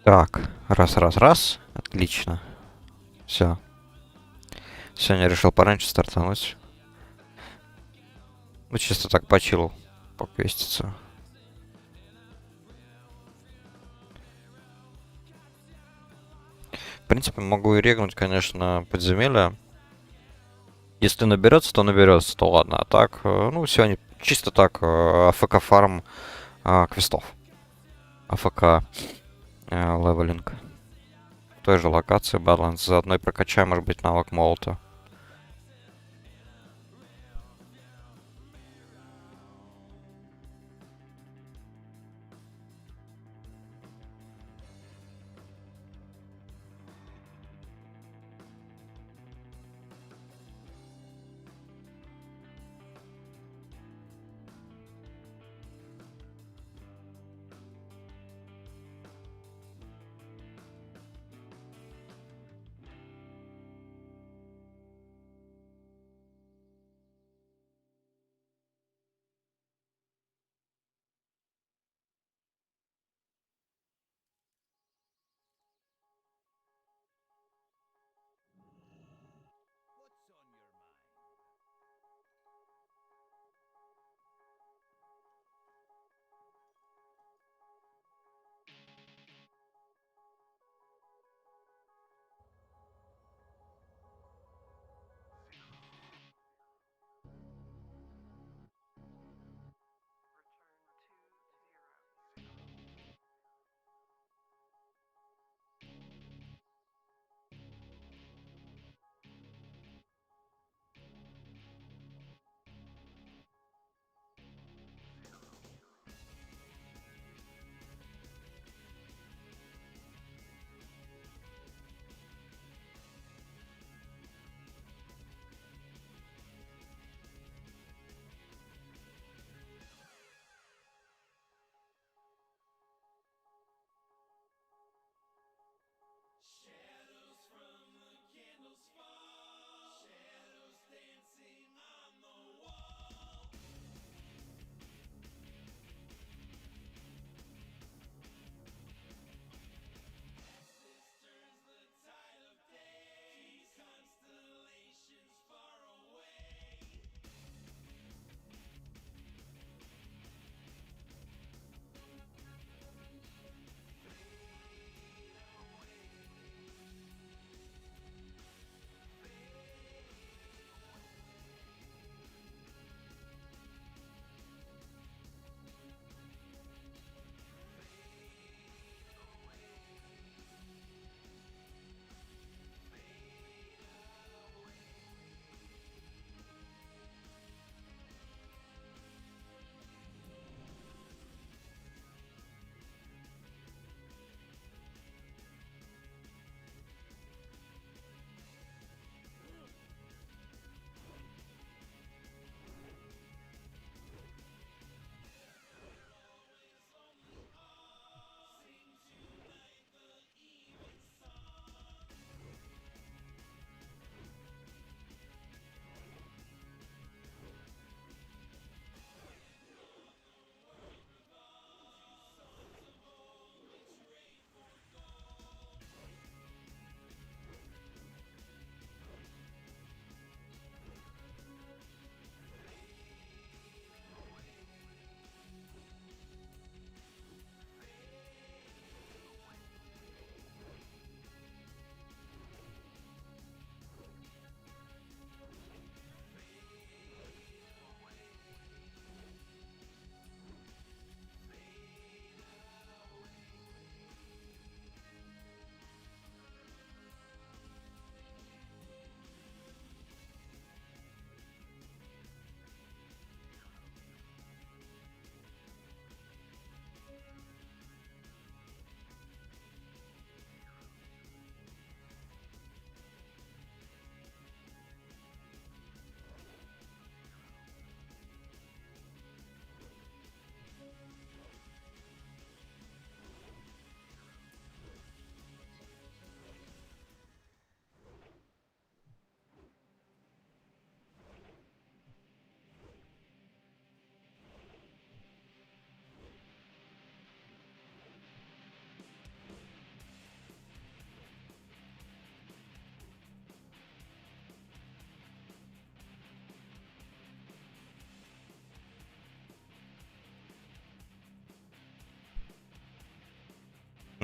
Так, раз. Отлично. Все. Сегодня решил пораньше стартануть. Ну, чисто так почилу, поквеститься. В принципе, могу и регнуть, конечно, подземелье. Если наберется, то ладно. А так, ну, сегодня чисто так, АФК фарм квестов. АФК левелинг. В той же локации баланс. Заодно и прокачаем, может быть, навык молота.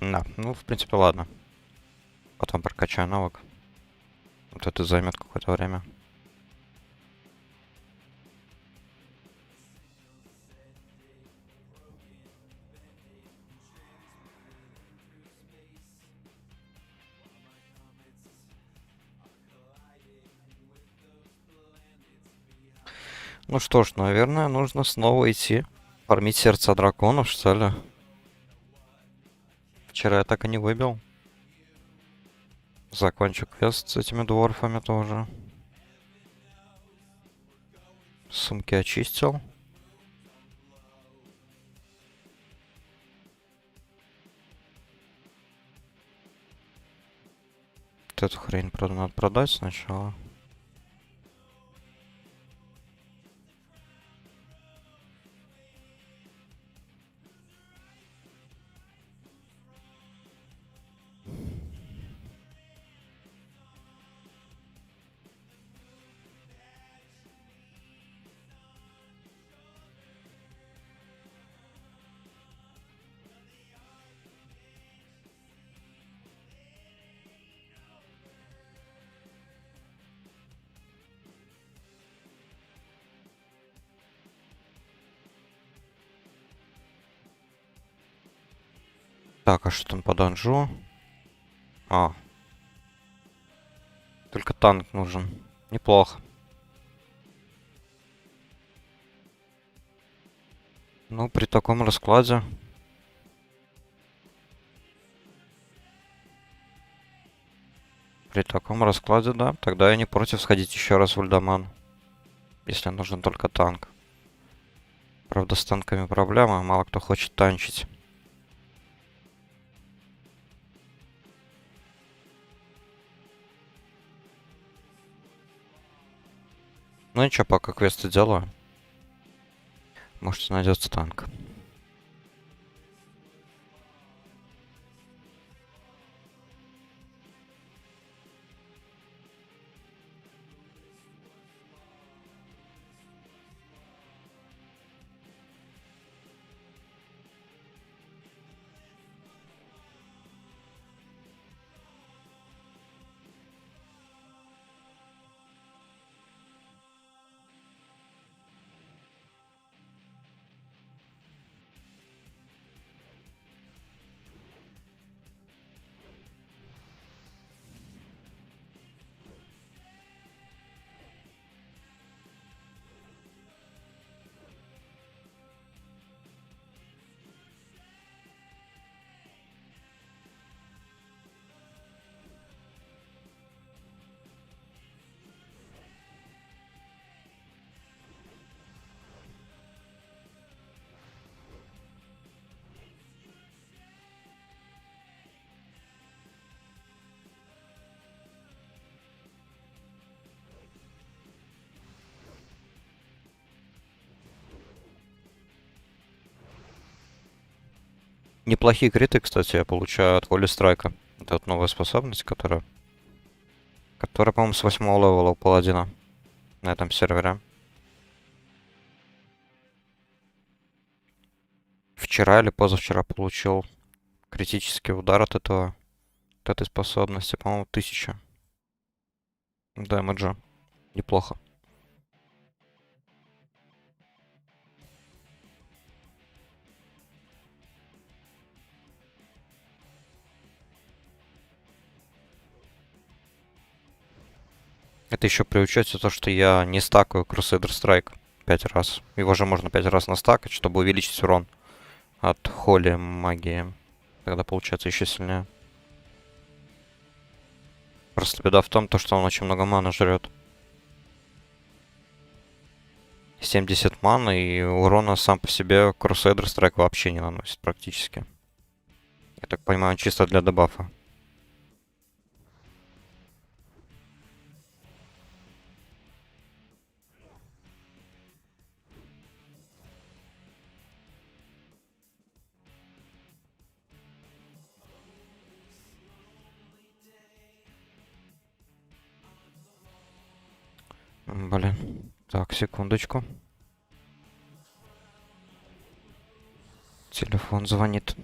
Да, ну, в принципе, ладно. Потом прокачаю навык. Вот это займет какое-то время. Ну что ж, наверное, нужно снова идти. Фармить сердца драконов, что ли? Вчера я так и не выбил. Закончу квест с этими дворфами тоже. Сумки очистил. Вот эту хрень, правда, надо продать сначала. Так, а что там по данжу? А. Только танк нужен. Неплохо. Ну, при таком раскладе. При таком раскладе, да. Тогда я не против сходить еще раз в Ульдаман. Если нужен только танк. Правда, с танками проблема. Мало кто хочет танчить. Ну ничего, пока квесты делаю. Может, найдется танк. Неплохие криты, кстати, я получаю от Воли Страйка. Это вот новая способность, которая, по-моему, с 8 левела у Паладина на этом сервере. Вчера или позавчера получил критический удар от этой способности, по-моему, 1000 дэмэджа. Неплохо. Это еще при учете то, что я не стакаю Crusader Strike 5 раз. Его же можно 5 раз настакать, чтобы увеличить урон от холи магии. Тогда получается еще сильнее. Просто беда в том, то, что он очень много маны жрет. 70 маны, и урона сам по себе Crusader Strike вообще не наносит практически. Я так понимаю, он чисто для дебафа. Блин. Так, секундочку. Телефон звонит.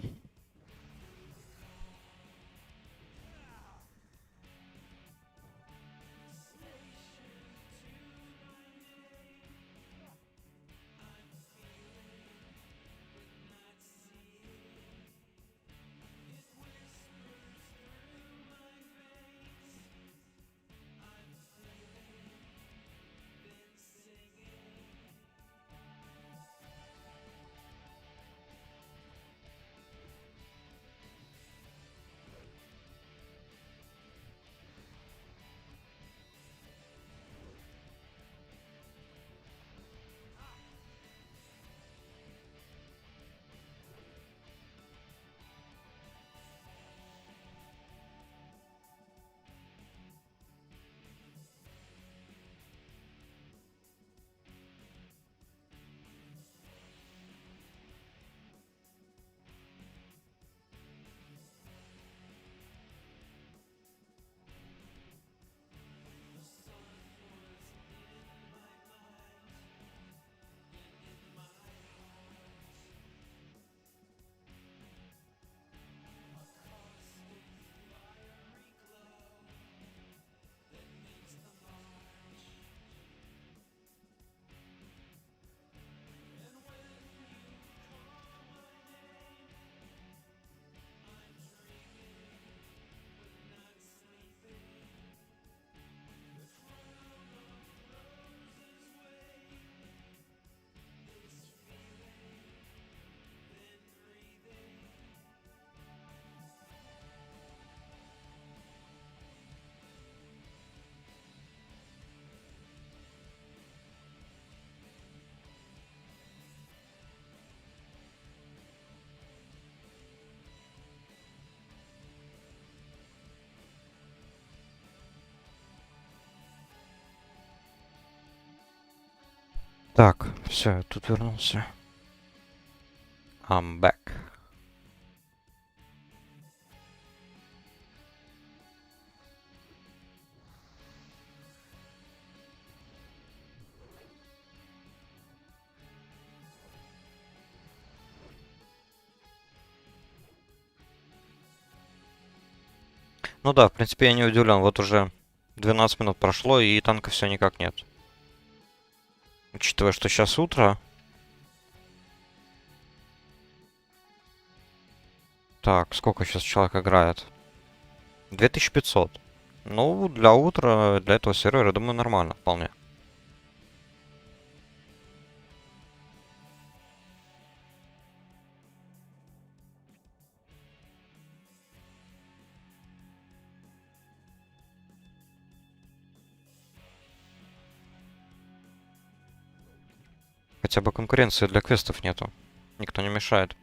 Так, все, я тут вернулся. I'm back. Ну да, в принципе, я не удивлен. Вот уже 12 минут прошло, и танка все никак нет. Учитывая, что сейчас утро. Так, сколько сейчас человек играет? 2500. Ну, для утра, для этого сервера, думаю, нормально вполне. Хотя бы конкуренции для квестов нету. Никто не мешает.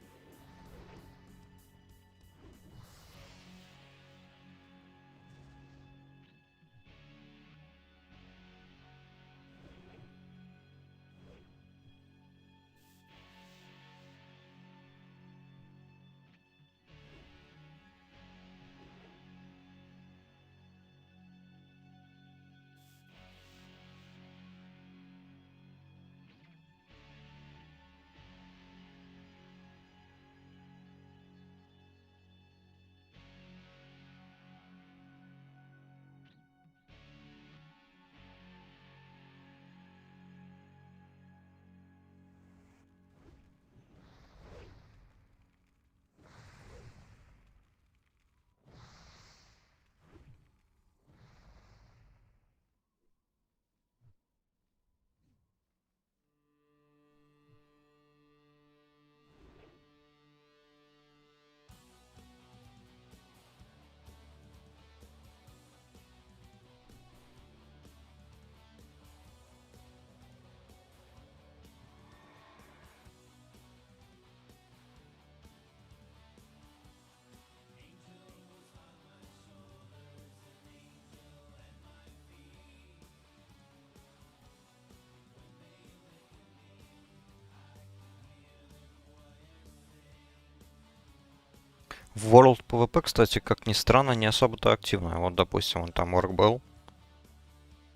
В World PvP, кстати, как ни странно, не особо-то активная. Вот, допустим, он там Orc был.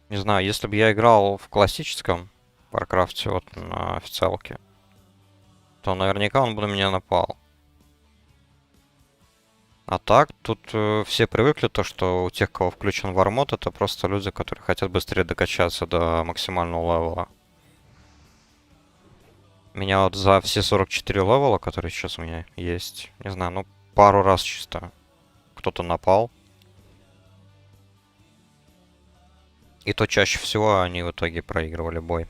Не знаю, если бы я играл в классическом Warcraft вот на официалке, то наверняка он бы на меня напал. А так, тут все привыкли то, что у тех, кого включен вармод, это просто люди, которые хотят быстрее докачаться до максимального левела. Меня вот за все 44 левела, которые сейчас у меня есть, не знаю, ну пару раз чисто кто-то напал. И то чаще всего они в итоге проигрывали бой.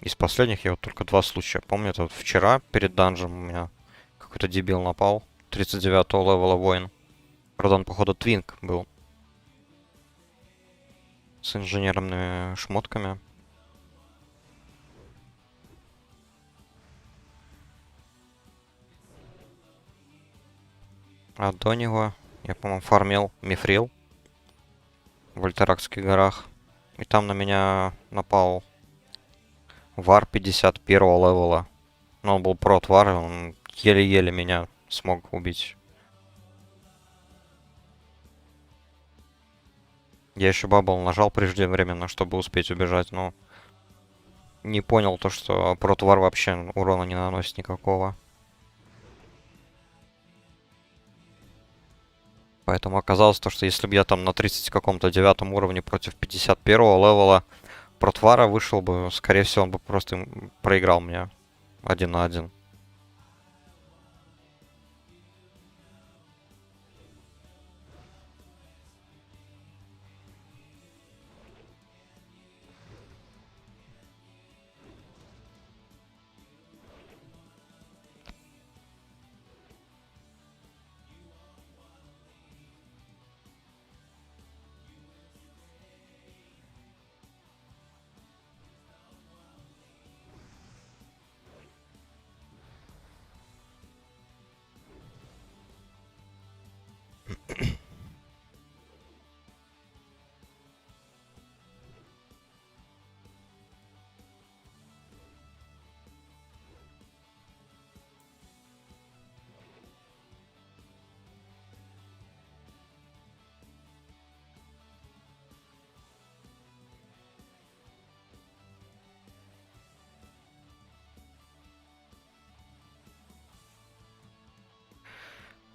Из последних я вот только два случая помню. Это вот вчера перед данжем у меня какой-то дебил напал. 39-го левела воин. Правда, он, походу, твинк был. С инженерными шмотками. А до него я, по-моему, фармил мифрил в Альтеракских горах. И там на меня напал вар 51-го левела. Но он был прот вар, и он еле-еле меня смог убить. Я еще бабл нажал преждевременно, чтобы успеть убежать, но не понял то, что протвар вообще урона не наносит никакого. Поэтому оказалось то, что если бы я там на 30 каком-то 9 уровне против 51-го левела протвара вышел бы, скорее всего, он бы просто проиграл мне 1 на 1.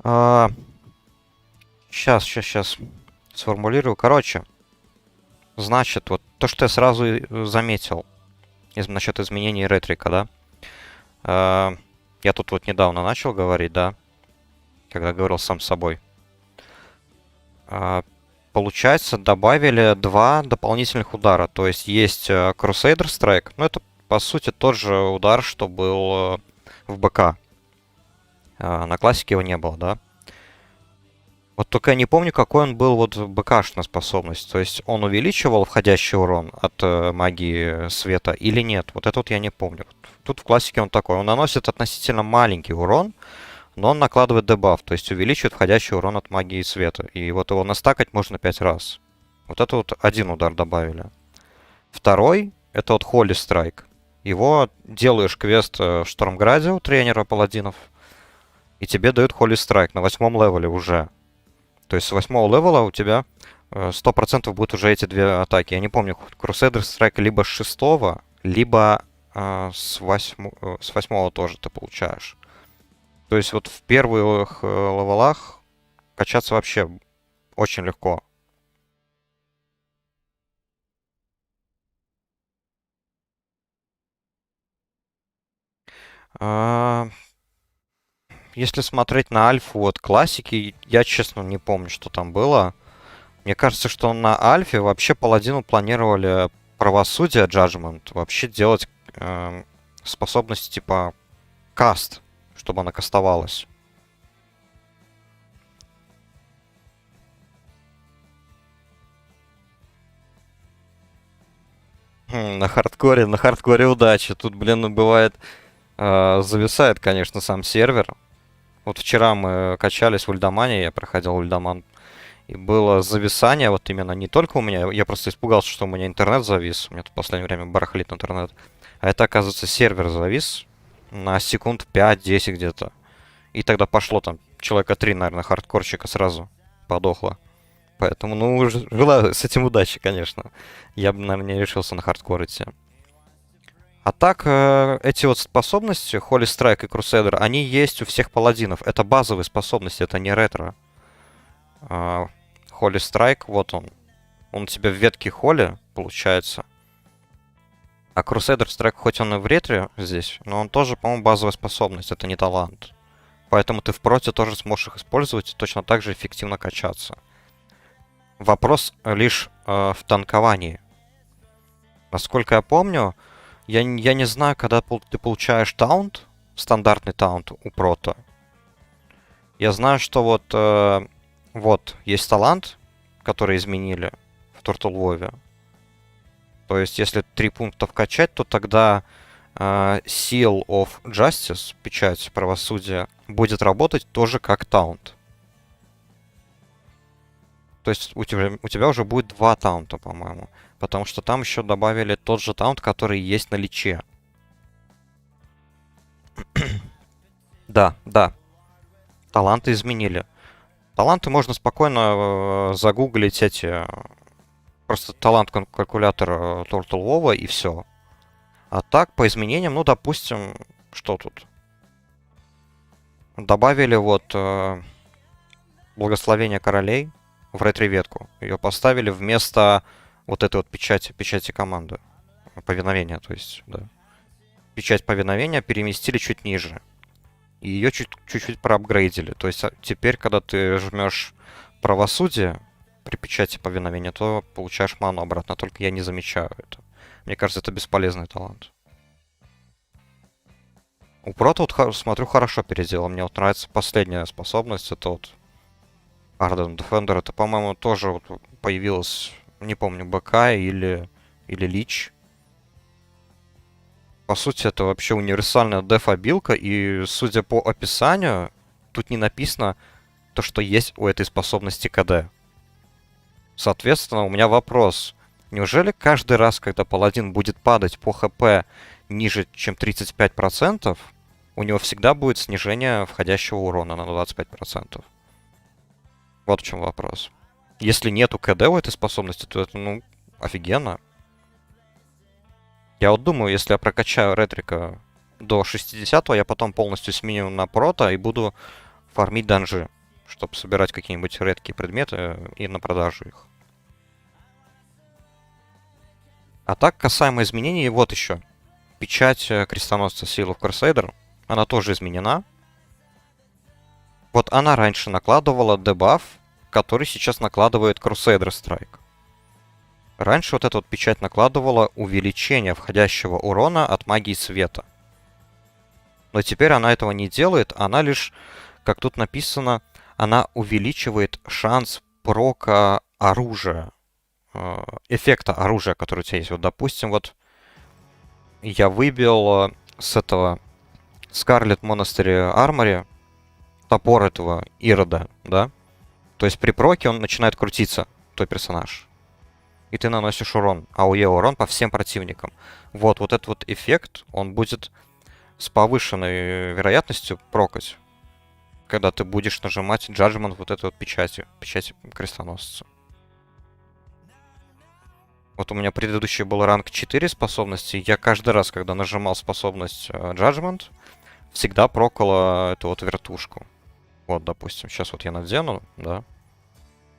А, сейчас сформулирую. Короче, значит, вот то, что я сразу и заметил насчет изменений ретрика, да? Я тут вот недавно начал говорить, да, когда говорил сам с собой. Получается, добавили два дополнительных удара. То есть Crusader Strike, ну это по сути тот же удар, что был в БК. На классике его не было, да? Вот только я не помню, какой он был вот в БКшной способность. То есть он увеличивал входящий урон от магии света или нет? Вот это вот я не помню. Тут в классике он такой. Он наносит относительно маленький урон, но он накладывает дебаф, то есть увеличивает входящий урон от магии света. И вот его настакать можно 5 раз. Вот это вот один удар добавили. Второй, это вот Holy Strike. Его делаешь квест в Штормграде у тренера паладинов, и тебе дают Holy Strike на 8 левеле уже. То есть с 8 левела у тебя 100% будут уже эти две атаки. Я не помню, Crusader Strike либо с 6, либо с 8 тоже ты получаешь. То есть вот в первых левелах качаться вообще очень легко. А, Если смотреть на альфу от классики, я честно не помню, что там было. Мне кажется, что на альфе вообще паладину планировали правосудие, Judgment, вообще делать способность типа каст, чтобы она кастовалась. На хардкоре удачи. Тут, блин, бывает, зависает, конечно, сам сервер. Вот вчера мы качались в Ульдамане, я проходил Ульдаман, и было зависание вот именно не только у меня, я просто испугался, что у меня интернет завис, у меня тут в последнее время барахлит интернет, а это, оказывается, сервер завис на секунд 5-10 где-то. И тогда пошло там человека 3, наверное, хардкорщика сразу подохло. Поэтому, ну, желаю с этим удачи, конечно. Я бы, наверное, не решился на хардкор идти. А так, эти вот способности, Holy Strike и Crusader, они есть у всех паладинов. Это базовые способности, это не ретро. А, Holy Strike, вот он. Он у тебя в ветке Holy, получается. А Crusader Strike, хоть он и в ретре здесь, но он тоже, по-моему, базовая способность, это не талант. Поэтому ты в проте тоже сможешь их использовать и точно так же эффективно качаться. Вопрос лишь в танковании. Насколько я помню, я не знаю, когда ты получаешь таунт, стандартный таунт у прота. Я знаю, что вот есть талант, который изменили в Turtle WoW. То есть, если 3 пункта вкачать, то тогда Seal of Justice, печать правосудия, будет работать тоже как таунт. То есть у тебя уже будет 2 таунта, по-моему. Потому что там еще добавили тот же таунт, который есть на личе. Да, да. Таланты изменили. Таланты можно спокойно загуглить эти. Просто талант-калькулятор Turtle WoW и все. А так, по изменениям, ну, допустим, что тут? Добавили благословение королей в ретро-ветку. Ее поставили вместо вот этой вот печати команды. Повиновения, то есть, да. Печать повиновения переместили чуть ниже. И ее чуть-чуть проапгрейдили. То есть теперь, когда ты жмешь правосудие при печати повиновения, то получаешь ману обратно. Только я не замечаю это. Мне кажется, это бесполезный талант. У Прота вот смотрю хорошо переделал. Мне вот нравится последняя способность. Это вот Ardent Defender. Это, по-моему, тоже вот появилось, не помню, БК или Лич. По сути, это вообще универсальная деф-обилка, и судя по описанию, тут не написано то, что есть у этой способности КД. Соответственно, у меня вопрос. Неужели каждый раз, когда паладин будет падать по ХП ниже, чем 35%, у него всегда будет снижение входящего урона на 25%? Вот в чем вопрос. Если нету КД у этой способности, то это, ну, офигенно. Я вот думаю, если я прокачаю ретрика до 60, я потом полностью сменю на прота и буду фармить данжи, чтобы собирать какие-нибудь редкие предметы и на продажу их. А так, касаемо изменений, вот еще. Печать крестоносца Seal of Crusader, она тоже изменена. Вот она раньше накладывала дебаф, который сейчас накладывает Crusader Strike. Раньше вот эта вот печать накладывала увеличение входящего урона от магии света. Но теперь она этого не делает, она лишь, как тут написано, она увеличивает шанс прока оружия. Эффекта оружия, который у тебя есть. Вот, допустим, вот я выбил с этого Scarlet Monastery Armory топор этого Ирода, да? То есть при проке он начинает крутиться, твой персонаж. И ты наносишь урон, АОЕ урон по всем противникам. Вот этот вот эффект, он будет с повышенной вероятностью прокать, когда ты будешь нажимать Judgment вот этой вот печать крестоносца. Вот у меня предыдущий был ранг 4 способности. Я каждый раз, когда нажимал способность Judgment, всегда прокала эту вот вертушку. Вот, допустим, сейчас вот я надену, да.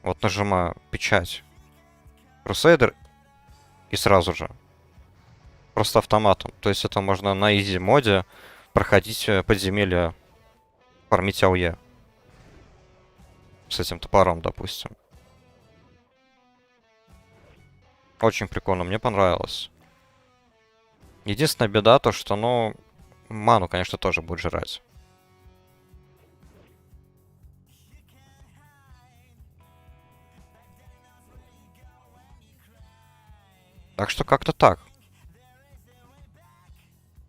Вот нажимаю печать Crusader и сразу же. Просто автоматом. То есть это можно на изи моде проходить подземелья, фармить АОЕ. С этим топором, допустим. Очень прикольно, мне понравилось. Единственная беда то, что, ну, ману, конечно, тоже будет жрать. Так что как-то так.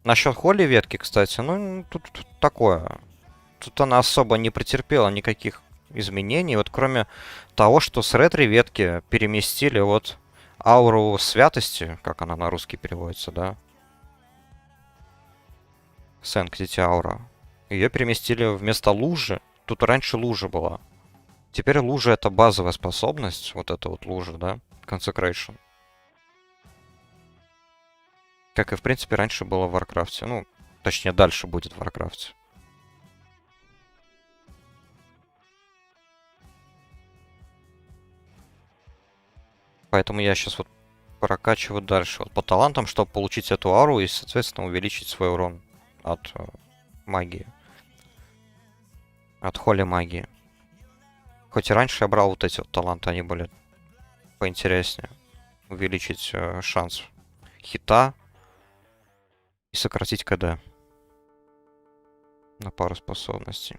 Насчет Холли ветки, кстати, ну, тут такое. Тут она особо не претерпела никаких изменений. Вот кроме того, что с ретро ветки переместили вот ауру святости, как она на русский переводится, да? Sanctity аура. Ее переместили вместо лужи. Тут раньше лужа была. Теперь лужа — это базовая способность. Вот эта вот лужа, да? Consecration. Как и, в принципе, раньше было в Варкрафте. Ну, точнее, дальше будет в Варкрафте. Поэтому я сейчас вот прокачиваю дальше вот по талантам, чтобы получить эту ауру и, соответственно, увеличить свой урон от магии. От холли магии. Хоть и раньше я брал вот эти вот таланты, они были поинтереснее. Увеличить шанс хита и сократить КД на пару способностей.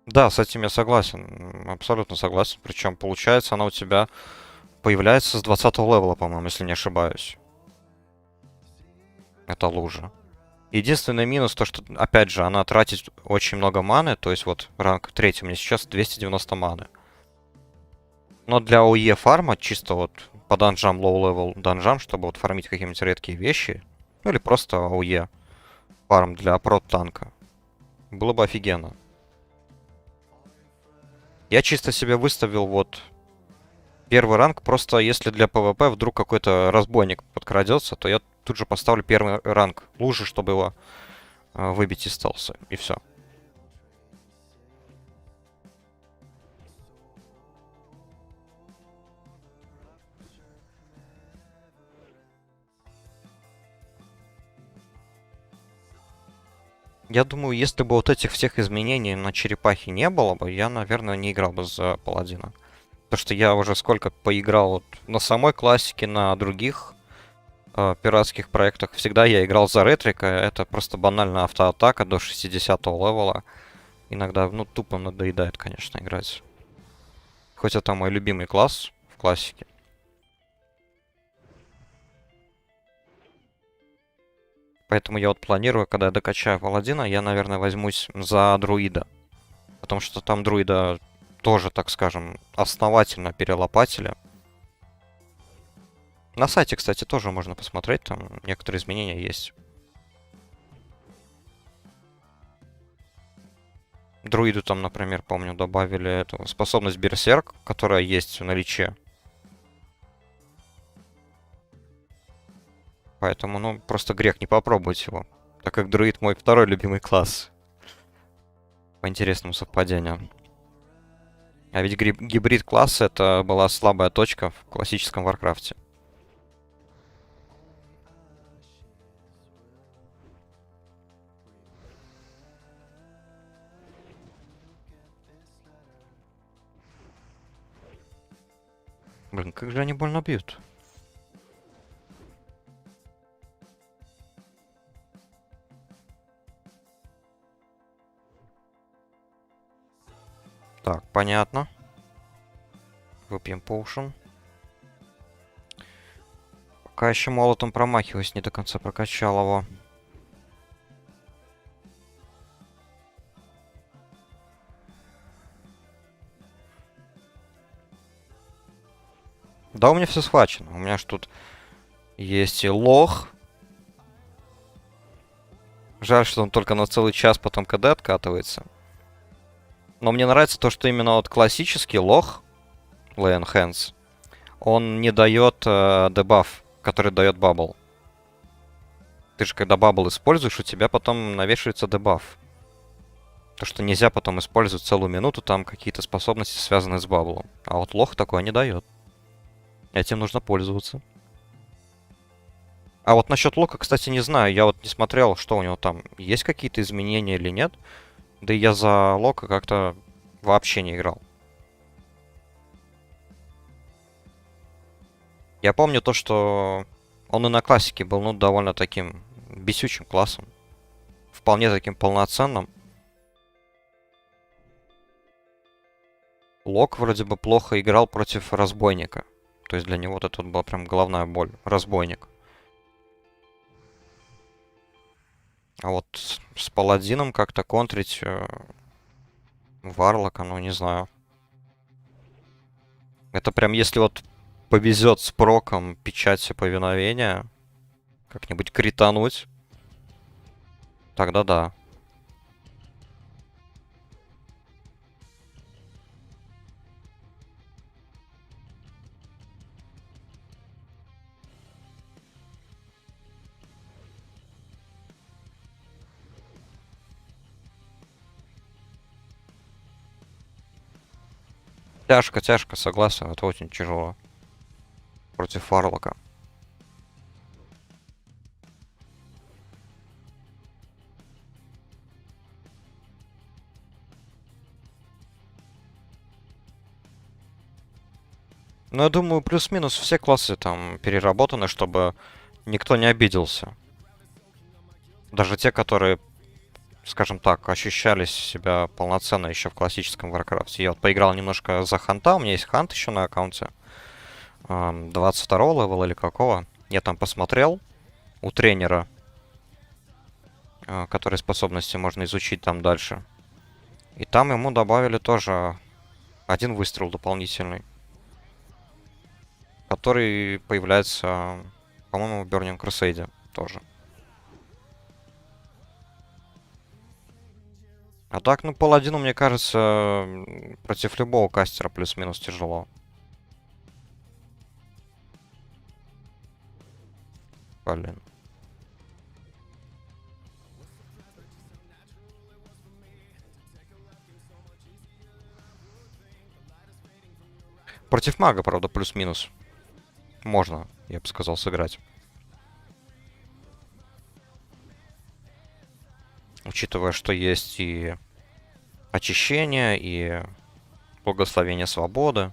Да, с этим я согласен. Абсолютно согласен. Причем, получается, она у тебя появляется с 20-го левела, по-моему, если не ошибаюсь. Это лужа. Единственный минус то, что, опять же, она тратит очень много маны. То есть вот ранг 3 у меня сейчас 290 маны. Но для ОЕ фарма, чисто вот по данжам, лоу-левел данжам, чтобы вот фармить какие-нибудь редкие вещи, ну или просто ОЕ фарм для прот-танка, было бы офигенно. Я чисто себе выставил вот первый ранг, просто если для ПВП вдруг какой-то разбойник подкрадется, то я тут же поставлю первый ранг лужи, чтобы его выбить из стелса, и все. Я думаю, если бы вот этих всех изменений на черепахе не было бы, я, наверное, не играл бы за паладина. Потому что я уже сколько поиграл вот на самой классике, на других пиратских проектах. Всегда я играл за ретрика. Это просто банальная автоатака до 60-го левела. Иногда, ну, тупо надоедает, конечно, играть. Хоть это мой любимый класс в классике. Поэтому я вот планирую, когда я докачаю паладина, я, наверное, возьмусь за друида. Потому что там друида тоже, так скажем, основательно перелопатили. На сайте, кстати, тоже можно посмотреть, там некоторые изменения есть. Друиду там, например, помню, добавили эту способность Берсерк, которая есть в наличии. Поэтому, ну, просто грех не попробовать его. Так как друид мой второй любимый класс. По интересному совпадению. А ведь гибрид класса это была слабая точка в классическом Варкрафте. Блин, как же они больно бьют. Так, понятно. Выпьем поушен. Пока еще молотом промахиваюсь, не до конца прокачал его. Да, у меня все схвачено. У меня ж тут есть и лох. Жаль, что он только на целый час потом КД откатывается. Но мне нравится то, что именно вот классический лох, Lay on Hands, он не дает дебаф, который дает бабл. Ты же когда бабл используешь, у тебя потом навешивается дебаф. То, что нельзя потом использовать целую минуту там какие-то способности, связанные с баблом. А вот лох такое не дает. Этим нужно пользоваться. А вот насчет лока, кстати, не знаю. Я вот не смотрел, что у него там. Есть какие-то изменения или нет. Да и я за лока как-то вообще не играл. Я помню то, что он и на классике был, ну, довольно таким бесючим классом. Вполне таким полноценным. Лок вроде бы плохо играл против разбойника. То есть для него вот это вот была прям головная боль. Разбойник. А вот с паладином как-то контрить Варлока, ну не знаю. Это прям если вот повезет с проком печати повиновения, как-нибудь критануть, тогда да. Тяжко, тяжко, согласен, это очень тяжело. Против Варлока. Ну, я думаю, плюс-минус все классы там переработаны, чтобы никто не обиделся. Даже те, которые, скажем так, ощущали себя полноценно еще в классическом Warcraft. Я вот поиграл немножко за ханта, у меня есть хант еще на аккаунте. 22 левела или какого. Я там посмотрел у тренера, которые способности можно изучить там дальше. И там ему добавили тоже один выстрел дополнительный, который появляется, по-моему, в Burning Crusade тоже. А так, ну, паладину, мне кажется, против любого кастера плюс-минус тяжело. Блин. Против мага, правда, плюс-минус. Можно, я бы сказал, сыграть. Учитывая, что есть и очищение, и благословение свободы.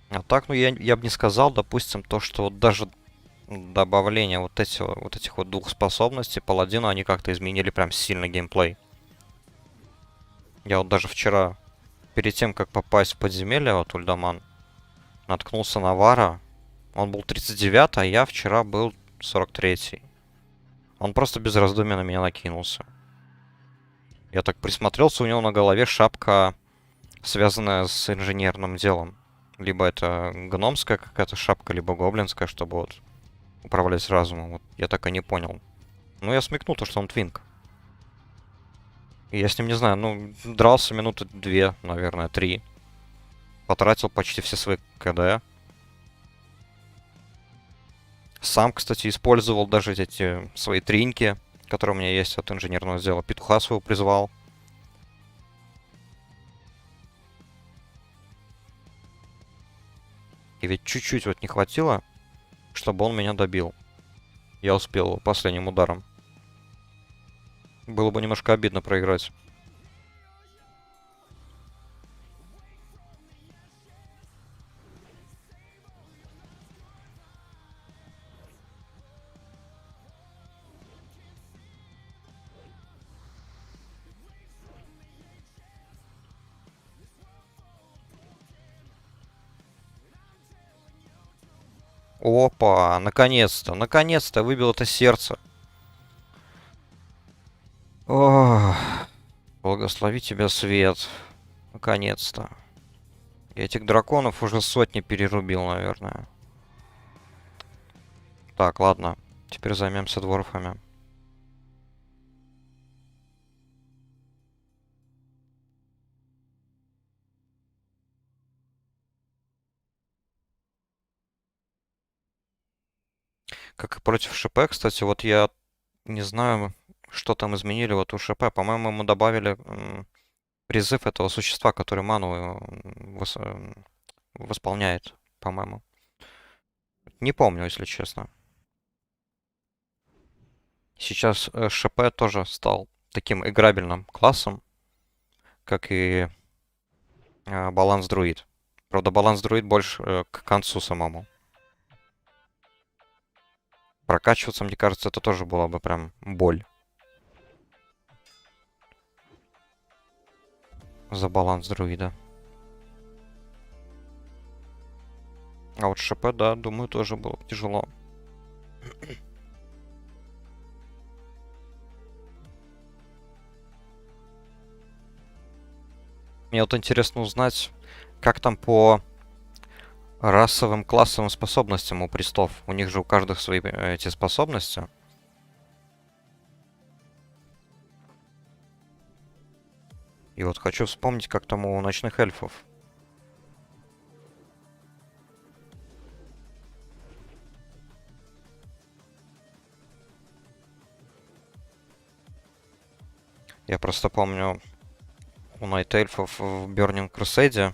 А так, ну, я бы не сказал, допустим, то, что вот даже добавление вот этих вот двух способностей паладину, они как-то изменили прям сильно геймплей. Я вот даже вчера, перед тем, как попасть в подземелье, вот Ульдаман, наткнулся на Вара. Он был 39, а я вчера был 43. Он просто без раздумий на меня накинулся. Я так присмотрелся, у него на голове шапка, связанная с инженерным делом. Либо это гномская какая-то шапка, либо гоблинская, чтобы вот управлять разумом. Вот я так и не понял. Ну, я смекнул то, что он твинк. И я с ним, не знаю, ну, дрался минуты 2, наверное, 3. Потратил почти все свои КД. Сам, кстати, использовал даже эти свои триньки, которые у меня есть от инженерного дела. Петуха своего призвал. И ведь чуть-чуть вот не хватило, чтобы он меня добил. Я успел его последним ударом. Было бы немножко обидно проиграть. Опа, наконец-то, наконец-то выбил это сердце. Ох, благослови тебя, свет. Наконец-то. Я этих драконов уже сотни перерубил, наверное. Так, ладно. Теперь займемся дворфами. Как и против ШП, кстати, вот я не знаю, что там изменили вот у ШП. По-моему, ему добавили призыв этого существа, который ману восполняет, по-моему. Не помню, если честно. Сейчас ШП тоже стал таким играбельным классом, как и баланс друид. Правда, баланс друид больше к концу самому. Прокачиваться, мне кажется, это тоже была бы прям боль. За баланс друида. А вот ШП, да, думаю, тоже было бы тяжело. Мне вот интересно узнать, как там по расовым классовым способностям у престов. У них же у каждых свои эти способности. И вот хочу вспомнить, как там у ночных эльфов. Я просто помню, у Найт эльфов в Burning Crusade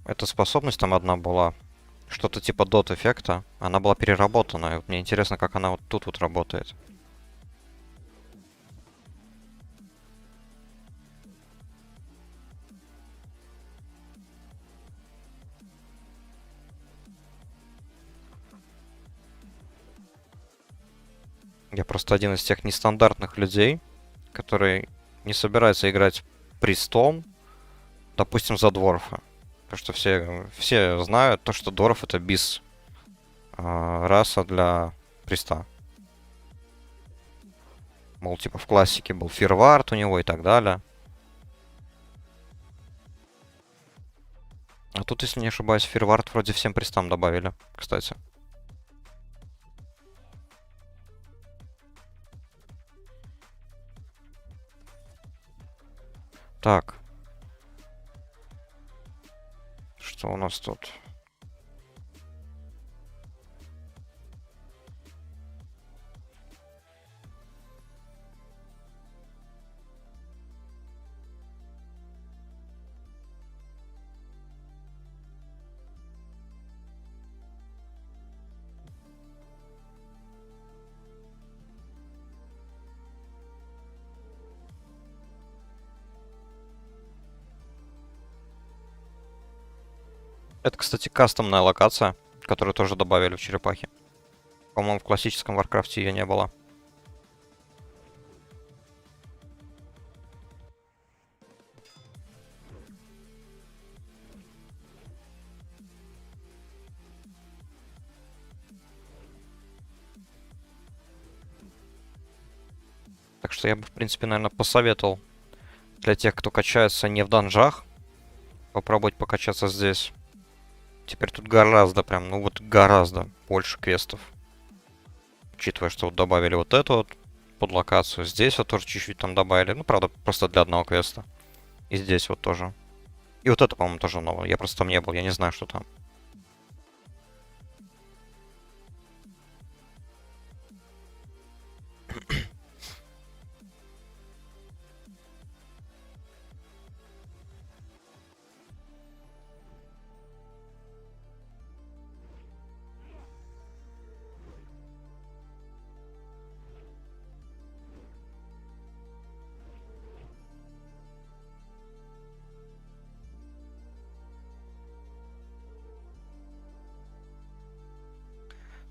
эта способность там одна была. Что-то типа дот эффекта. Она была переработана. И вот мне интересно, как она вот тут вот работает. Я просто один из тех нестандартных людей, который не собирается играть престом, допустим, за дворфа. Потому что все знают то, что дворф это бис раса для приста. Мол, типа в классике был фирвард у него и так далее. А тут, если не ошибаюсь, фирвард вроде всем пристам добавили, кстати. Так. Что у нас тут? Это, кстати, кастомная локация, которую тоже добавили в черепахи. По-моему, в классическом Варкрафте ее не было. Так что я бы, в принципе, наверное, посоветовал для тех, кто качается не в данжах, попробовать покачаться здесь. Теперь тут гораздо прям, ну вот гораздо больше квестов. Учитывая, что вот добавили вот это вот. под локацию. Здесь вот тоже чуть-чуть там добавили. Ну, правда, просто для одного квеста. И здесь вот тоже. И вот это, по-моему, тоже новое. Я просто там не был, я не знаю, что там.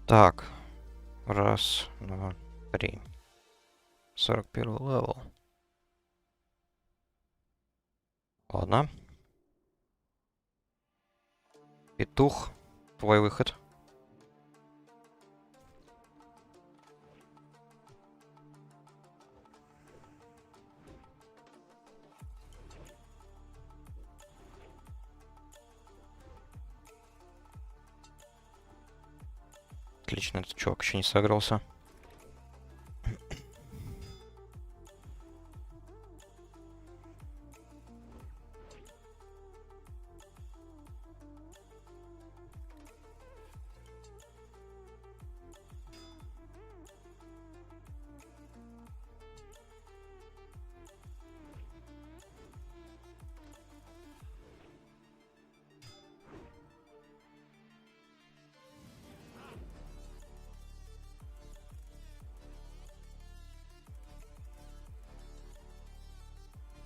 Так. Раз, два, три. 41 левел. Ладно. Петух. Твой выход. Отлично, этот чувак еще не сыгрался.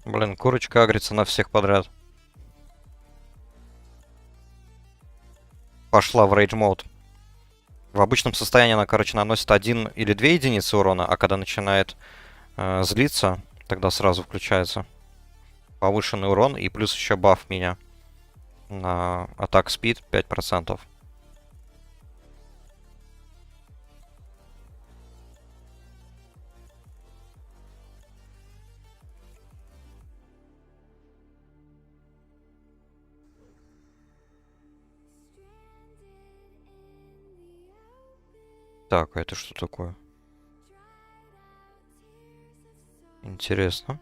Блин, курочка агрится на всех подряд. Пошла в рейдж мод. В обычном состоянии она, короче, наносит 1 или 2 единицы урона, а когда начинает злиться, тогда сразу включается повышенный урон и плюс еще баф меня на атак спид 5%. Так, а это что такое? Интересно.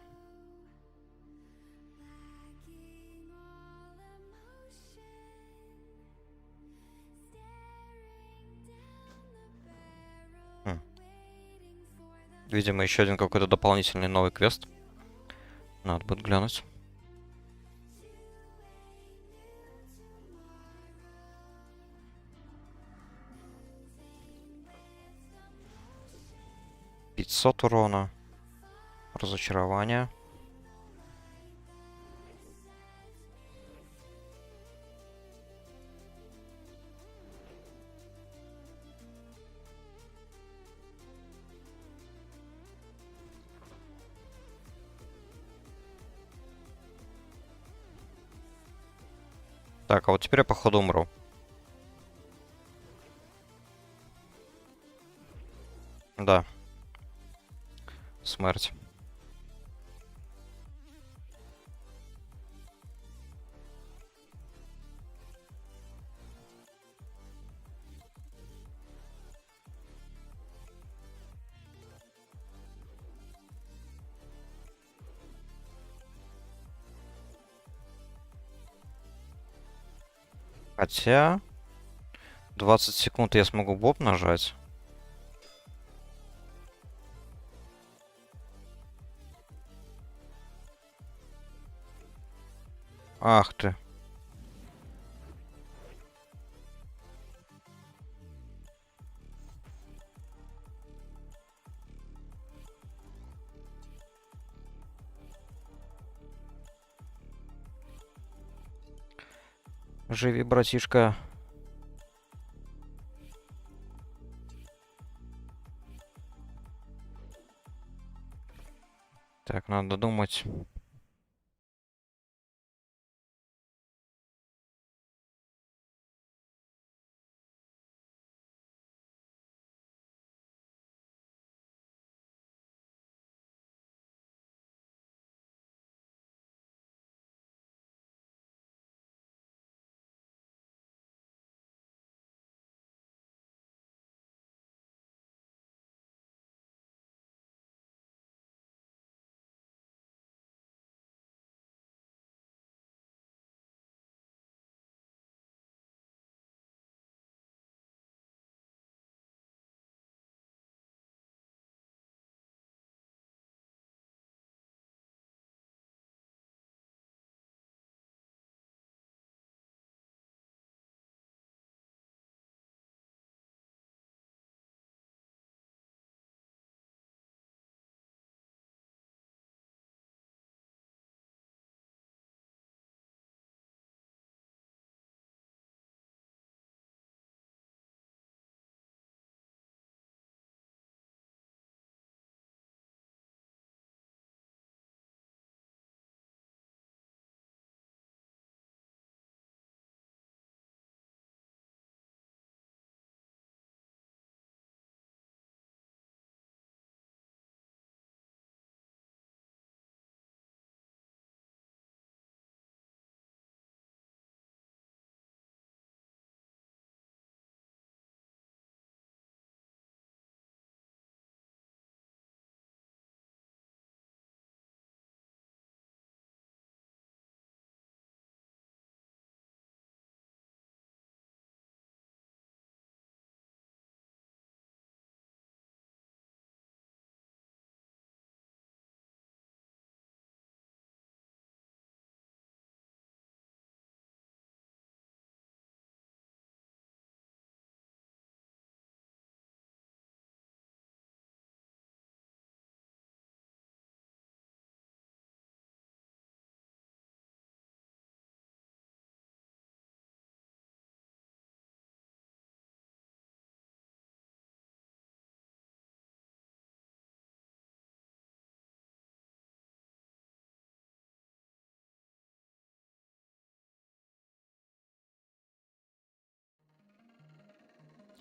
Хм. Видимо, еще один какой-то дополнительный новый квест. Надо будет глянуть. $500 урона. Разочарование. Так, а вот теперь я походу умру. Да. Смерть. Хотя... 20 секунд я смогу боб нажать. Ах ты. Живи, братишка. Так, надо думать.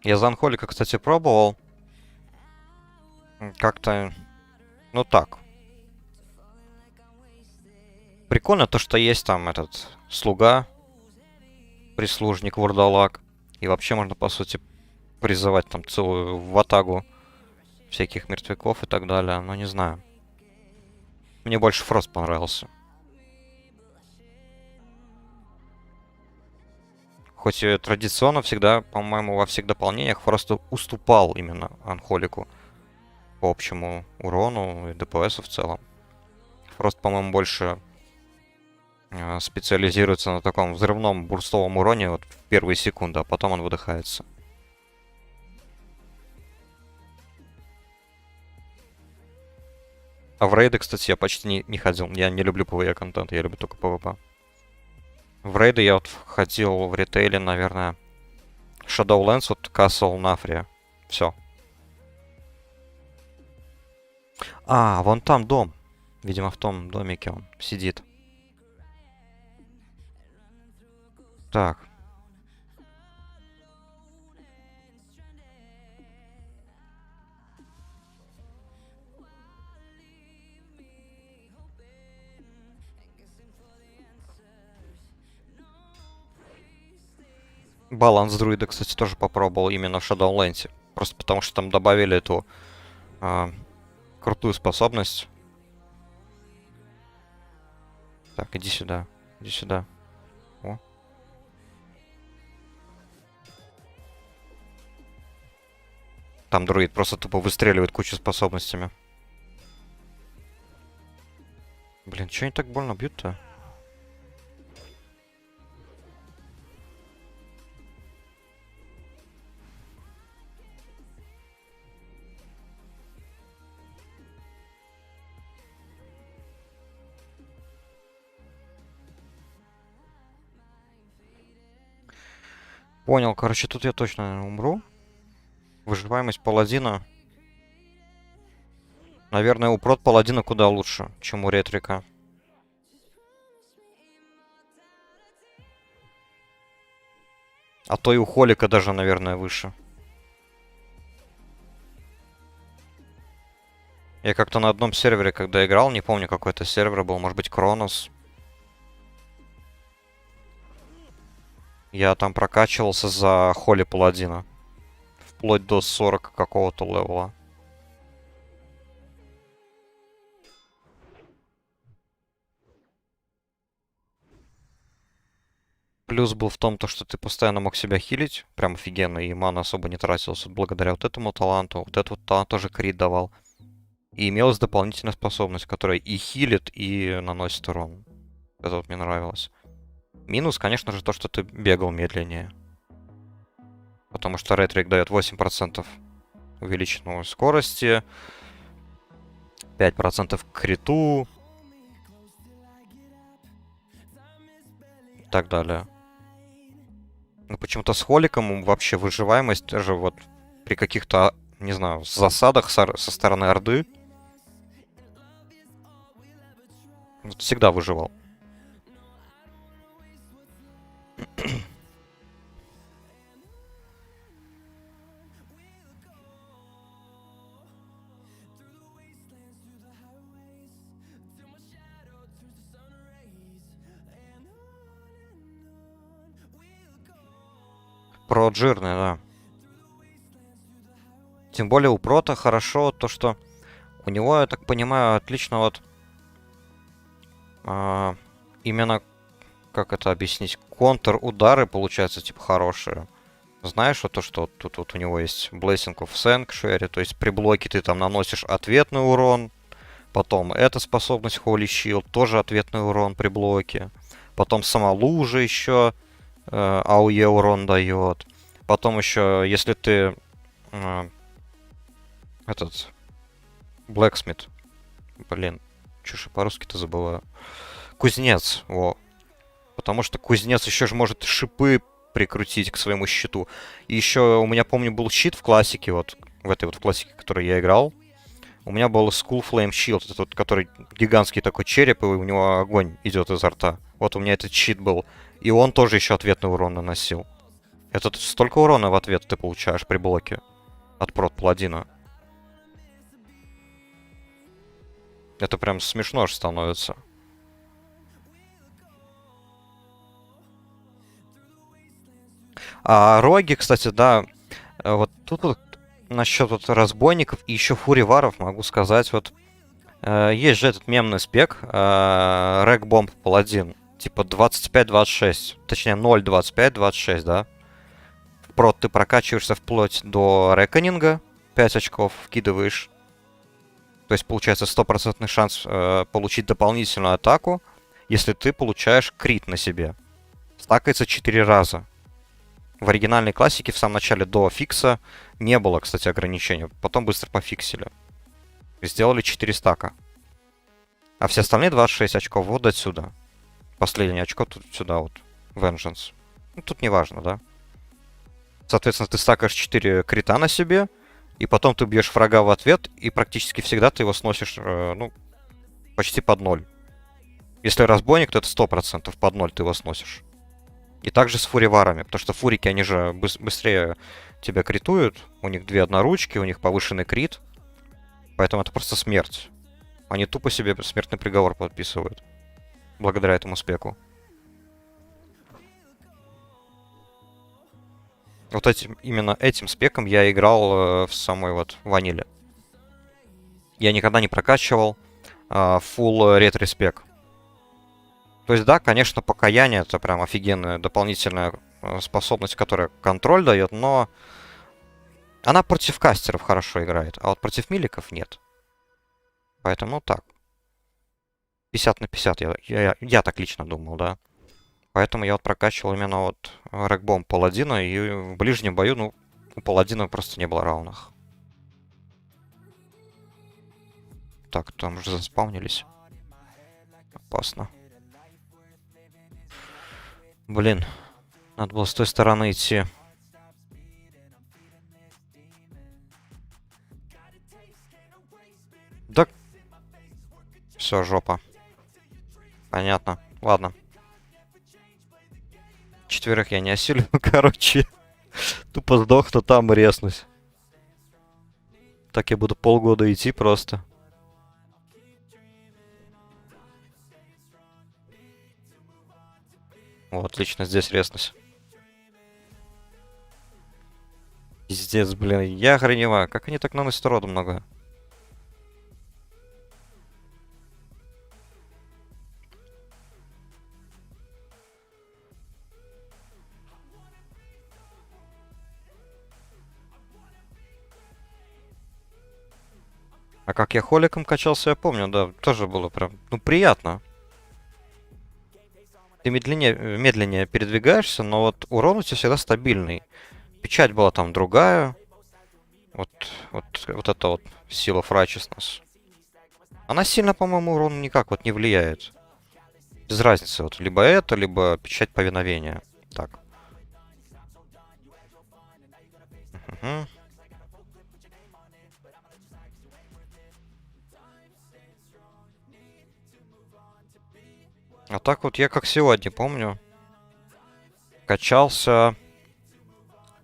Я Занхолика, кстати, пробовал. Как-то, ну так. Прикольно то, что есть там этот слуга, прислужник, вурдалак. И вообще можно, по сути, призывать там целую ватагу всяких мертвяков и так далее. Но не знаю. Мне больше Фрост понравился. Хоть и традиционно всегда, по-моему, во всех дополнениях Фрост уступал именно Анхолику по общему урону и ДПСу в целом. Фрост, по-моему, больше специализируется на таком взрывном бурстовом уроне вот в первые секунды, а потом он выдыхается. А в рейды, кстати, я почти не ходил. Я не люблю PvE контент, я люблю только PvP. В рейды я вот ходил в ритейле, наверное, Shadowlands, вот Castle Nafria. Все. А, вон там дом. Видимо, в том домике он сидит. Так. Баланс друида, кстати, тоже попробовал именно в Shadowlands. Просто потому что там добавили эту крутую способность. Так, иди сюда. Иди сюда. О. Там друид просто тупо выстреливает кучу способностями. Блин, чё они так больно бьют-то? Понял, короче, тут я точно умру. Выживаемость паладина. Наверное, у прот паладина куда лучше, чем у ретрика. А то и у холика даже, наверное, выше. Я как-то на одном сервере, когда играл, не помню, какой это сервер был, может быть, Кронос. Я там прокачивался за холи паладина. Вплоть до 40 какого-то левела. Плюс был в том, то, что ты постоянно мог себя хилить. Прям офигенно. И мана особо не тратился благодаря вот этому таланту. Вот этот вот талант тоже крит давал. И имелась дополнительная способность, которая и хилит, и наносит урон. Это вот мне нравилось. Минус, конечно же, то, что ты бегал медленнее. Потому что ретрик дает 8% увеличенной скорости, 5% к криту и так далее. Но почему-то с холиком вообще выживаемость даже вот при каких-то, не знаю, засадах со стороны Орды вот всегда выживал. Прот жирный, да. Тем более у прота хорошо то, что у него, я так понимаю, отлично вот именно, как это объяснить, контр-удары получаются, типа, хорошие. Знаешь, вот то, что тут вот у него есть Blessing of Sanctuary, то есть при блоке ты там наносишь ответный урон, потом эта способность Holy Shield, тоже ответный урон при блоке, потом сама лужа еще АУЕ урон дает, потом еще, если ты этот Blacksmith, блин, чушь по-русски-то забываю, кузнец, во, потому что кузнец еще же может шипы прикрутить к своему щиту. И еще у меня, помню, был щит в классике, вот в этой вот в классике, в которой я играл. У меня был Skull Flame Shield, это вот, который гигантский такой череп, и у него огонь идет изо рта. Вот у меня этот щит был. И он тоже еще ответный урон наносил. Это столько урона в ответ ты получаешь при блоке от прот паладина. Это прям смешно аж становится. А роги, кстати, да, вот тут вот насчет вот разбойников и еще фуриваров могу сказать, вот есть же этот мемный спек Рэг-бомб паладин, типа 25-26, точнее 0-25-26, да? Прот ты прокачиваешься вплоть до реконинга, 5 очков вкидываешь. То есть получается 100% шанс получить дополнительную атаку, если ты получаешь крит на себе. Стакается 4 раза. В оригинальной классике в самом начале до фикса не было, кстати, ограничения. Потом быстро пофиксили. Сделали 4 стака. А все остальные 26 очков вот отсюда. Последнее очко тут сюда вот. Vengeance. Ну, тут не важно, да? Соответственно, ты стакаешь 4 крита на себе, и потом ты бьешь врага в ответ, и практически всегда ты его сносишь, ну, почти под 0. Если разбойник, то это 100% под 0 ты его сносишь. И также с фуриварами, потому что фурики, они же быстрее тебя критуют, у них 2 одноручки, у них повышенный крит, поэтому это просто смерть. Они тупо себе смертный приговор подписывают, благодаря этому спеку. Вот именно этим спеком я играл в самой вот ваниле. Я никогда не прокачивал full ретро-спек. То есть, да, конечно, покаяние это прям офигенная дополнительная способность, которая контроль дает, но она против кастеров хорошо играет, а вот против миликов нет. Поэтому, ну так. 50 на 50 я так лично думал, да. Поэтому я вот прокачивал именно вот Рэг-бомб паладина, и в ближнем бою, ну, у паладина просто не было равных. Так, там уже заспавнились. Опасно. Блин, надо было с той стороны идти. Да. Все, жопа. Понятно. Ладно. 4 я не осилю, короче. Тупо сдохну там и резнусь. Так я буду полгода идти просто. О, отлично, здесь резнусь. Пиздец, блин, я охреневаю. Как они так наносят рода много? А как я холиком качался, я помню, да, тоже было прям, ну, приятно. Ты медленнее передвигаешься, но вот урон у тебя всегда стабильный. Печать была там другая. Вот это вот Seal of Righteousness. Она сильно, по-моему, урон никак вот не влияет. Без разницы, вот либо это, либо печать повиновения. Так. Угу. А так вот я как сегодня помню. Качался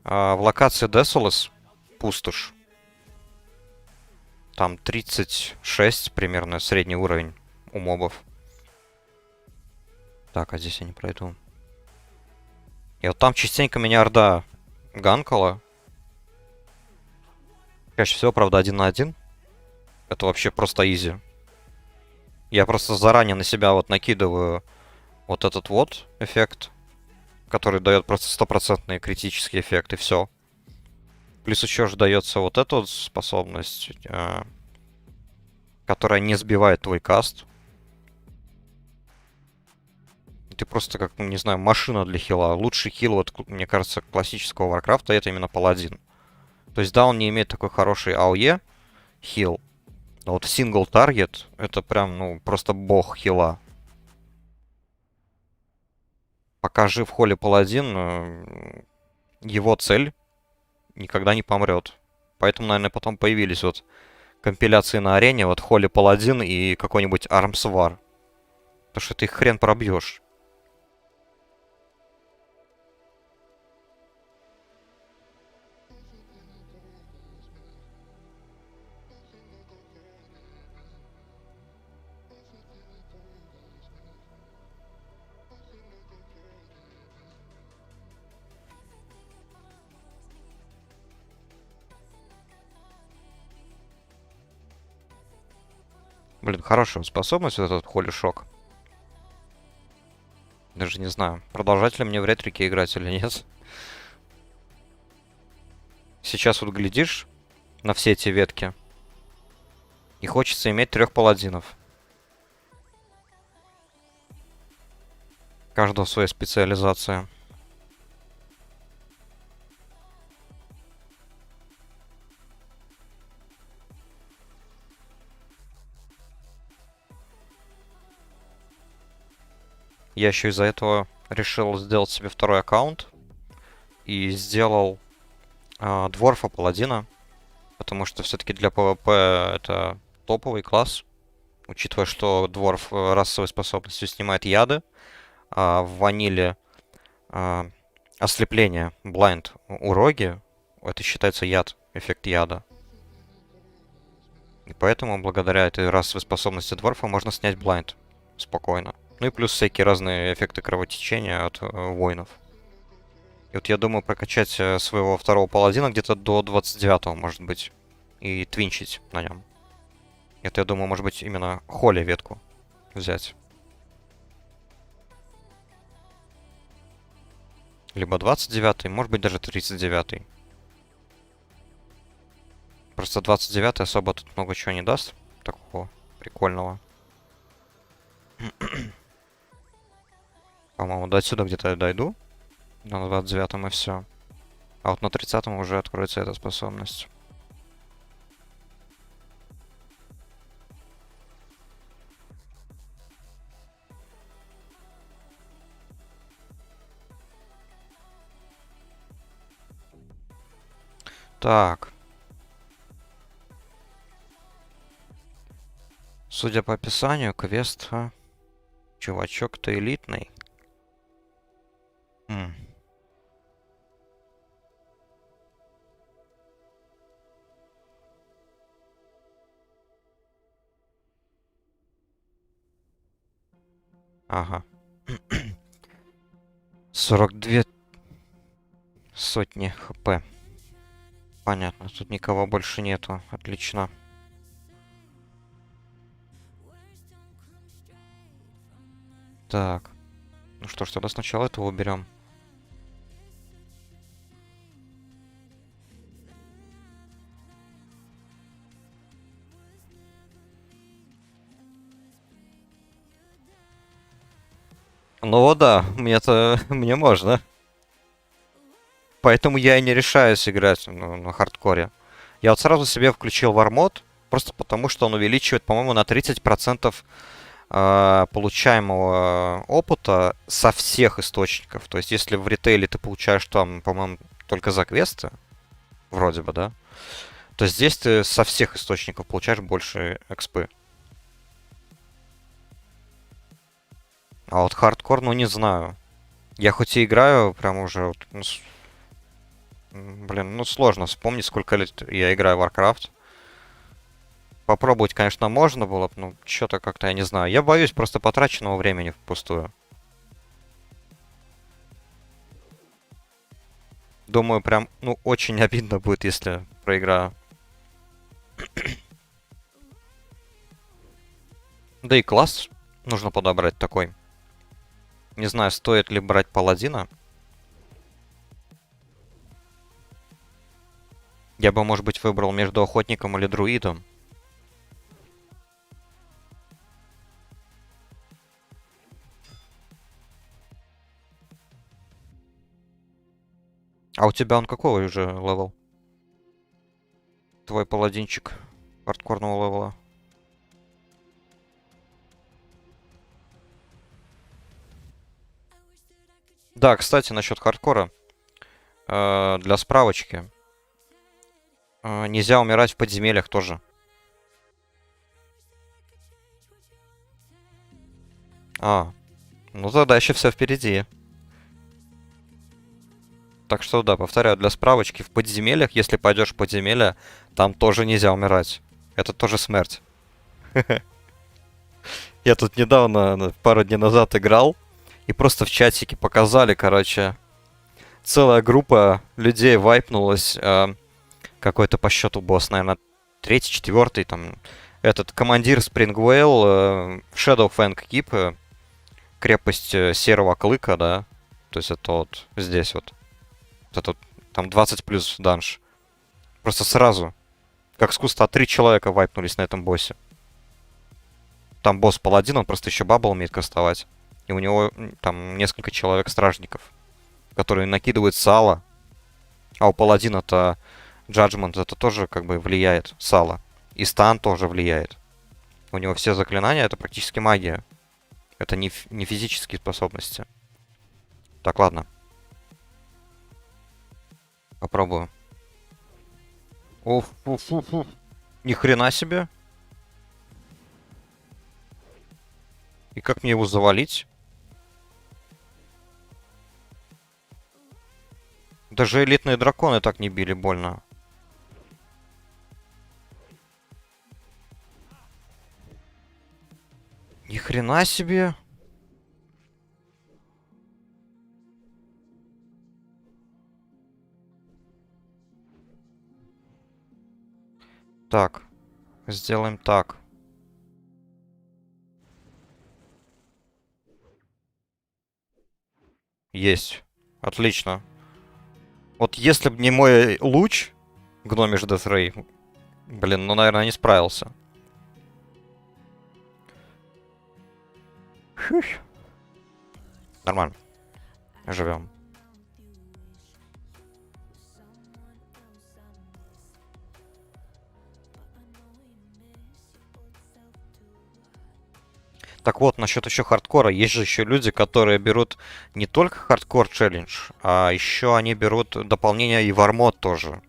в локации Desolus. Пустошь. Там 36 примерно средний уровень у мобов. Так, а здесь я не пройду. И вот там частенько меня орда ганкала. Чаще всего, правда, 1 на 1. Это вообще просто изи. Я просто заранее на себя вот накидываю вот этот вот эффект, который дает просто стопроцентный критический эффект, и все. Плюс еще же дается вот эта вот способность, которая не сбивает твой каст. Ты просто как, ну, не знаю, машина для хила. Лучший хил, вот, мне кажется, классического Варкрафта это именно паладин. То есть, да, он не имеет такой хороший АОЕ хил. Но вот сингл таргет это прям, ну, просто бог хила. Пока жив Холли Паладин, его цель никогда не помрет. Поэтому, наверное, потом появились вот компиляции на арене, вот Холли Паладин и какой-нибудь Армсвар. Потому что ты их хрен пробьешь. Блин, хорошая способность, вот этот Holy Shock. Даже не знаю, продолжать ли мне в ретрике играть или нет. Сейчас вот глядишь на все эти ветки, и хочется иметь 3 паладинов. Каждого своя специализация. Я еще из-за этого решил сделать себе второй аккаунт. И сделал Дворфа Паладина. Потому что все-таки для PvP это топовый класс. Учитывая, что Дворф расовой способностью снимает яды. А в ваниле ослепление, blind у Роги, это считается яд, эффект яда. И поэтому благодаря этой расовой способности Дворфа можно снять blind спокойно. Ну и плюс всякие разные эффекты кровотечения от воинов. И вот я думаю прокачать своего второго паладина где-то до 29-го, может быть. И твинчить на нем. Это, я думаю, может быть именно Холли ветку взять. Либо 29-й, может быть даже 39-й. Просто 29-й особо тут много чего не даст. Такого прикольного. По-моему, до отсюда где-то я дойду. На 29-м и все. А вот на 30-м уже откроется эта способность. Так. Судя по описанию, квест... Чувачок-то элитный. Ага. 42 сотни хп. Понятно, тут никого больше нету. Отлично. Так. Ну что ж, тогда сначала этого уберем. Ну вот да, мне-то... мне можно. Поэтому я и не решаюсь играть на хардкоре. Я вот сразу себе включил вармод, просто потому что он увеличивает, по-моему, на 30% получаемого опыта со всех источников. То есть, если в ритейле ты получаешь там, по-моему, только за квесты, вроде бы, да, то здесь ты со всех источников получаешь больше экспы. А вот хардкор, ну не знаю. Я хоть и играю, прям уже... Вот, ну, блин, ну сложно вспомнить, сколько лет я играю в Warcraft. Попробовать, конечно, можно было бы, но что-то как-то, я не знаю. Я боюсь просто потраченного времени впустую. Думаю, прям, ну, очень обидно будет, если проиграю. Да и класс нужно подобрать такой. Не знаю, стоит ли брать паладина. Я бы, может быть, выбрал между охотником или друидом. А у тебя он какого уже левел? Твой паладинчик хардкорного левела. Да, кстати, насчет хардкора. Для справочки. Нельзя умирать в подземельях тоже. Ну тогда еще все впереди. Так что да, повторяю, для справочки, в подземельях, если пойдешь в подземелье, там тоже нельзя умирать. Это тоже смерть. Я тут недавно, пару дней назад играл, и просто в чатике показали, короче, целая группа людей вайпнулась. Какой-то по счету босс, наверное, третий, четвертый, там, этот командир Спрингвейл, Shadowfang Keep, крепость Серого Клыка, да. То есть это вот здесь вот. Вот это вот, там 20 плюс данж. Просто сразу, как с куста, 3 человека вайпнулись на этом боссе. Там босс паладин, он просто еще бабл умеет кастовать. И у него там несколько человек-стражников, которые накидывают сало. А у паладина-то Judgment это тоже как бы влияет, сало. И стан тоже влияет. У него все заклинания это практически магия. Это не физические способности. Так, ладно. Попробую. Уф, уф, уф, уф. Ни хрена себе. И как мне его завалить? Даже элитные драконы так не били больно. Ни хрена себе. Так, сделаем так. Есть. Отлично. Вот если бы не мой луч, гномиш Death Ray, блин, ну, наверное, не справился. Шуш. Нормально. Живем. Так вот, насчет еще хардкора. Есть же еще люди, которые берут не только хардкор челлендж, а еще они берут дополнение и вармод тоже.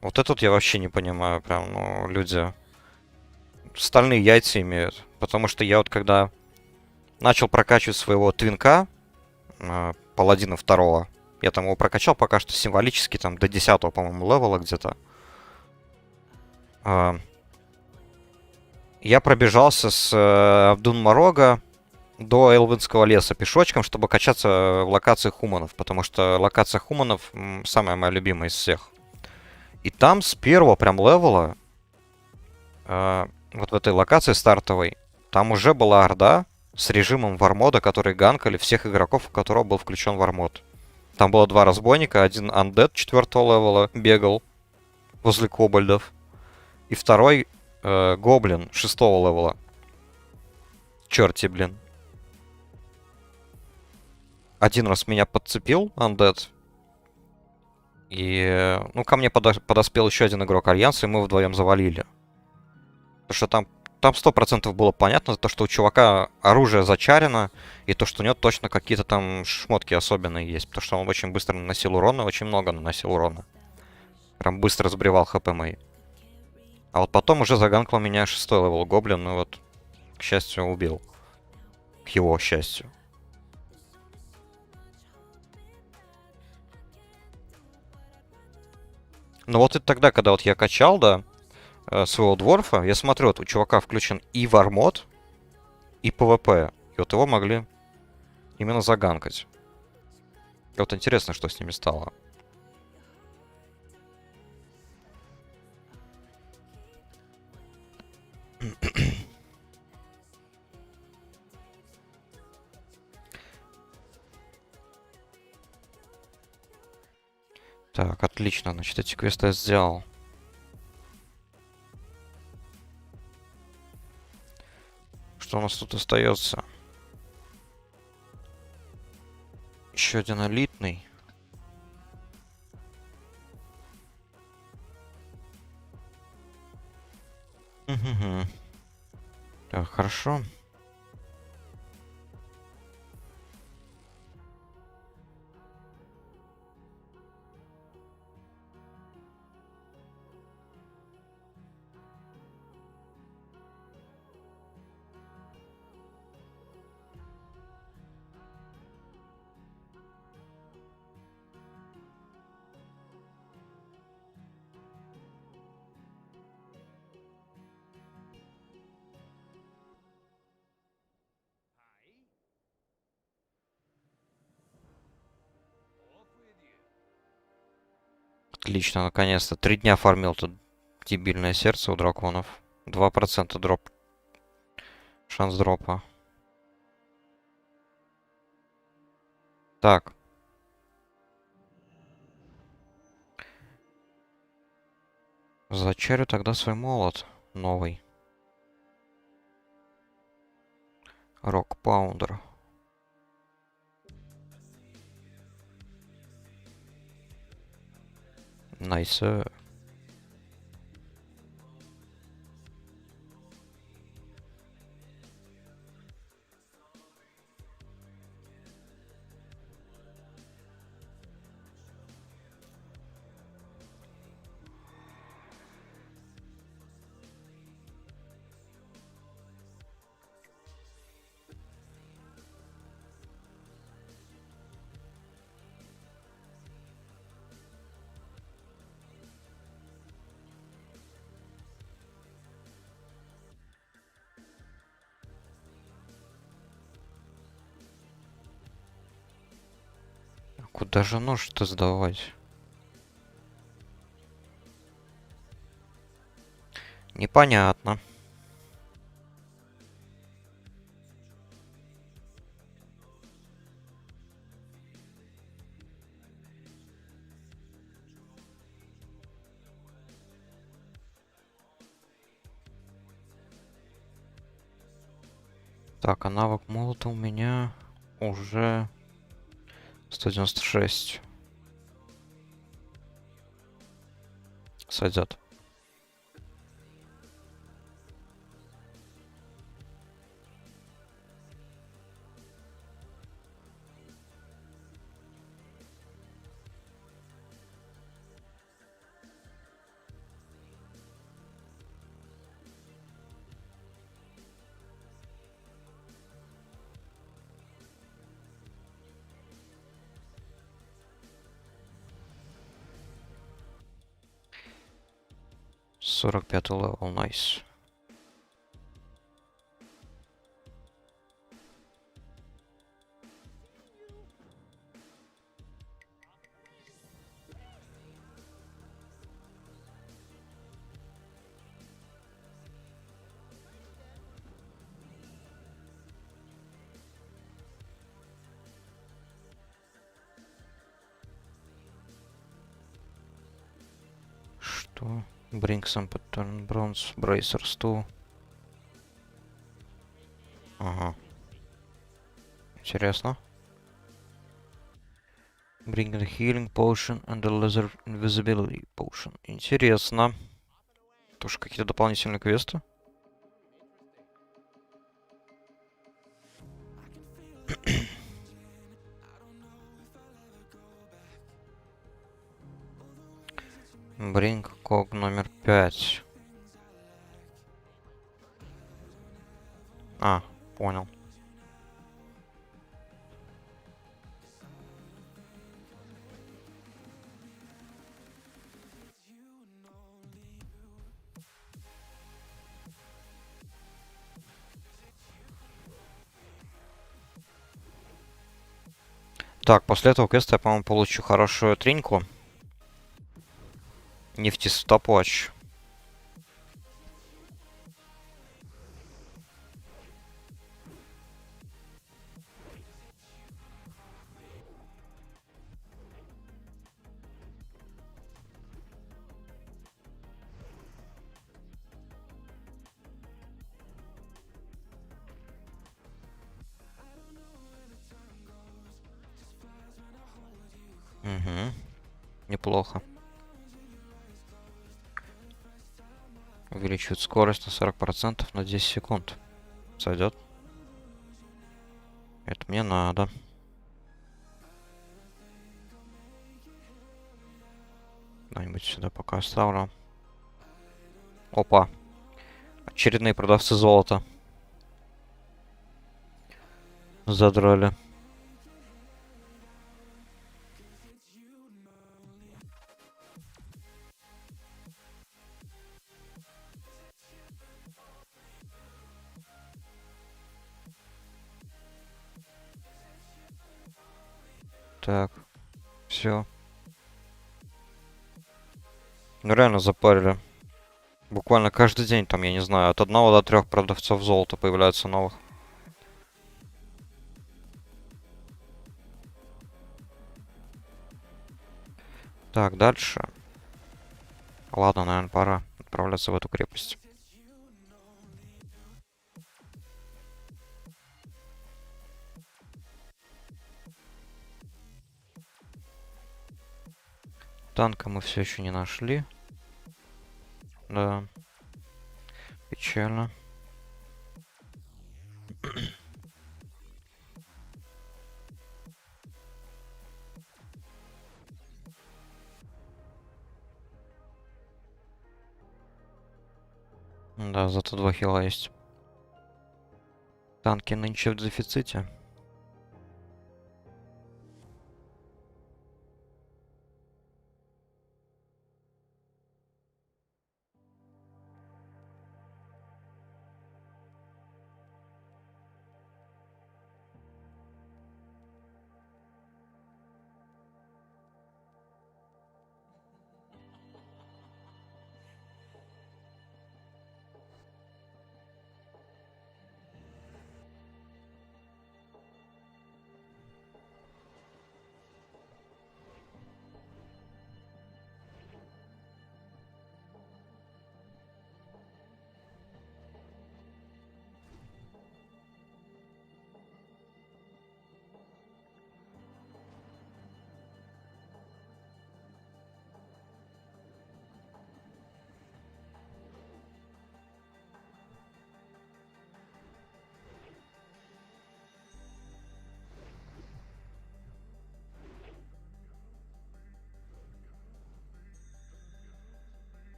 Вот это вот я вообще не понимаю. Прям, ну, люди стальные яйца имеют. Потому что я вот когда начал прокачивать своего твинка, паладина второго, я там его прокачал пока что символически, там до 10-го, по-моему, левела где-то. Я пробежался с Абдун-Марога до Элвинского леса пешочком, чтобы качаться в локации хуманов, потому что локация хуманов самая моя любимая из всех. И там с первого прям левела, вот в этой локации стартовой, там уже была орда с режимом вармода, которые ганкали всех игроков, у которого был включен вармод. Там было 2 разбойника, один андед 4-го левела бегал возле кобальдов, и второй гоблин 6-го левела. Черти, блин. Один раз меня подцепил андед. И, ну, ко мне подоспел еще один игрок Альянса, и мы вдвоем завалили. Потому что там 100% было понятно, то, что у чувака оружие зачарено, и то, что у него точно какие-то там шмотки особенные есть. Потому что он очень быстро наносил урона, очень много наносил урона. Прям быстро сбривал хп мои. А вот потом уже заганкал меня 6-й левел гоблин, ну вот, к счастью, убил. К его счастью. Ну вот и тогда, когда вот я качал, да, своего дворфа, я смотрю, вот у чувака включен и вармод, и ПВП. И вот его могли именно заганкать. И вот интересно, что с ними стало. Так, отлично. Значит, эти квесты я сделал. Что у нас тут остается? Еще один элитный. Угу. Так, хорошо. Отлично, наконец-то. 3 дня фармил тут дебильное сердце у драконов. 2% дроп. Шанс дропа. Так. Зачарю тогда свой молот новый. Рок Паундер. Найс. Куда же нож-то сдавать? Непонятно. Так, а навык молота у меня уже 196. Сойдет. Сорок 45 левел, найс. Что? Bring some pattern bronze bracers too. Ага. Интересно. Bring the healing potion and the laser invisibility potion. Интересно. Тоже какие-то дополнительные квесты. Bring ког номер 5. А, понял. Так, после этого квеста я, по-моему, получу хорошую триньку. Нефтестопач. Угу. Неплохо. Увеличивает скорость на 40% на 10 секунд. Сойдет. Это мне надо. Куда-нибудь сюда пока оставлю. Опа. Очередные продавцы золота. Задрали. Так. Все. Ну реально запарили. Буквально каждый день там, я не знаю, от 1 до 3 продавцов золота появляются новых. Так, дальше. Ладно, наверное, пора отправляться в эту крепость. Танка мы все еще не нашли. Да, печально. Да, зато 2 хила есть. Танки нынче в дефиците.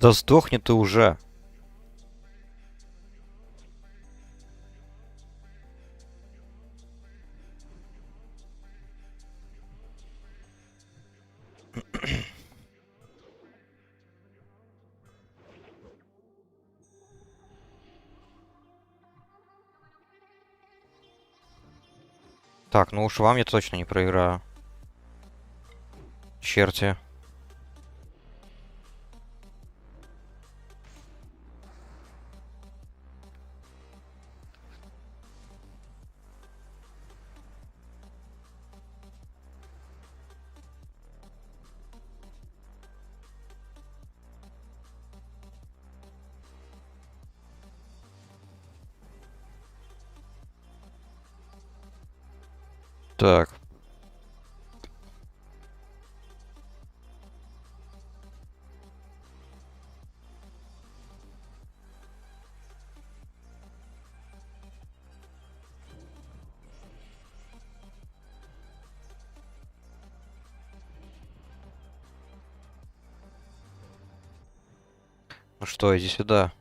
Да сдохни ты уже. Так, ну уж вам я точно не проиграю. Черти. Так. Ну что, иди сюда.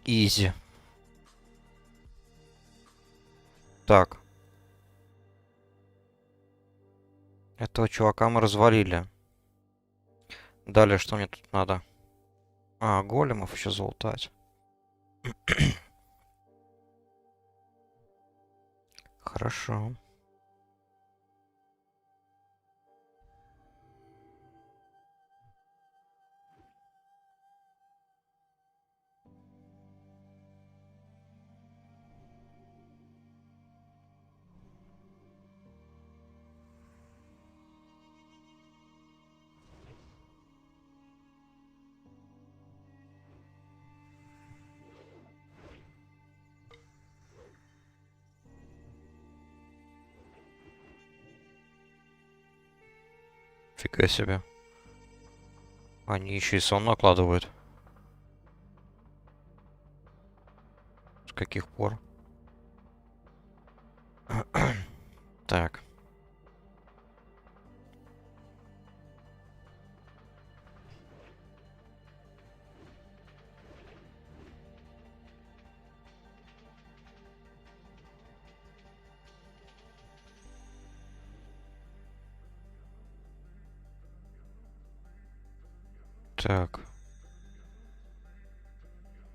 Изи. Так. Этого чувака мы развалили. Далее, что мне тут надо? А, големов еще залутать. Хорошо. Фига себе. Они еще и сон накладывают. С каких пор? Так. Так.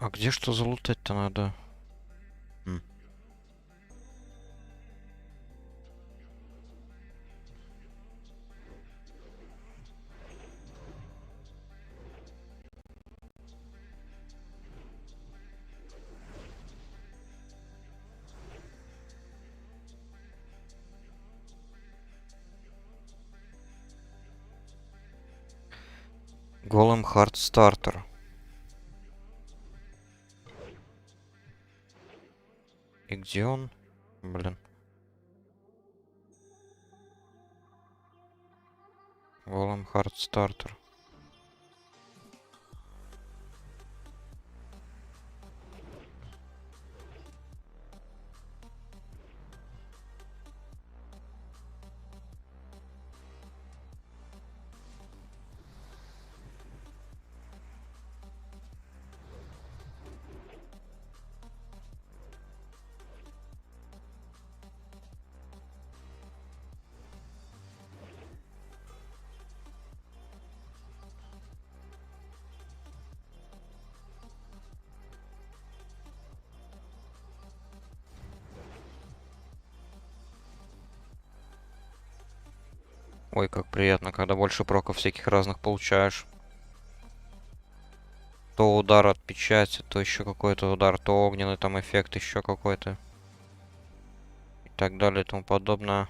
А где что залутать-то надо? М. Голем Хард Стартер. И где он? Блин. Голем Хард Стартер. Ой, как приятно, когда больше проков всяких разных получаешь. То удар от печати, то еще какой-то удар, то огненный там эффект еще какой-то. И так далее и тому подобное.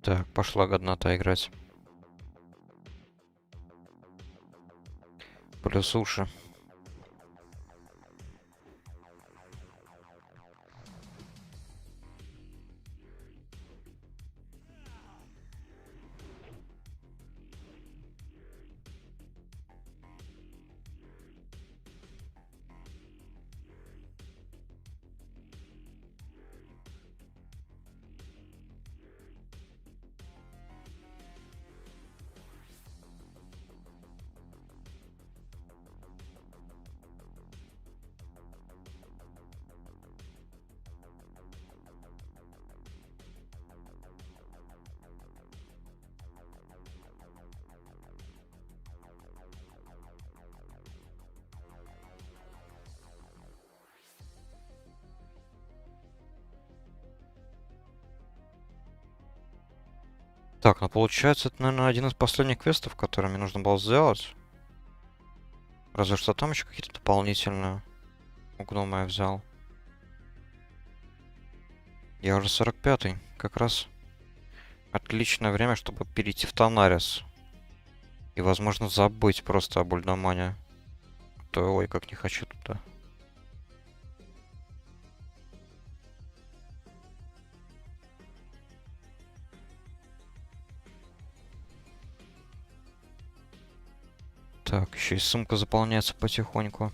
Так, пошла годнота играть. Плюс уши. Так, ну получается, это, наверное, один из последних квестов, который мне нужно было сделать. Разве что там еще какие-то дополнительные. У гнома я взял. Я уже 45-й. Как раз отличное время, чтобы перейти в Танарис. И, возможно, забыть просто об Ульдамане. То, ой, как не хочу туда. Так, еще и сумка заполняется потихоньку.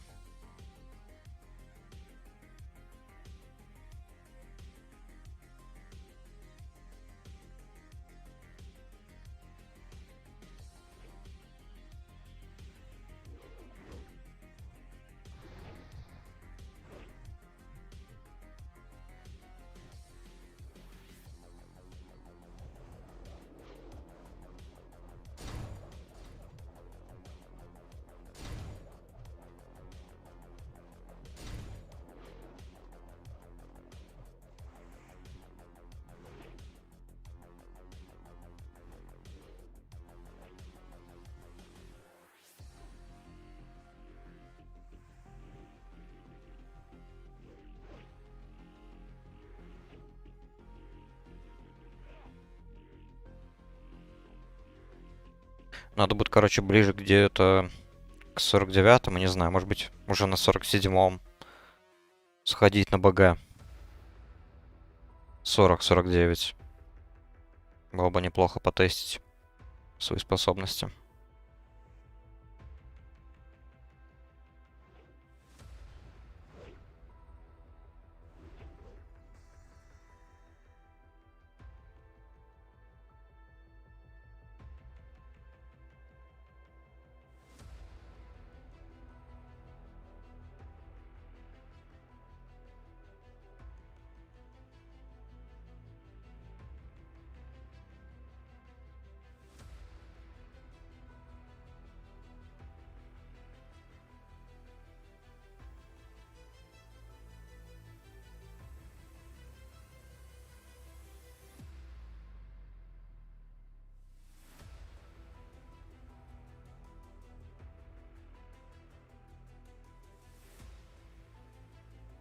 Надо будет, короче, ближе где-то к 49-му, не знаю, может быть, уже на 47-м сходить на БГ. 40-49. Было бы неплохо потестить свои способности.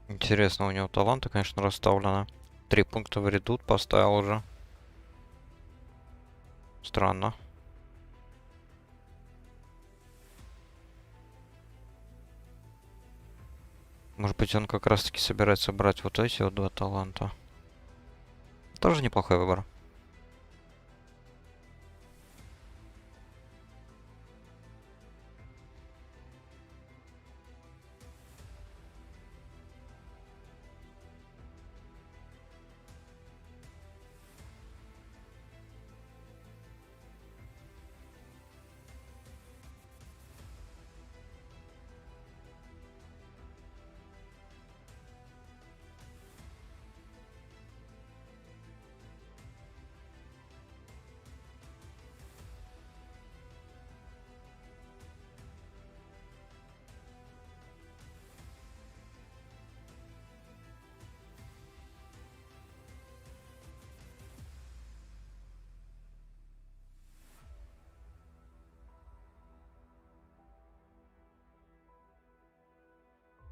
Интересно, у него таланты, конечно, расставлены. 3 пункта в редут поставил уже. Странно. Может быть, он как раз-таки собирается брать вот эти вот 2 таланта. Тоже неплохой выбор.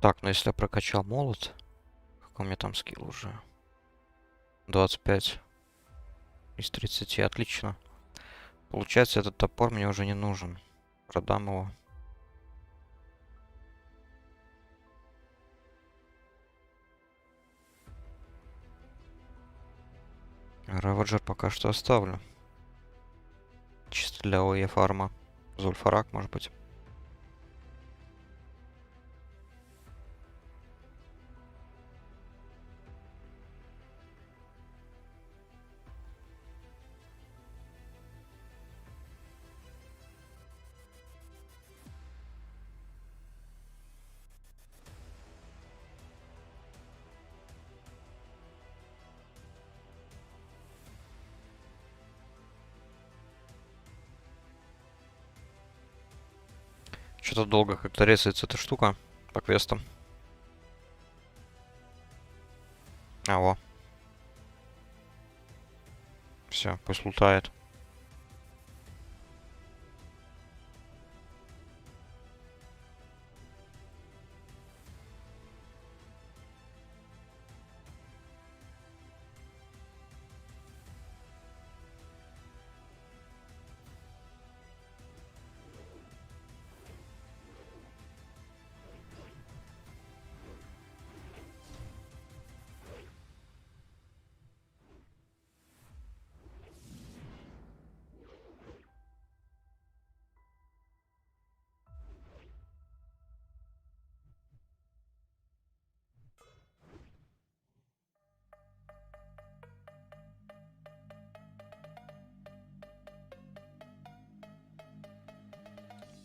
Так, ну если я прокачал молот, какой у меня там скилл уже? 25 из 30, отлично. Получается, этот топор мне уже не нужен. Продам его. Раваджер пока что оставлю. Чисто для ОЕ фарма. Зульфарак, может быть. Что-то долго как-то резается эта штука по квестам. А, во. Все, пусть лутает.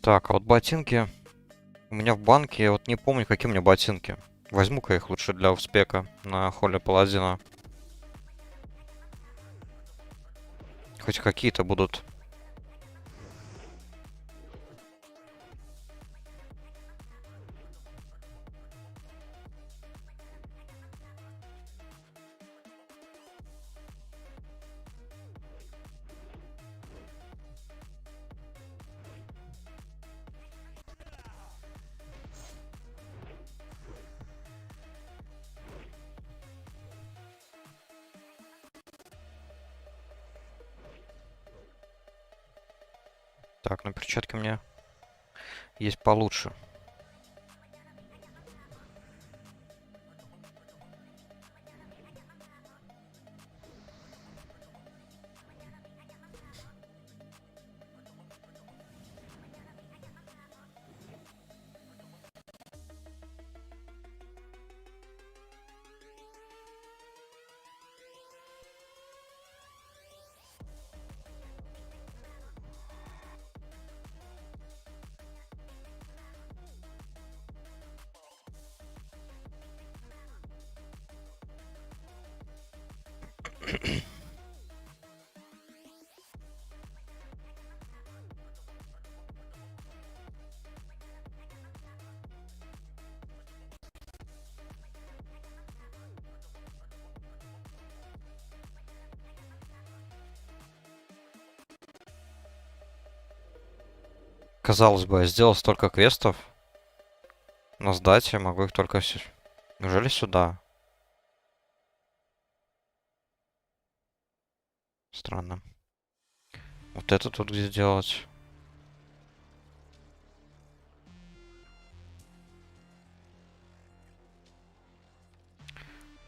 Так, а вот ботинки. У меня в банке, я вот не помню, какие у меня ботинки. Возьму-ка их лучше для успеха на холле паладина. Хоть какие-то будут. Так, ну перчатки у меня есть получше. Казалось бы, я сделал столько квестов, но сдать я могу их только... Неужели сюда? Странно. Вот это тут где делать?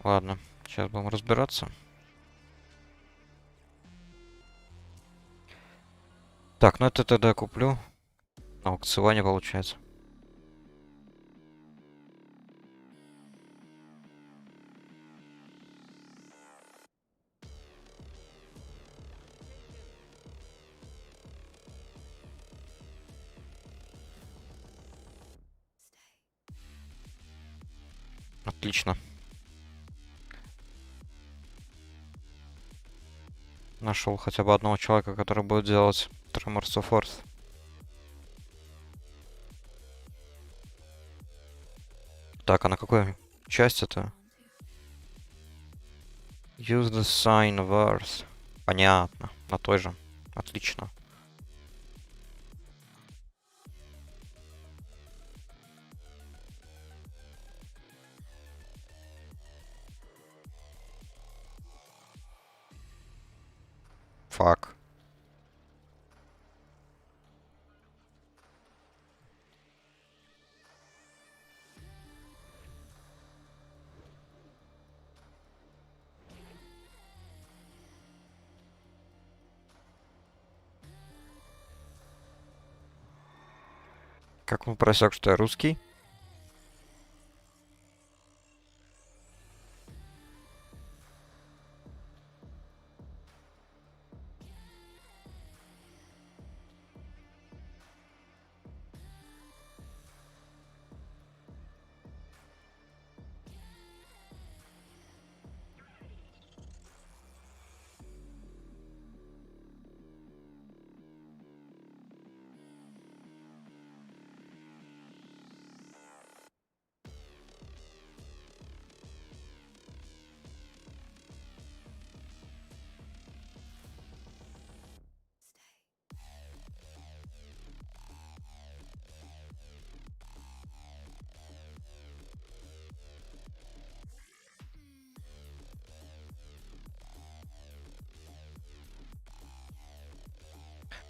Ладно, сейчас будем разбираться. Так, ну это тогда я куплю. На аукционе получается. Отлично. Нашел хотя бы одного человека, который будет делать Tremors of Earth. Так, а на какой части это? Use the sign of Earth. Понятно. На той же. Отлично. Фак. Как он просек, что я русский?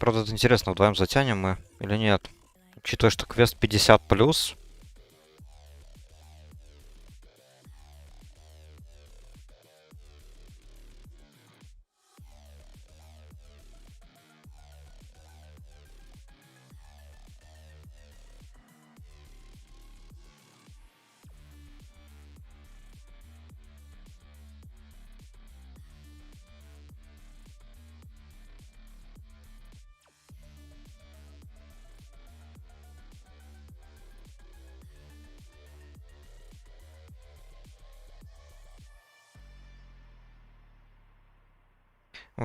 Правда, это интересно, вдвоем затянем мы или нет? Учитывая, что квест 50+,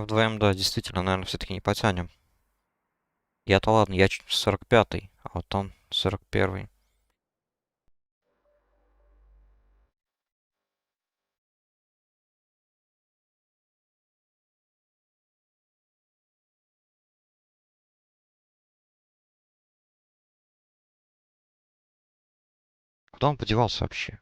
вдвоем, да, действительно, наверное, все-таки не потянем. Я-то ладно, я 45-й, а вот он 41-й. Куда он подевался вообще?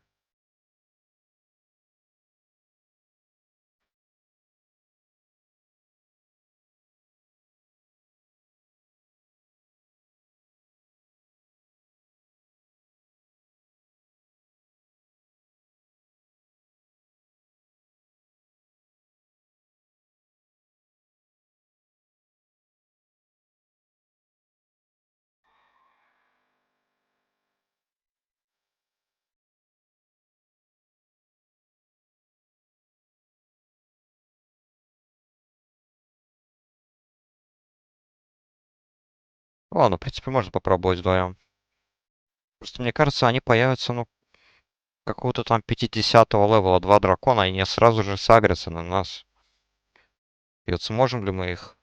Ладно, в принципе, можно попробовать вдвоем. Просто мне кажется, они появятся, ну, какого-то там 50-го левела, два дракона, и они сразу же сагрятся на нас. И вот сможем ли мы их?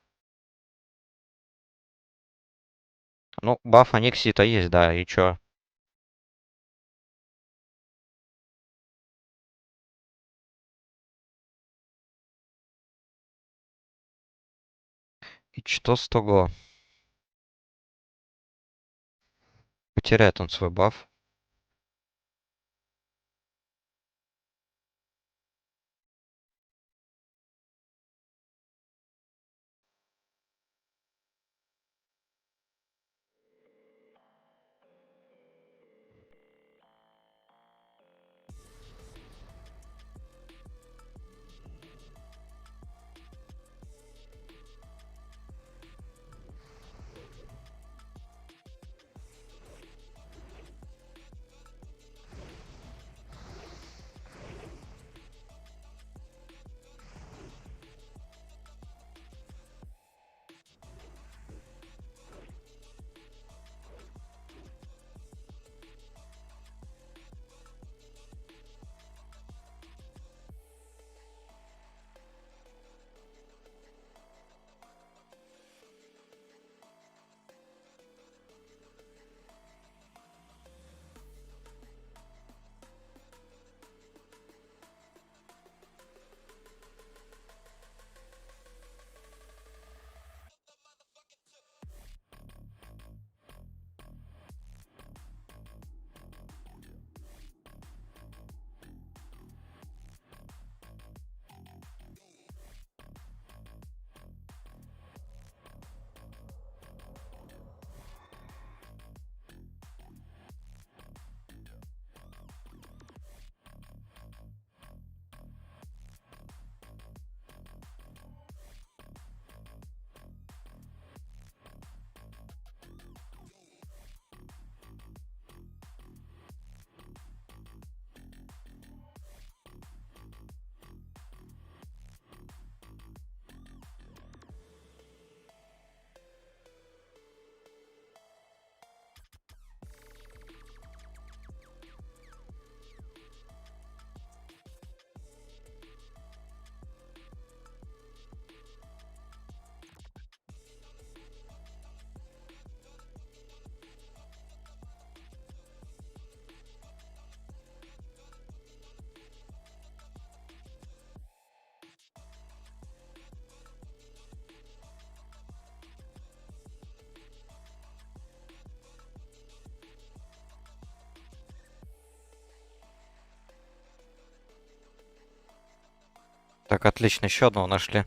Ну, баф Аниксии-то есть, да, и чё? И что с того? Потеряет он свой баф. Так, отлично, еще одного нашли.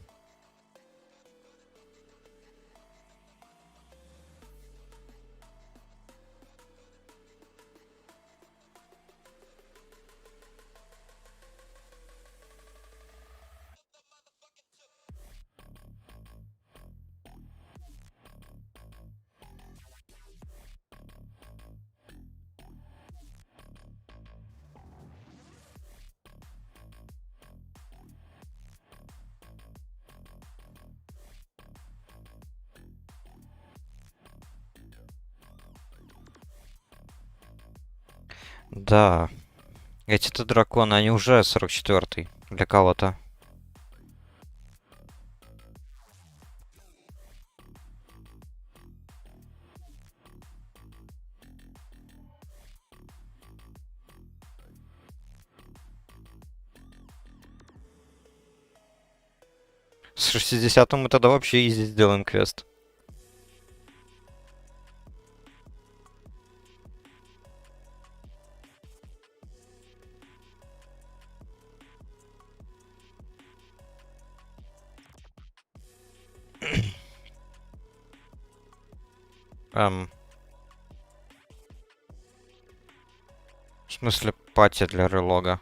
Да, эти-то драконы, они уже 44-й для кого-то. С 60-м мы тогда вообще изи сделаем квест. Эм, в смысле, пати для релога.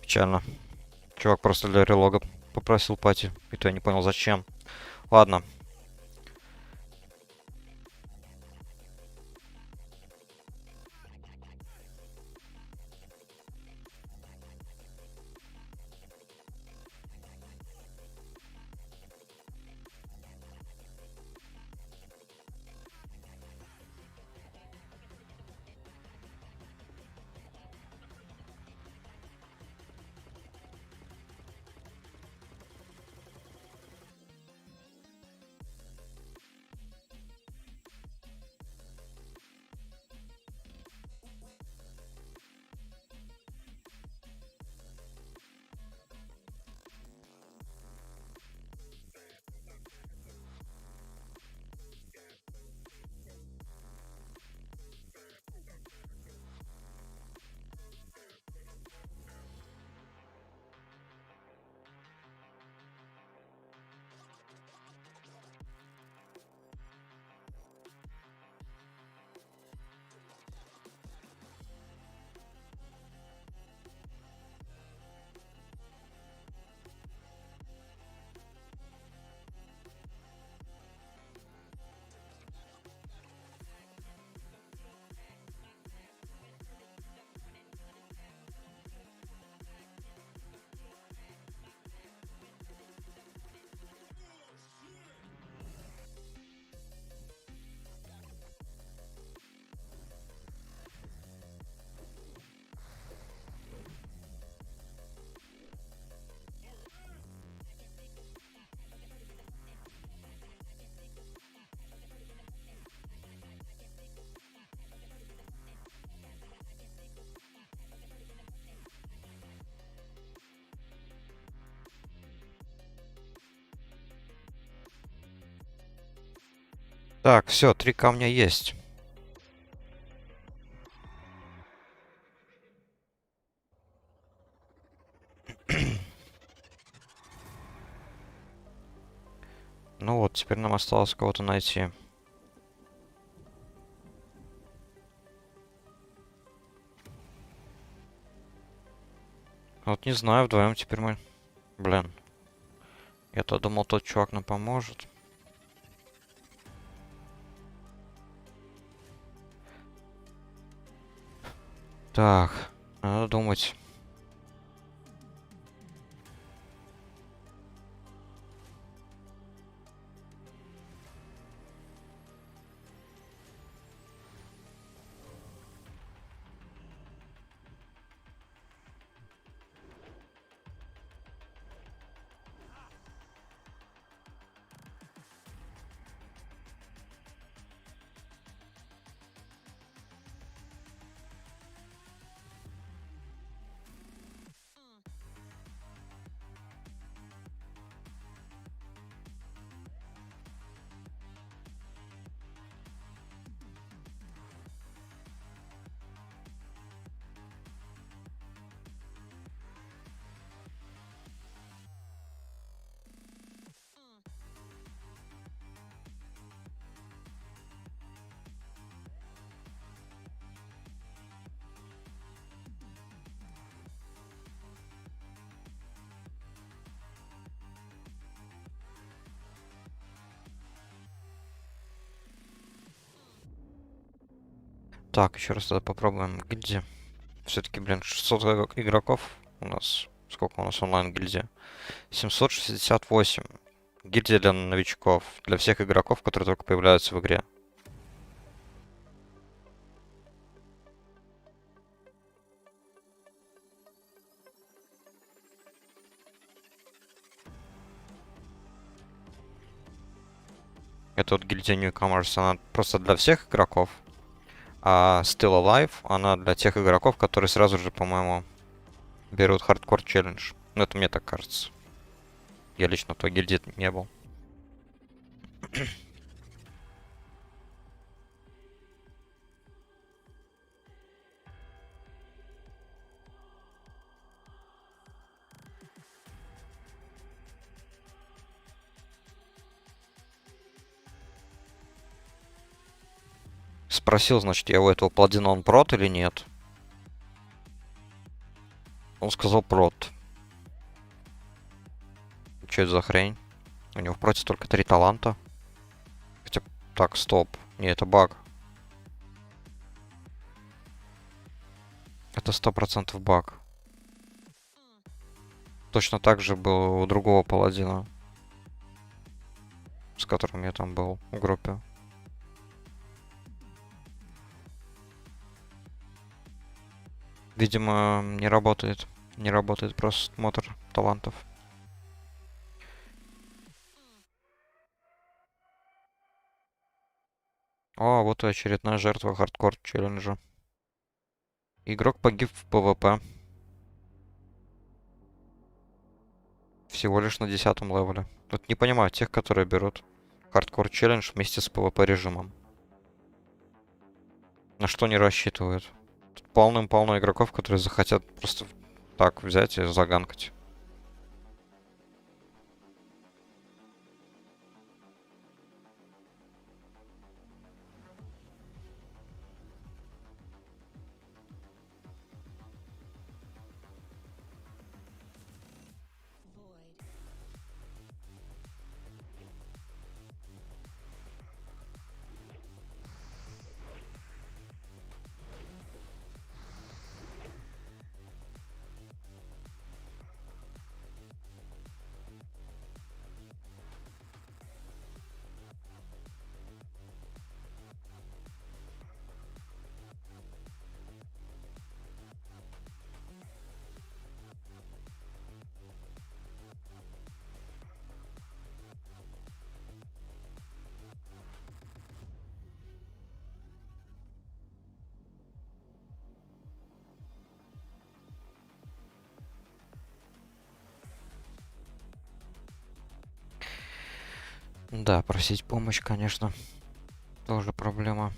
Печально. Чувак просто для релога попросил пати. И то я не понял, зачем. Ладно. Так, все, 3 камня есть. Ну вот, теперь нам осталось кого-то найти. Вот не знаю, вдвоем теперь мы... Блин. Я-то думал, тот чувак нам поможет. Так, надо думать. Так, еще раз тогда попробуем гильдии. Все-таки, блин, 600 игроков у нас. Сколько у нас онлайн-гильдия? 768. Гильдия для новичков. Для всех игроков, которые только появляются в игре. Это вот гильдия Newcomers, она просто для всех игроков. А Still Alive, она для тех игроков, которые сразу же, по-моему, берут Hardcore Challenge. Ну, это мне так кажется. Я лично в той гильдии не был. Спросил, значит, я у этого паладина он прот или нет. Он сказал прот. Что это за хрень? У него в проте только 3 таланта. Хотя... Так, стоп. Не, это баг. Это 100% баг. Точно так же был у другого паладина, с которым я там был в группе. Видимо, не работает. Не работает просмотр талантов. О, вот и очередная жертва хардкор челленджа. Игрок погиб в ПВП. Всего лишь на 10 левеле. Вот не понимаю тех, которые берут хардкор челлендж вместе с ПВП режимом. На что они рассчитывают? Тут полным-полно игроков, которые захотят просто так взять и заганкать. Да, просить помощь, конечно, тоже проблема.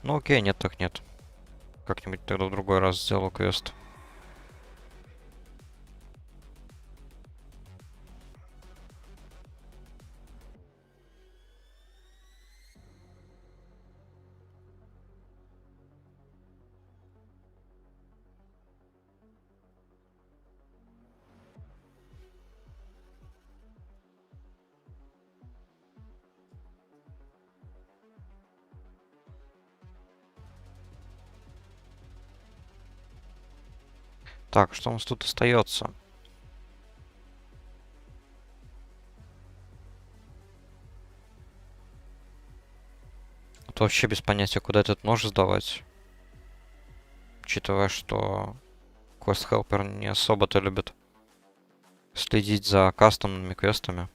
Ну окей, нет так нет. Как-нибудь тогда в другой раз сделаю квест. Так, что у нас тут остается? Тут вообще без понятия, куда этот нож сдавать. Учитывая, что Quest Helper не особо-то любит следить за кастомными квестами.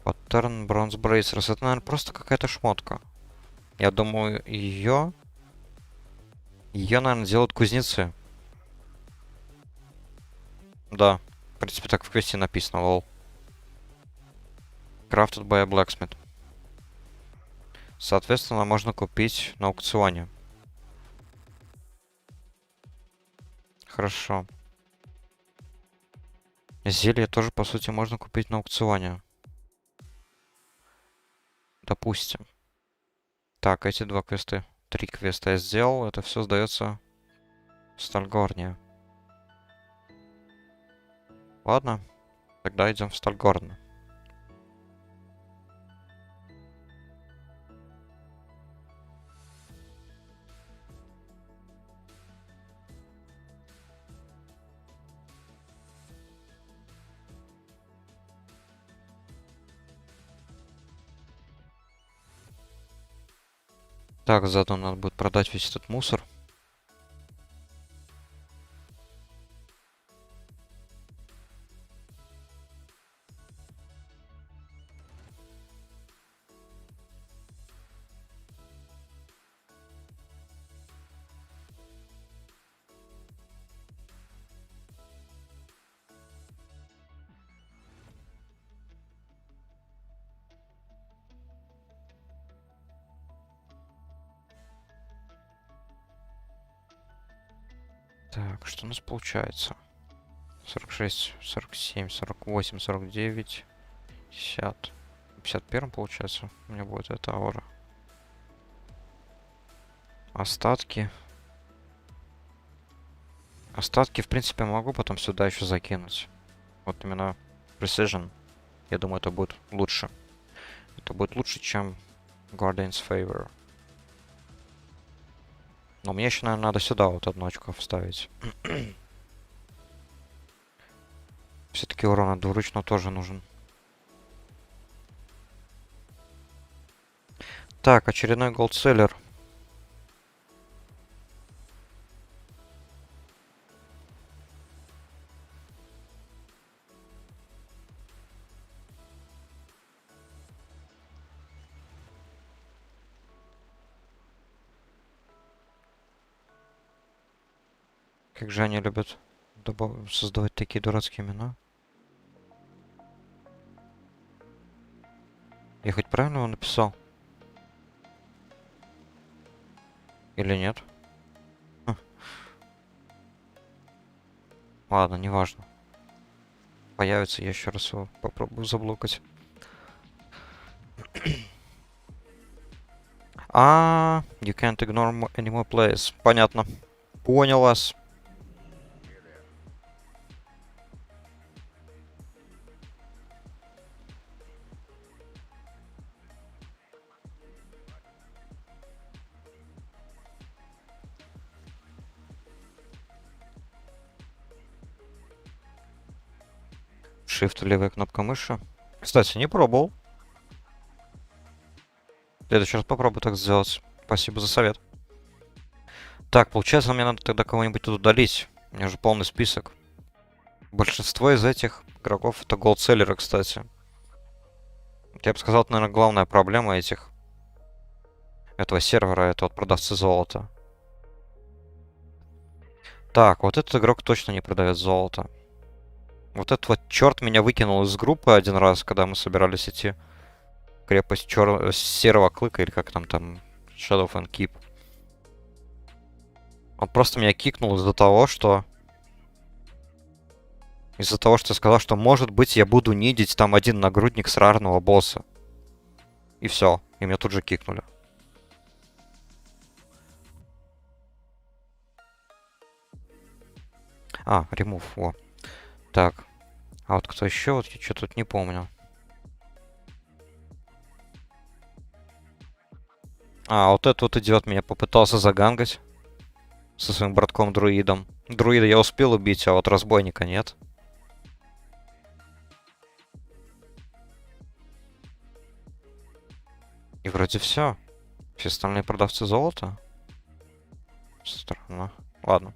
Паттерн Bronze Bracers. Это, наверное, просто какая-то шмотка. Я думаю, ее... Ее, наверное, делают кузнецы. Да. В принципе, так в квесте написано, лол. Crafted by a blacksmith. Соответственно, можно купить на аукционе. Хорошо. Зелье тоже, по сути, можно купить на аукционе. Допустим. Так, эти два квеста. 3 квеста я сделал. Это все сдается в Стальгорне. Ладно. Тогда идем в Стальгорн. Так, заодно надо будет продать весь этот мусор. Так, что у нас получается? 46, 47, 48, 49, 50. 51 получается. У меня будет эта аура. Остатки. Остатки, в принципе, могу потом сюда еще закинуть. Вот именно Precision. Я думаю, это будет лучше. Это будет лучше, чем Guardian's Favor. Но мне еще, наверное, надо сюда вот одну очко вставить. Все-таки урон двуручно тоже нужен. Так, очередной голдселлер. Как же они любят создавать такие дурацкие имена. Я хоть правильно его написал? Или нет? Хм. Ладно, неважно. Появится, я еще раз его попробую заблокать. You can't ignore any more players. Понятно. Понял вас. Shift, левая кнопка мыши. Кстати, не пробовал. В следующий раз попробую так сделать. Спасибо за совет. Так, получается, мне надо тогда кого-нибудь тут удалить. У меня же полный список. Большинство из этих игроков это голдселлеры, кстати. Я бы сказал, это, наверное, главная проблема этого сервера, это вот продавцы золота. Так, вот этот игрок точно не продает золото. Вот этот вот черт меня выкинул из группы один раз, когда мы собирались идти в крепость серого клыка, или как там, Shadow and Keep. Он просто меня кикнул из-за того, что я сказал, что может быть я буду нидить там один нагрудник с рарного босса. И все. И меня тут же кикнули. Remove, во. Так. А вот кто еще? Вот я что тут не помню. Вот этот вот идиот меня попытался загангать. Со своим братком-друидом. Друида я успел убить, а вот разбойника нет. И вроде все. Все остальные продавцы золота. Странно. Ладно.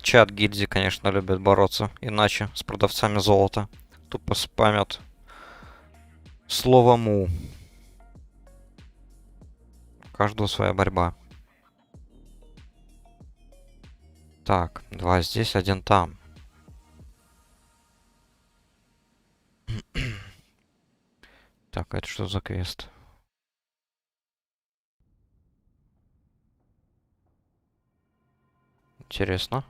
Чат гильдии, конечно, любит бороться. Иначе с продавцами золота. Тупо спамят слово му. У каждого своя борьба. Так, 2 здесь, 1 там. Так, это что за квест? Интересно.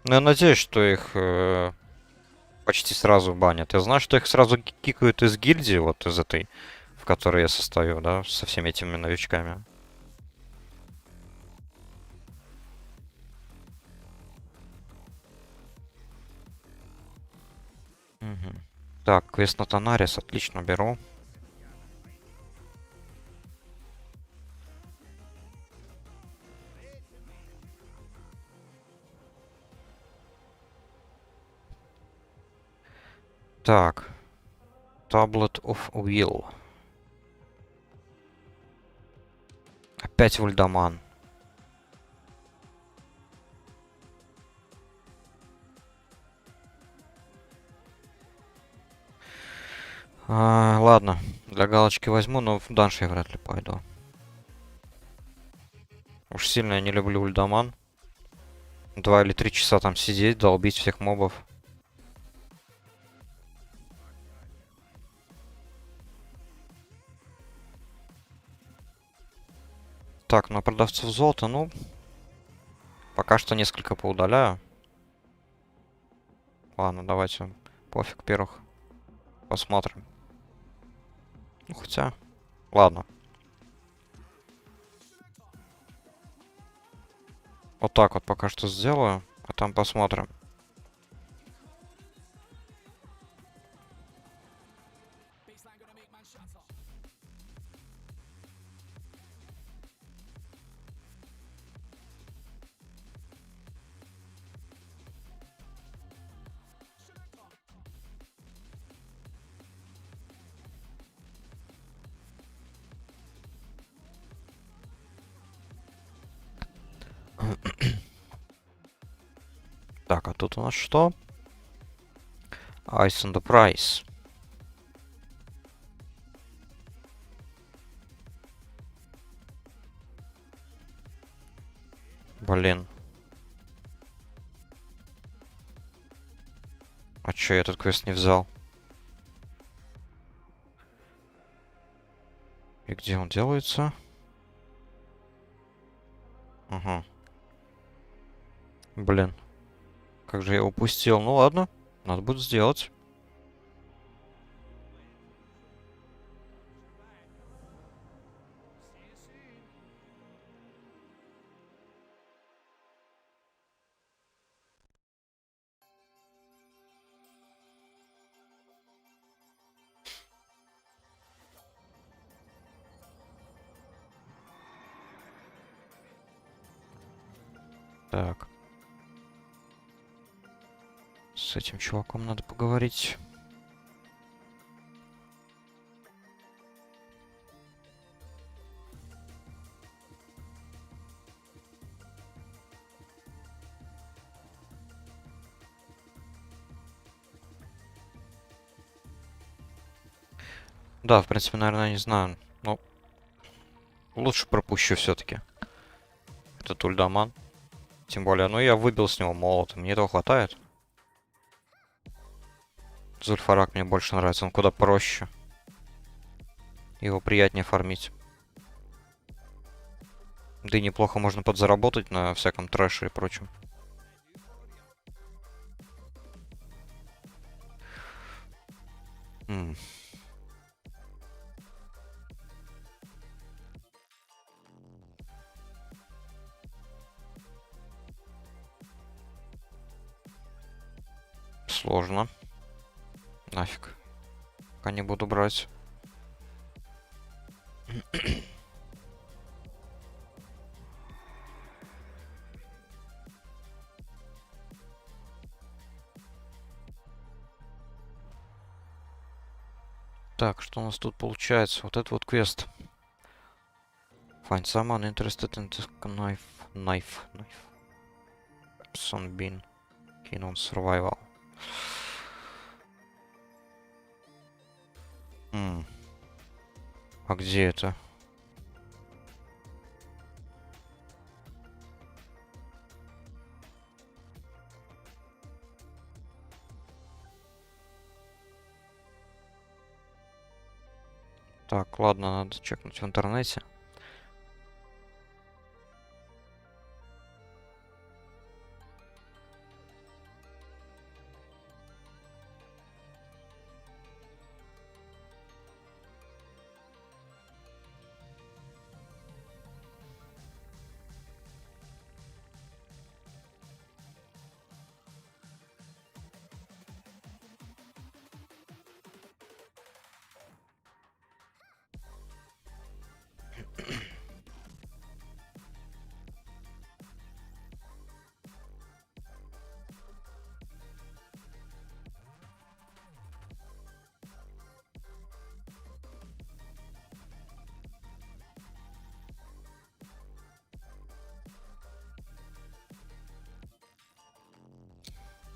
Ну, я надеюсь, что их почти сразу банят. Я знаю, что их сразу кикают из гильдии, вот из этой, в которой я состою, да, со всеми этими новичками. Угу. Так, квест на Тонарис, отлично, беру. Так. Tablet of Will. Опять Вульдаман. Ладно, для галочки возьму, но в данж я вряд ли пойду. Уж сильно я не люблю ульдаман. 2 или 3 часа там сидеть, долбить всех мобов. Так, ну продавцов золота, ну, пока что несколько поудаляю. Ладно, давайте пофиг первых. Посмотрим. Ну, хотя, ладно. Вот так вот пока что сделаю, а там посмотрим. Так, а тут у нас что? Ice on the price. Блин. А чё я этот квест не взял? И где он делается? Ага. Блин. Как же я упустил. Ну ладно. Надо будет сделать. Так. С этим чуваком надо поговорить. Да, в принципе, наверное, не знаю. Ну, лучше пропущу все-таки. Этот ульдаман. Тем более, ну я выбил с него молот. Мне этого хватает. Зульфарак мне больше нравится. Он куда проще. Его приятнее фармить. Да и неплохо можно подзаработать на всяком трэше и прочем. Сложно. Нафиг. Пока не буду брать. Так, что у нас тут получается? Вот это вот квест. Find someone interested in this knife. Sunbeam. Keen on survival. А где это? Так, ладно, надо чекнуть в интернете.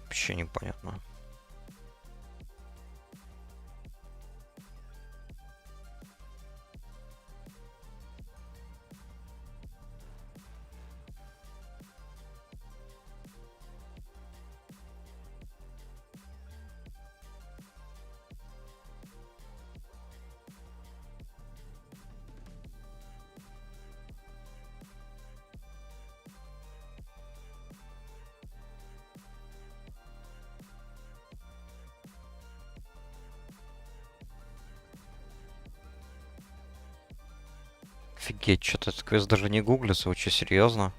Вообще непонятно. Офигеть, что-то этот квест даже не гуглится, вы что, серьезно?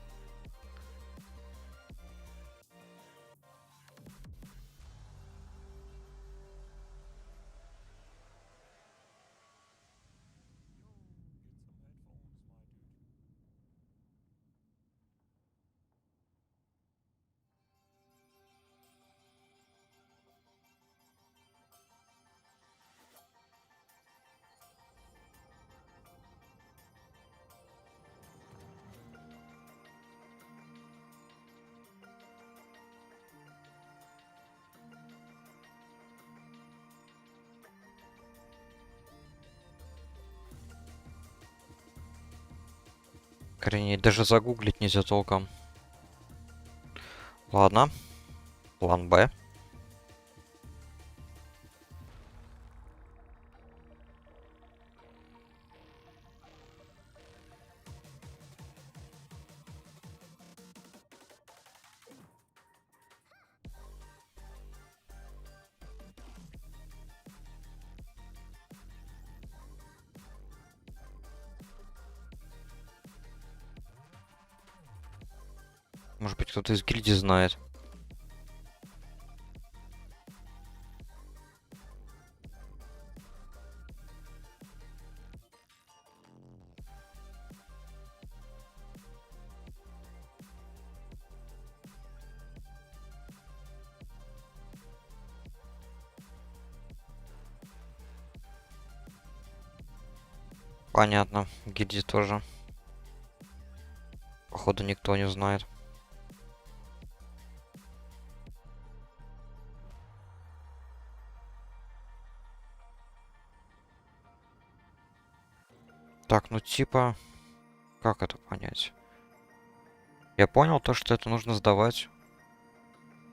Охренеть, даже загуглить нельзя толком. Ладно, план Б. Может быть, кто-то из гильдии знает. Понятно, гильдии тоже. Походу, никто не знает. Так, ну типа, как это понять? Я понял то, что это нужно сдавать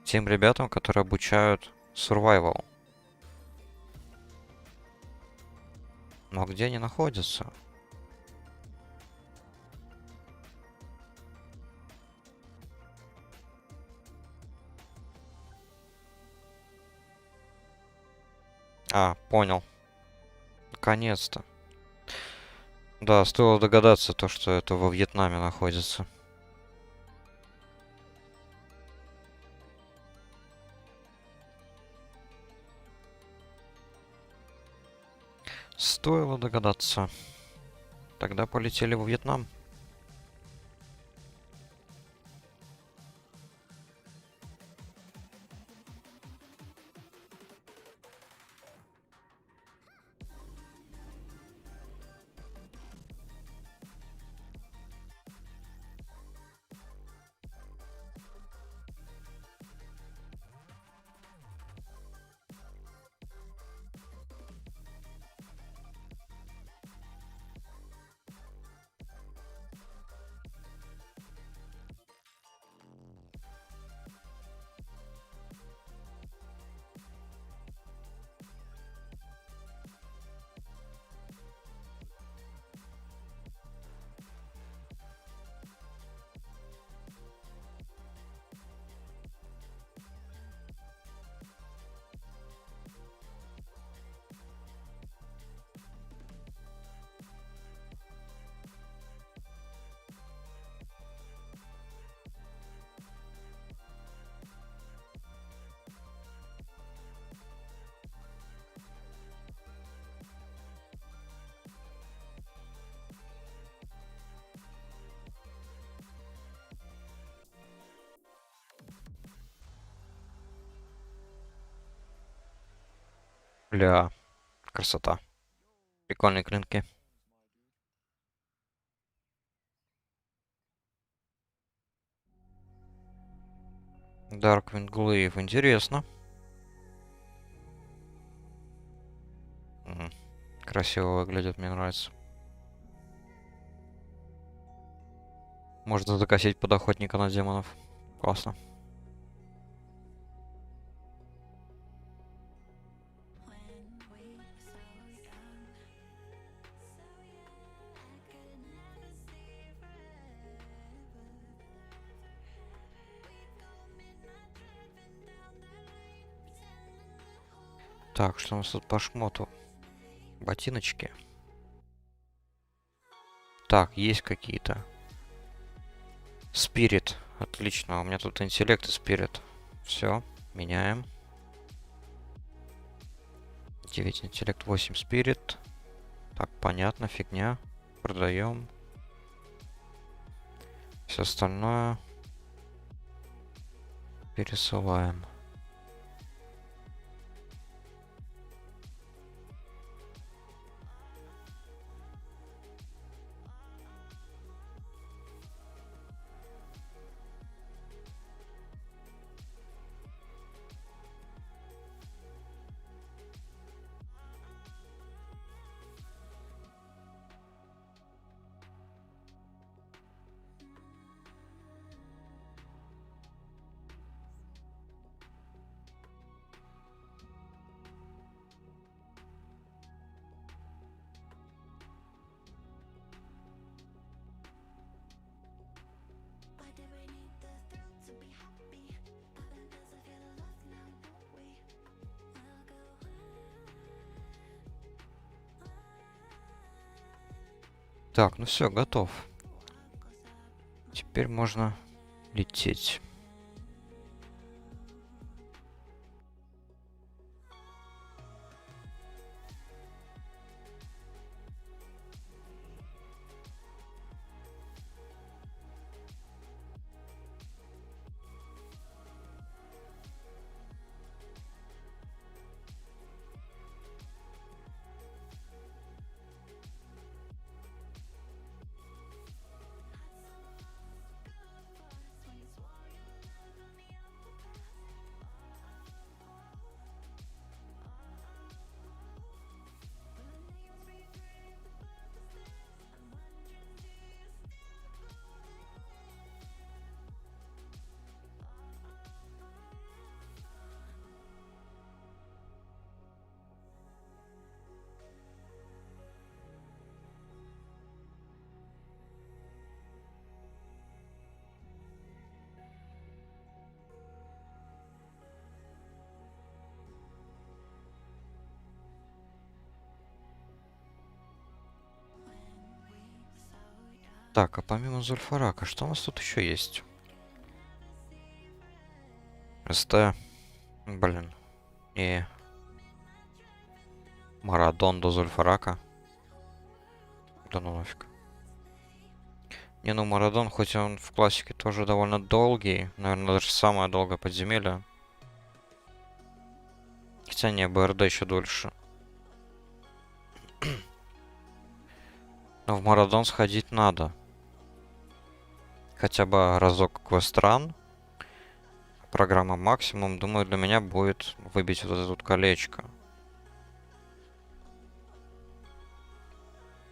тем ребятам, которые обучают survival. Но где они находятся? А, понял. Наконец-то. Да, стоило догадаться то, что это во Вьетнаме находится. Стоило догадаться. Тогда полетели во Вьетнам. Бля, красота. Прикольные клинки. Darkwind Glaive, интересно. Мгм. Красиво выглядит, мне нравится. Можно закосить под охотника на демонов. Классно. Так, что у нас тут по шмоту? Ботиночки. Так, есть какие-то. Спирит. Отлично. У меня тут интеллект и спирит. Все, меняем. 9 интеллект, 8 спирит. Так, понятно, фигня. Продаем. Все остальное пересылаем. Так, ну все, готов. Теперь можно лететь. Так, а помимо Зульфарака, что у нас тут еще есть? СТ. Блин. И Марадон до Зульфарака. Да ну нафиг. Не, ну Марадон, хоть он в классике тоже довольно долгий. Наверное, даже самое долгое подземелье. Хотя не, БРД еще дольше. Но в Марадон сходить надо. Хотя бы разок квестран. Программа максимум, думаю, для меня будет выбить вот это вот колечко.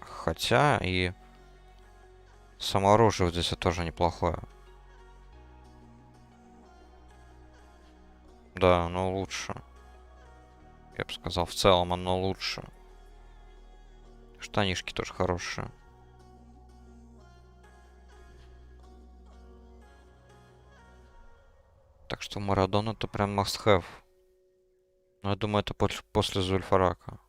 Хотя и само оружие здесь тоже неплохое. Да, оно лучше. Я бы сказал, в целом оно лучше. Штанишки тоже хорошие. Так что Марадон это прям must have. Но я думаю, это после Зульфарака.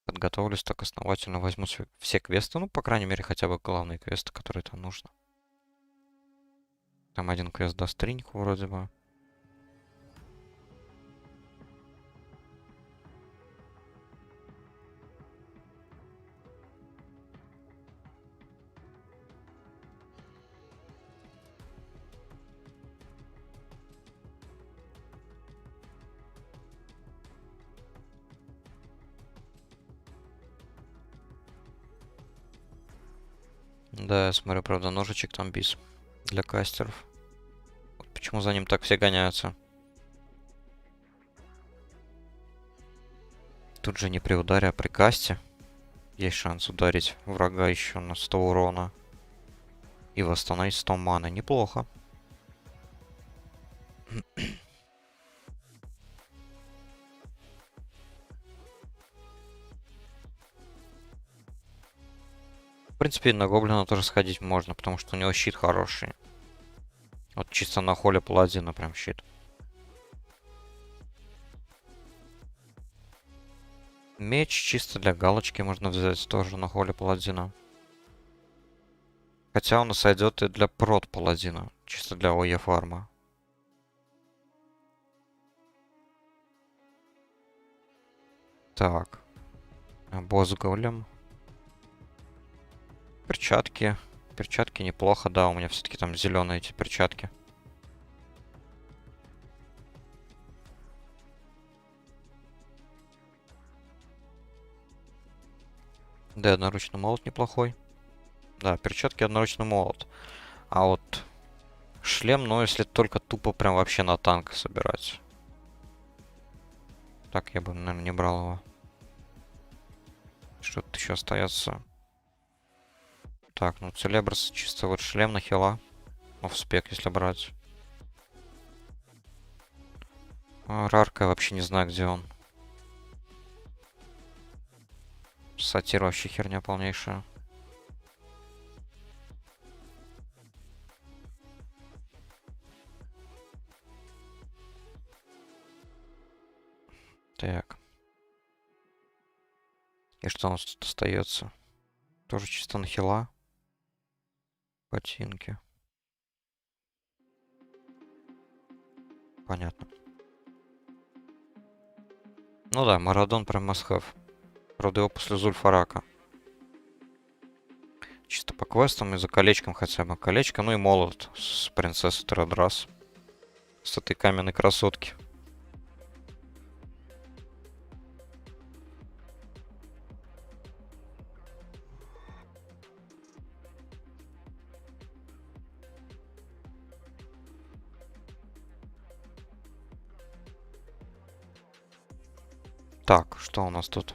Подготовлюсь так основательно, возьму все квесты. Ну, по крайней мере, хотя бы главные квесты, которые там нужно. Там один квест даст триньку вроде бы. Да, я смотрю, правда, ножичек там бис для кастеров. Вот почему за ним так все гоняются. Тут же не при ударе, а при касте. Есть шанс ударить врага еще на 100 урона. И восстановить 100 маны. Неплохо. В принципе, на гоблина тоже сходить можно, потому что у него щит хороший. Вот чисто на холле паладина прям щит. Меч чисто для галочки можно взять тоже на холле паладина. Хотя он сойдет и для прот паладина. Чисто для ОЕ фарма. Так. Босс голем. Перчатки. Перчатки неплохо, да, у меня все-таки там зеленые эти перчатки. Да, одноручный молот неплохой. Да, перчатки, одноручный молот. А вот шлем, ну, если только тупо прям вообще на танк собирать. Так, я бы, наверное, не брал его. Что-то еще остается. Так, ну, Целебрус чисто вот шлем на хила. Ну, в спек, если брать. Рарка, вообще не знаю, где он. Сатир вообще херня полнейшая. Так. И что у нас тут остается? Тоже чисто на хила. Ботинки. Понятно. Ну да, Марадон прям must have. Правда, его после Зульфарака. Чисто по квестам и за колечком хотя бы. Колечко, ну и молот с принцессой Терадрас. С этой каменной красотки. Так, что у нас тут?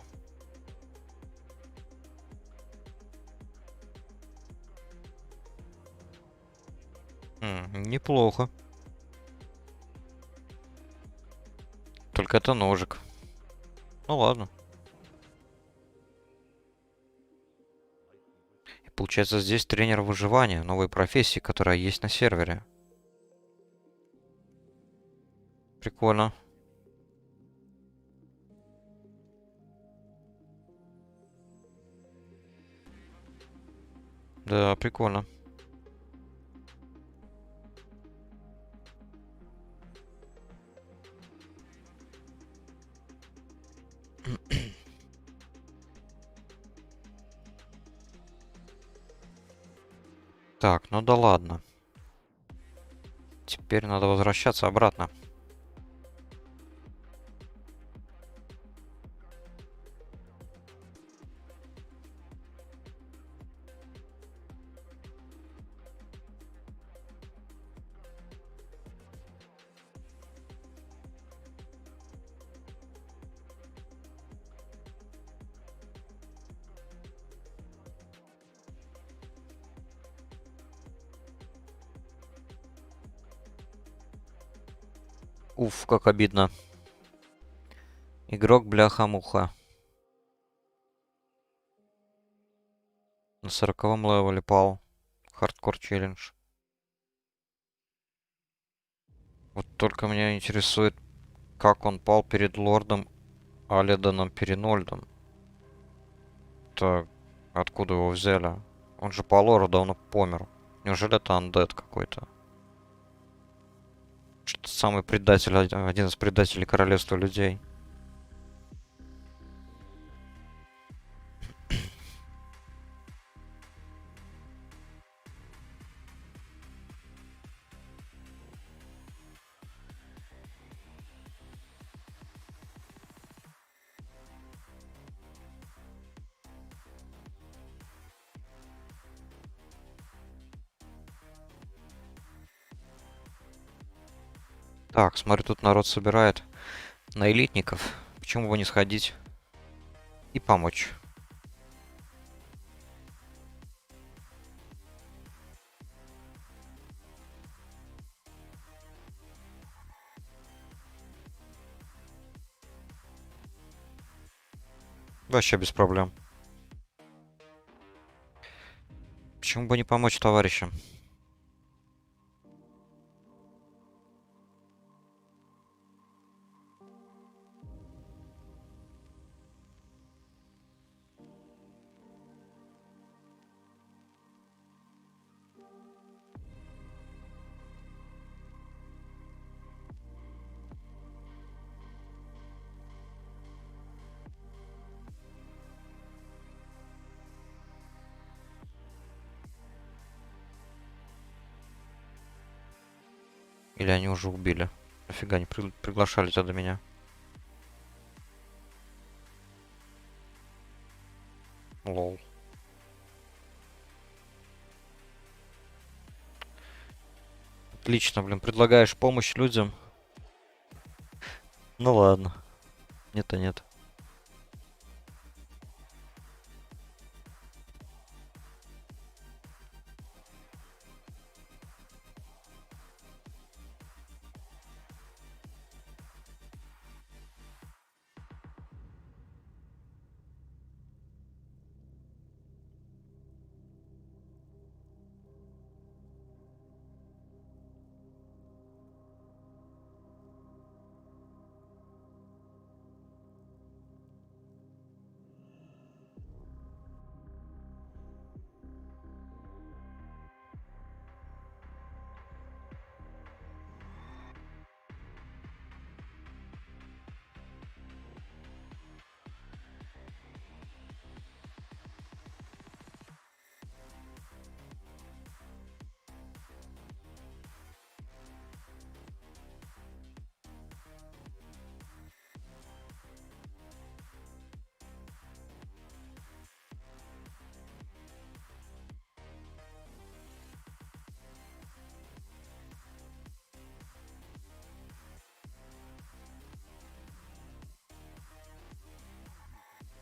Неплохо. Только это ножик. Ну ладно. И получается, здесь тренер выживания, новой профессии, которая есть на сервере. Прикольно. Да, прикольно. Так, ну да ладно. Теперь надо возвращаться обратно. Уф, как обидно. Игрок бляха-муха. На 40-м левеле пал. Хардкор челлендж. Вот только меня интересует, как он пал перед лордом Алиданом Перенольдом. Это откуда его взяли? Он же по лору давно помер. Неужели это андед какой-то? Что самый предатель, один из предателей королевства людей. Так, смотрю, тут народ собирает на элитников. Почему бы не сходить и помочь? Вообще без проблем. Почему бы не помочь товарищам? Или они уже убили? Нафига не приглашали тогда меня? Лол. Отлично, блин, предлагаешь помощь людям. Ну ладно. Нет-то нет.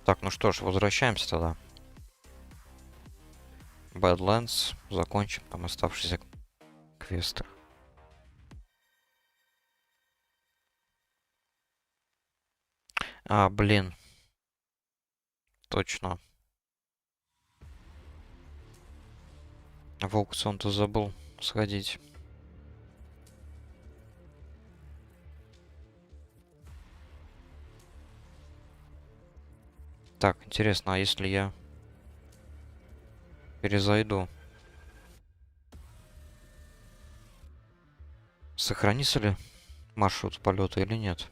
Так, ну что ж, возвращаемся тогда. Badlands. Закончим там оставшиеся квесты. А, блин. Точно. В аукцион-то забыл сходить. Так, интересно, а если я перезайду? Сохранится ли маршрут полета или нет?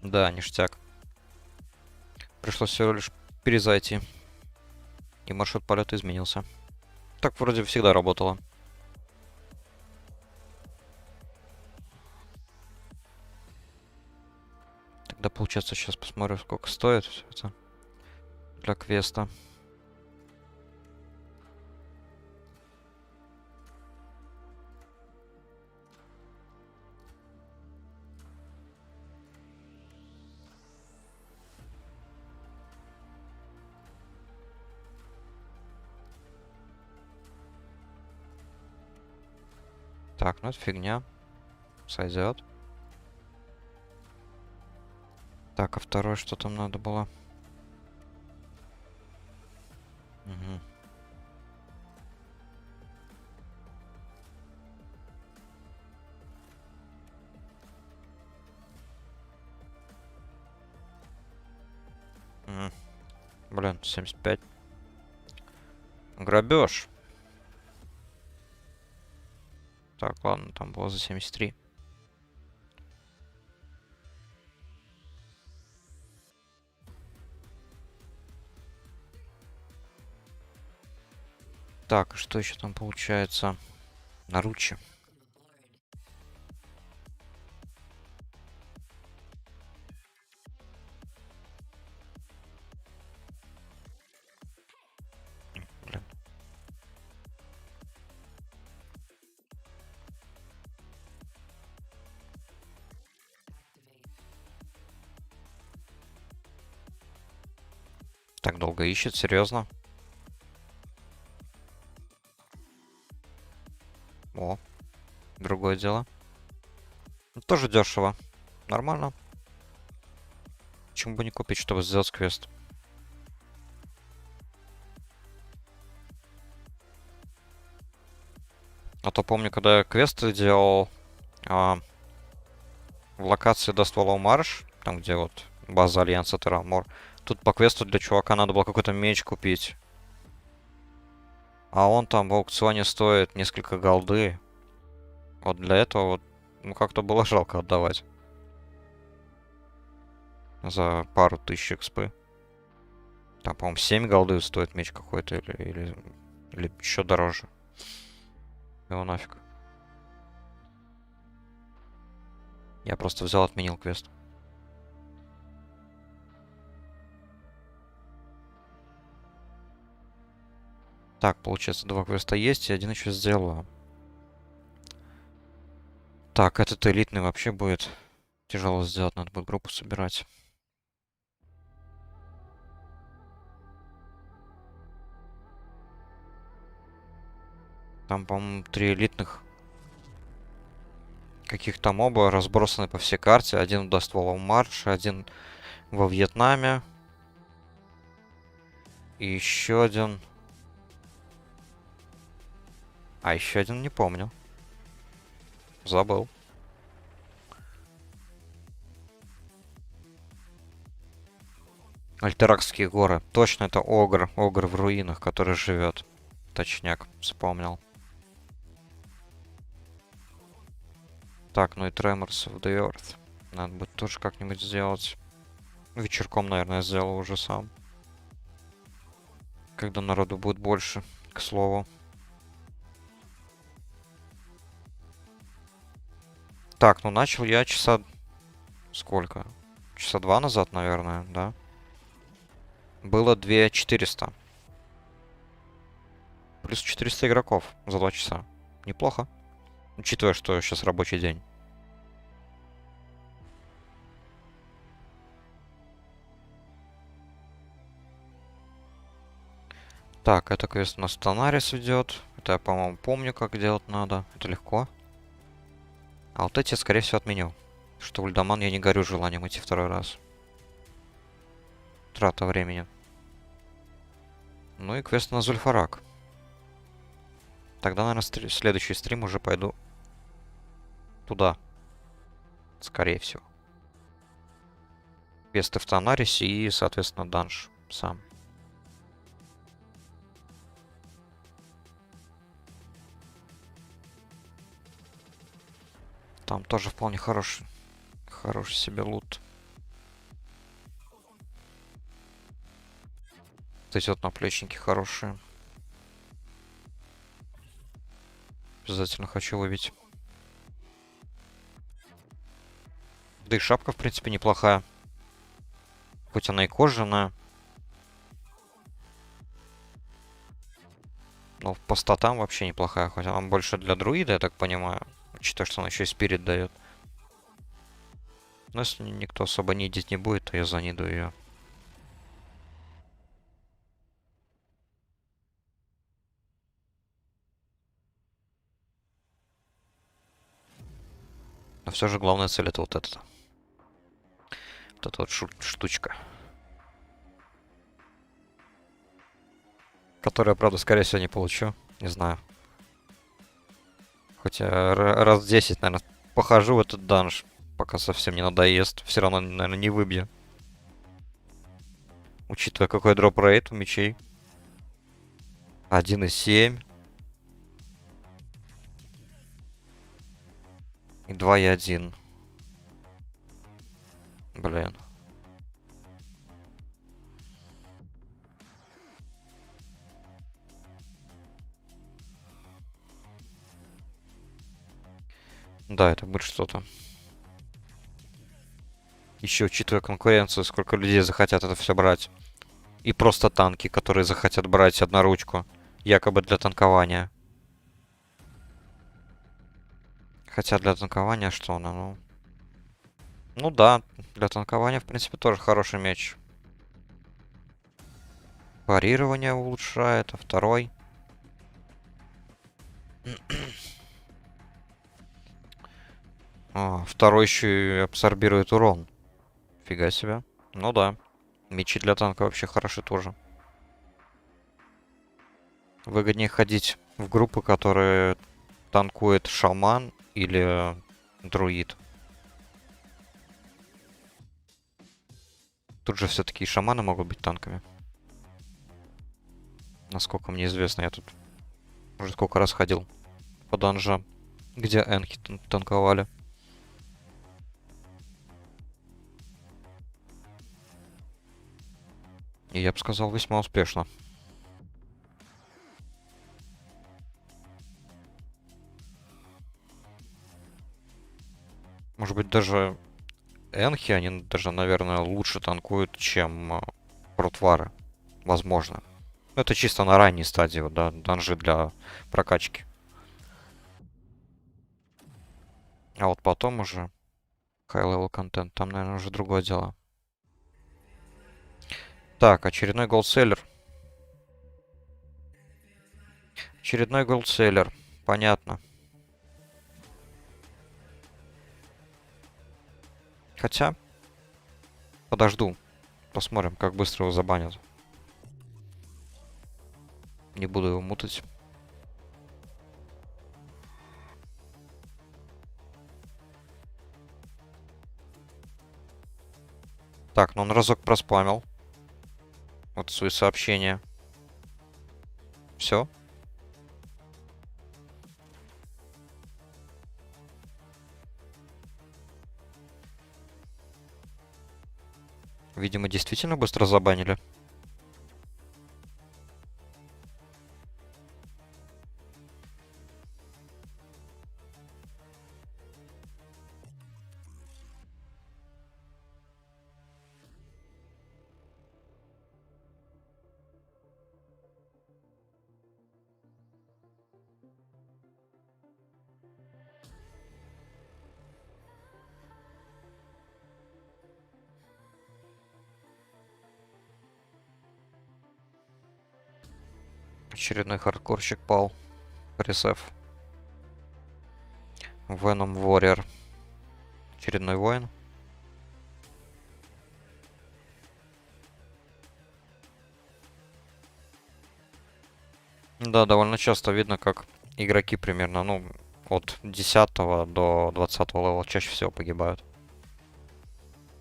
Да, ништяк. Пришлось всего лишь перезайти. И маршрут полета изменился. Так вроде всегда работало. Тогда получается сейчас посмотрю, сколько стоит все это для квеста. Так, ну это фигня. Сойдет. Так, а второе, что там надо было? Угу. Блин, 75. Грабеж. Так, ладно, там было за 73. Так, что еще там получается? Наручи. Блин. Так долго ищет, серьезно? О, другое дело. Ну, тоже дешево. Нормально. Почему бы не купить, чтобы сделать квест? А то помню, когда я квесты делал в локации Dust Hollow Marsh, там где вот база Альянса Terramore, тут по квесту для чувака надо было какой-то меч купить. А он там в аукционе стоит несколько голды. Вот для этого вот, ну как-то было жалко отдавать. За пару тысяч экспы. Там, по-моему, 7 голды стоит меч какой-то или еще дороже. Его нафиг. Я просто взял, отменил квест. Так, получается, 2 квеста есть, и один еще сделаю. Так, этот элитный вообще будет тяжело сделать, надо будет группу собирать. Там, по-моему, 3 элитных каких-то моба разбросаны по всей карте. Один в Dust Hollow Marsh, один во Вьетнаме. И еще один... А, еще один не помню. Забыл. Альтеракские горы. Точно, это Огр. Огр в руинах, который живет. Точняк, вспомнил. Так, ну и Tremors of the Earth. Надо будет тоже как-нибудь сделать. Вечерком, наверное, сделал уже сам. Когда народу будет больше, к слову. Так, ну начал я часа... Сколько? Часа 2 назад, наверное, да? Было 2400. Плюс 400 игроков за 2 часа. Неплохо. Учитывая, что сейчас рабочий день. Так, это квест у нас Танарис идет. Это я, по-моему, помню, как делать надо. Это легко. А вот эти, скорее всего, отменю. Что в Ульдаман я не горю желанием идти второй раз. Трата времени. Ну и квест на Зульфарак. Тогда, наверное, следующий стрим уже пойду туда. Скорее всего. Квесты в Танарисе и, соответственно, данж сам. Там тоже вполне хороший себе лут. Вот эти вот наплечники хорошие. Обязательно хочу выбить. Да и шапка, в принципе, неплохая. Хоть она и кожаная. Но по статам вообще неплохая. Хоть она больше для друида, я так понимаю. Учитывая, что она еще и спирит дает. Но если никто особо нидить не будет, то я заниду ее. Но все же главная цель это вот эта. Вот эта вот штучка. Которую я, правда, скорее всего, не получу. Не знаю. Хотя раз 10, наверное, похожу в этот данж, пока совсем не надоест. Все равно, наверное, не выбью. Учитывая, какой дроп рейт у мечей. 1,7. И 2,1. Блин. Да, это будет что-то. Еще учитывая конкуренцию, сколько людей захотят это все брать. И просто танки, которые захотят брать одноручку. Якобы для танкования. Хотя для танкования что она, ну... Ну да, для танкования, в принципе, тоже хороший меч. Парирование улучшает, а второй... Второй еще и абсорбирует урон. Фига себе. Ну да. Мечи для танка вообще хороши тоже. Выгоднее ходить в группы, которые танкует шаман или друид. Тут же все-таки и шаманы могут быть танками. Насколько мне известно, я тут уже сколько раз ходил по данжам, где энхи танковали. И я бы сказал, весьма успешно. Может быть, даже энхи, они даже, наверное, лучше танкуют, чем крутвары. Возможно. Это чисто на ранней стадии, вот, да, данжи для прокачки. А вот потом уже high-level контент, там, наверное, уже другое дело. Так, очередной голдселлер. Очередной голдселлер. Понятно. Хотя, подожду. Посмотрим, как быстро его забанят. Не буду его мутать. Так, ну он разок проспамил. Вот свои сообщения. Все. Видимо, действительно быстро забанили. Очередной хардкорщик пал. Пресеф. Venom Warrior. Очередной воин. Да, довольно часто видно, как игроки примерно, ну, от 10 до 20 левела чаще всего погибают.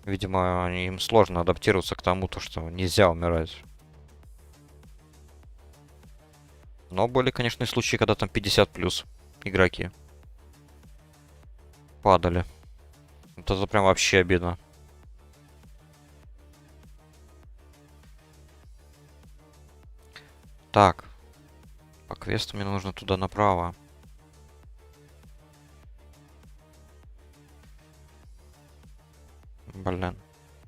Видимо, им сложно адаптироваться к тому, то, что нельзя умирать. Но были, конечно, и случаи, когда там 50 плюс игроки падали. Это прям вообще обидно. Так. По квесту мне нужно туда направо. Блин.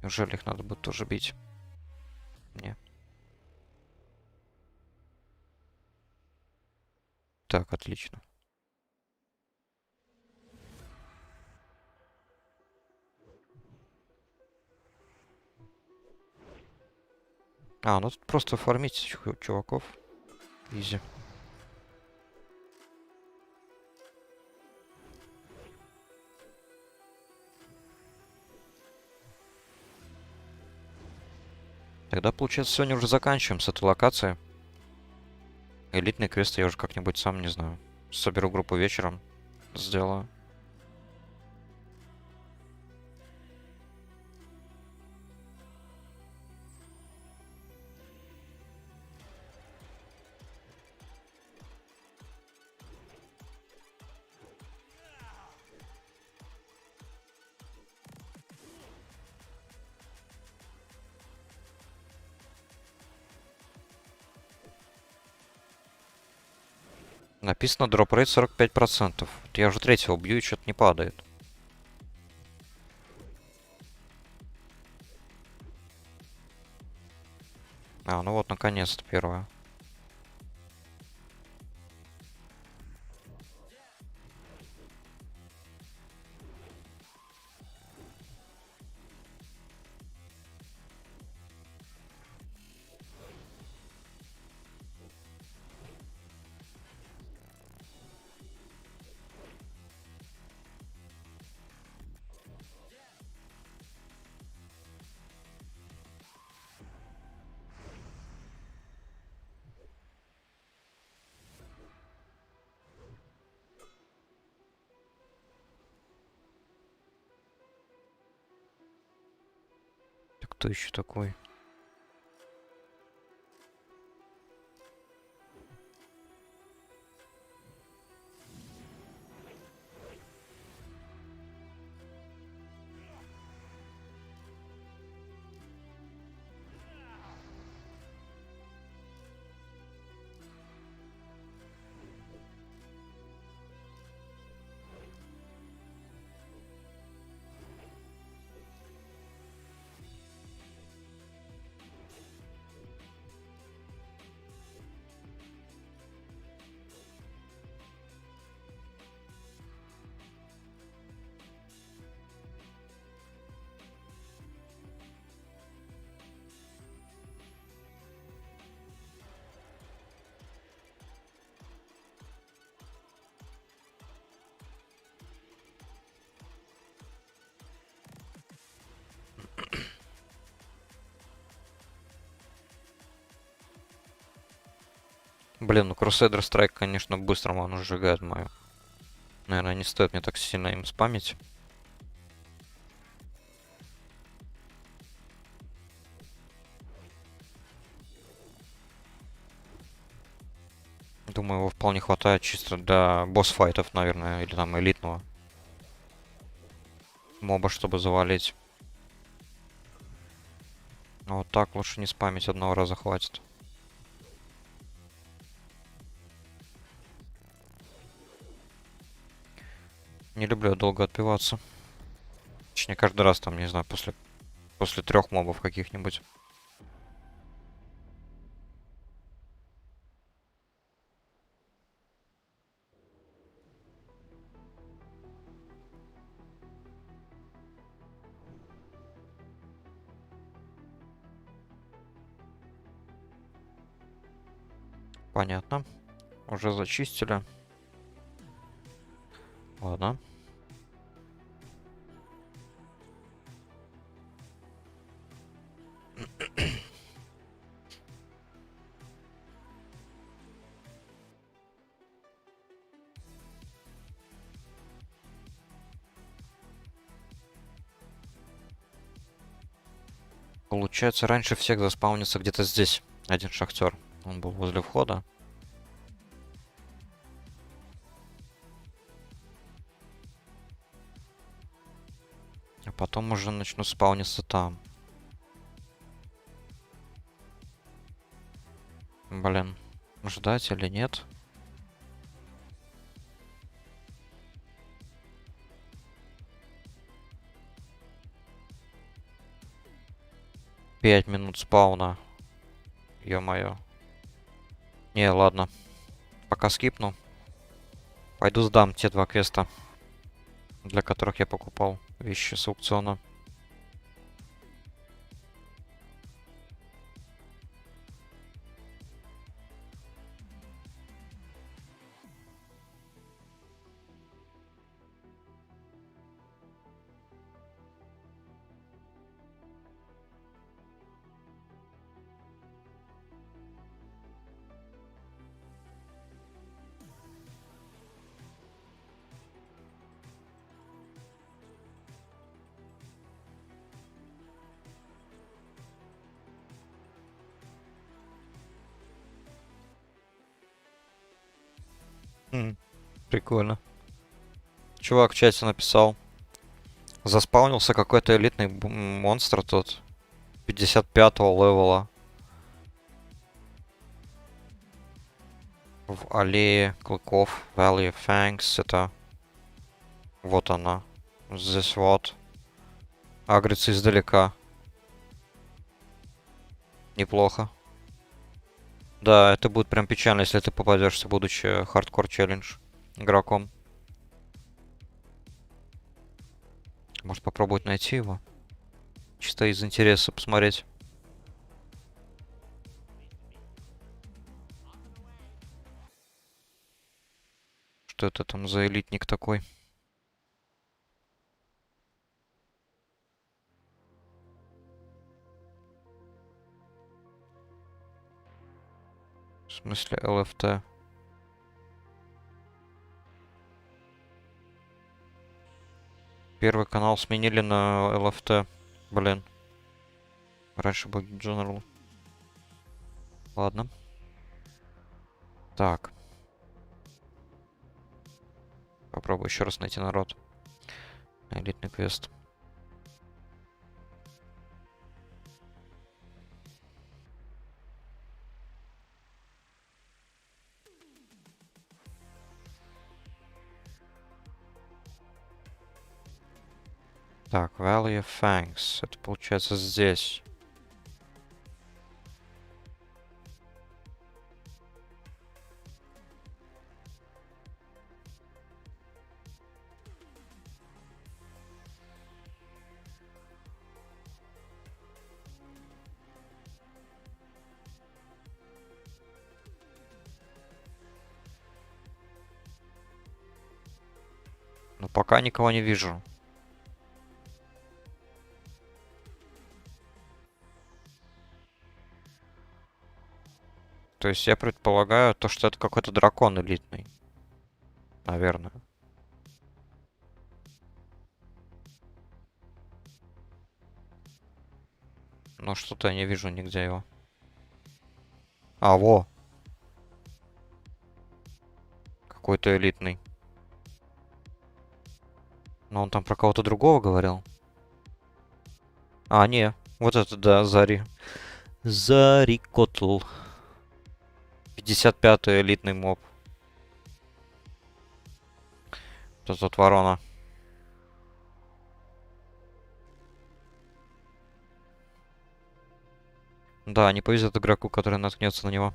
Неужели их надо будет тоже бить? Не. Так, отлично. Ну тут просто фармить чуваков. Изи. Тогда, получается, сегодня уже заканчиваем с этой локацией. Элитный квест я уже как-нибудь сам, не знаю. Соберу группу вечером. Сделаю. Написано дроп рейт 45%. Вот я уже третьего бью и что-то не падает. Ну вот, наконец-то первое. кто еще такой? Блин, ну Crusader Strike, конечно, быстро ману сжигает мою. Наверное, не стоит мне так сильно им спамить. Думаю, его вполне хватает чисто для босс-файтов, наверное, или там элитного моба, чтобы завалить. А вот так лучше не спамить, одного раза хватит. Не люблю я долго отпиваться. Точнее, каждый раз там, не знаю, после 3 мобов каких-нибудь. Понятно. Уже зачистили. Ладно. Получается, раньше всех заспаунится где-то здесь. Один шахтер. Он был возле входа. А потом уже начнут спауниться там. Блин. Ждать или нет? Пять минут спауна. Ё-моё. Не, ладно. Пока скипну. Пойду сдам те 2 квеста, для которых я покупал вещи с аукциона. Прикольно. Чувак в чате написал. Заспаунился какой-то элитный монстр тут. 55-го левела. В аллее клыков. Valley of Fangs. Это... Вот она. Здесь вот. Агрится издалека. Неплохо. Да, это будет прям печально, если ты попадешься, будучи хардкор челлендж игроком. Может попробовать найти его? Чисто из интереса посмотреть. Что это там за элитник такой? В смысле ЛФТ? Первый канал сменили на ЛФТ. Блин. Раньше был General. Ладно. Так. Попробую еще раз найти народ. Элитный квест. Так, Valley of Fangs. Это получается здесь. Но пока никого не вижу. То есть я предполагаю, то, что это какой-то дракон элитный. Наверное. Но что-то я не вижу нигде его. А, во! Какой-то элитный. Но он там про кого-то другого говорил. А, не. Вот это, да, Зари. Зари Котл. 55-й элитный моб. Вот тут ворона. Да, не повезет игроку, который наткнется на него.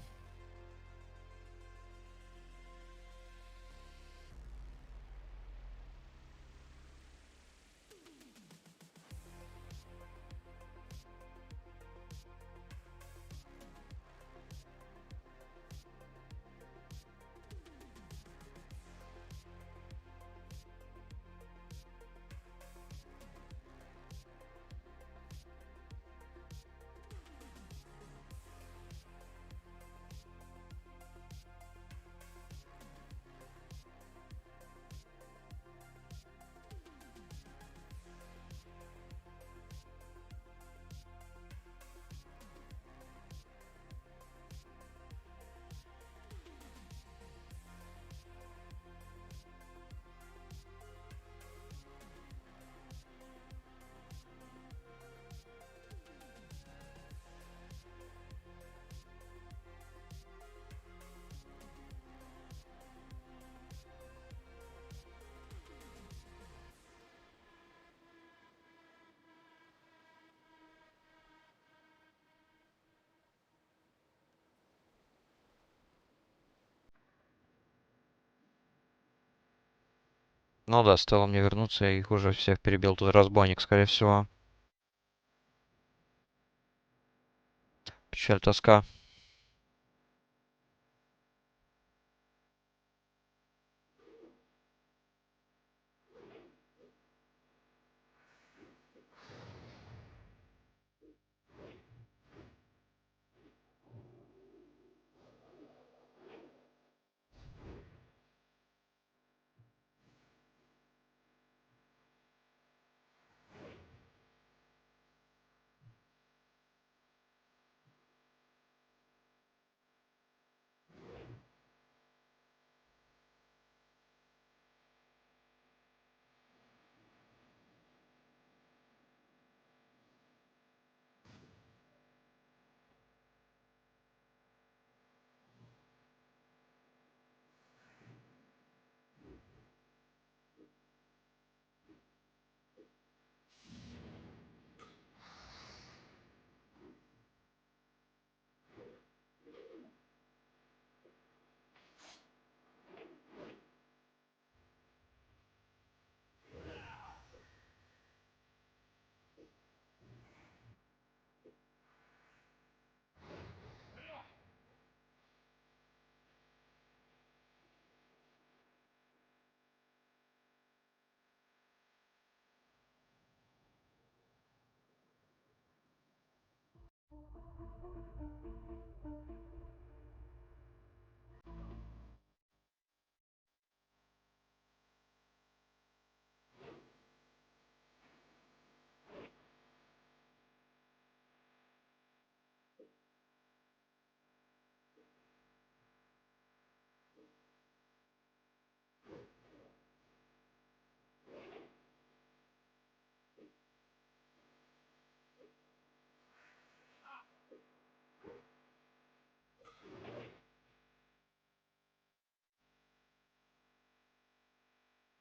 Ну да, стоило мне вернуться, я их уже всех перебил. Тут разбойник, скорее всего. Печаль, тоска.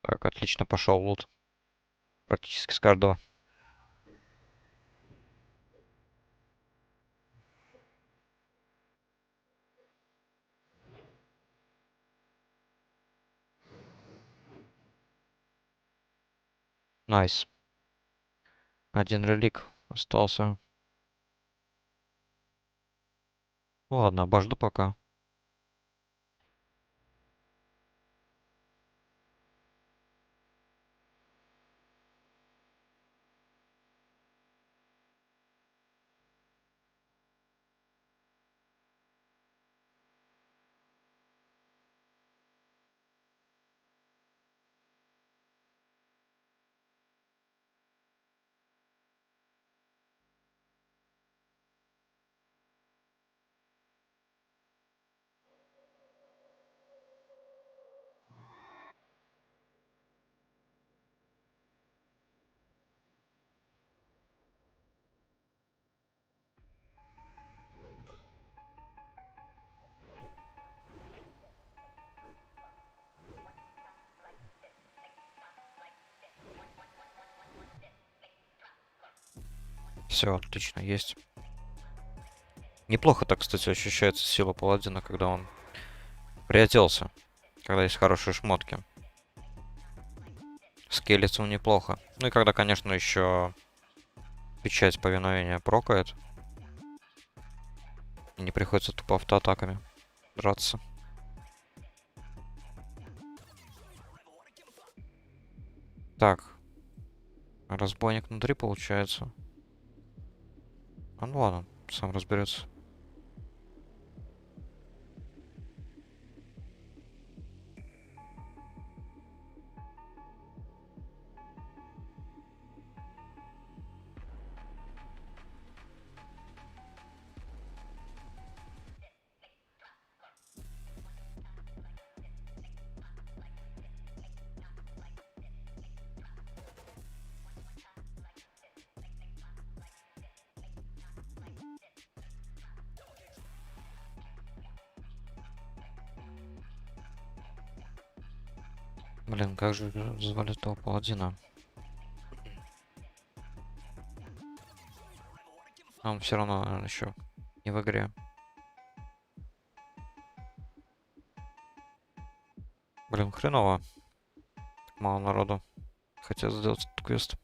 Так, отлично пошел лут. Практически с каждого. Найс. Один релик остался. Ну ладно, обожду пока. Все, отлично, есть. Неплохо так, кстати, ощущается сила паладина, когда он приоделся. Когда есть хорошие шмотки. Скелется неплохо. Ну и когда, конечно, еще печать повиновения прокает. И не приходится тупо автоатаками драться. Так. Разбойник внутри получается. А ну ладно, сам разберется. Блин, как же звали этого паладина? А он все равно, наверное, еще не в игре. Блин, хреново. Так мало народу. Хотел сделать этот квест.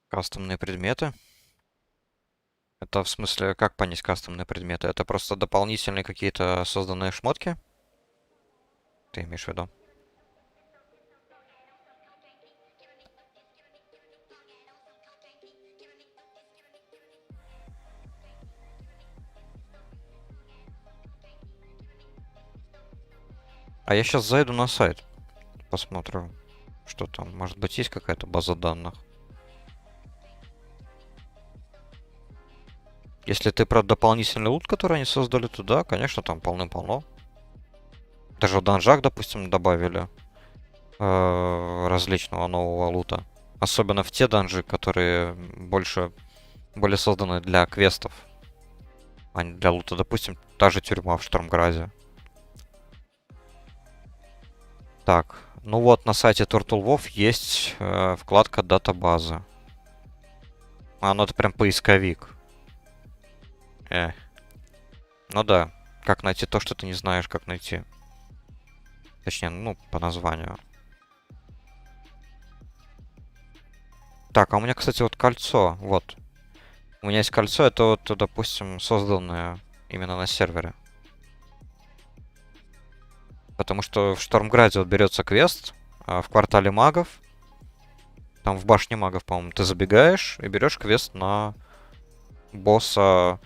Кастомные предметы. Это в смысле, как понять кастомные предметы? Это просто дополнительные какие-то созданные шмотки? Ты имеешь в виду? А я сейчас зайду на сайт, посмотрю, что там. Может быть, есть какая-то база данных. Если ты про дополнительный лут, который они создали, то да, конечно, там полным-полно. Даже в данжах, допустим, добавили различного нового лута. Особенно в те данжи, которые более созданы для квестов, а не для лута. Допустим, та же тюрьма в Штормграде. Так, ну вот на сайте Turtle Wolf есть вкладка датабаза. Ну это прям поисковик. Э. Ну да, как найти то, что ты не знаешь, как найти. Точнее, ну, по названию. Так, а у меня, кстати, вот кольцо. Вот. У меня есть кольцо, это вот, допустим, созданное именно на сервере. Потому что в Штормграде вот берется квест в квартале магов. Там в башне магов, по-моему, ты забегаешь и берешь квест на босса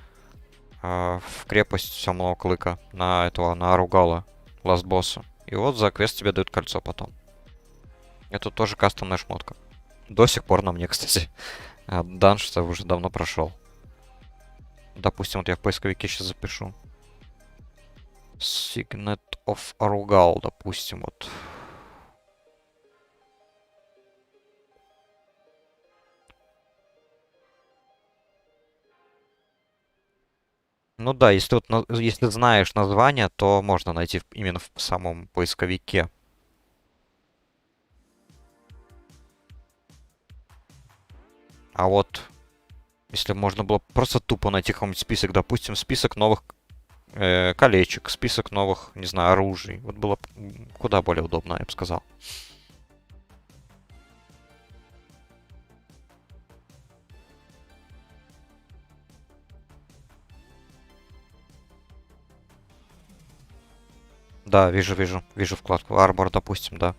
в крепость Темного Клыка. На этого, на Аругала, ласт босса. И вот за квест тебе дают кольцо потом. Это тоже кастомная шмотка. До сих пор на мне, кстати. Данж уже давно прошел. Допустим, вот я в поисковике сейчас запишу. Signet of Arugal, допустим, вот. Ну да, если вот если знаешь название, то можно найти именно в самом поисковике. А вот если можно было просто тупо найти какой-нибудь список, допустим, список новых колечек, список новых, не знаю, оружий, вот было куда более удобно, я бы сказал. Да, вижу вкладку. Арбор, допустим, да.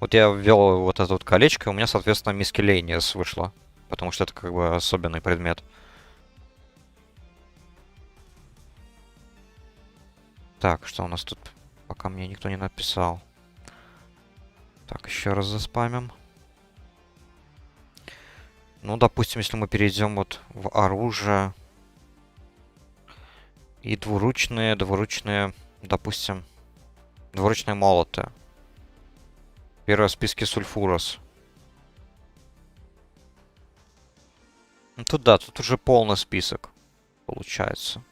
Вот я ввел вот это вот колечко, и у меня, соответственно, Miscellaneous вышло. Потому что это как бы особенный предмет. Так, что у нас тут? Пока мне никто не написал. Так, еще раз заспамим. Ну, допустим, если мы перейдем вот в оружие и двуручные, допустим, двуручные молоты. Первое в списке сульфурос. Ну, тут да, тут уже полный список получается.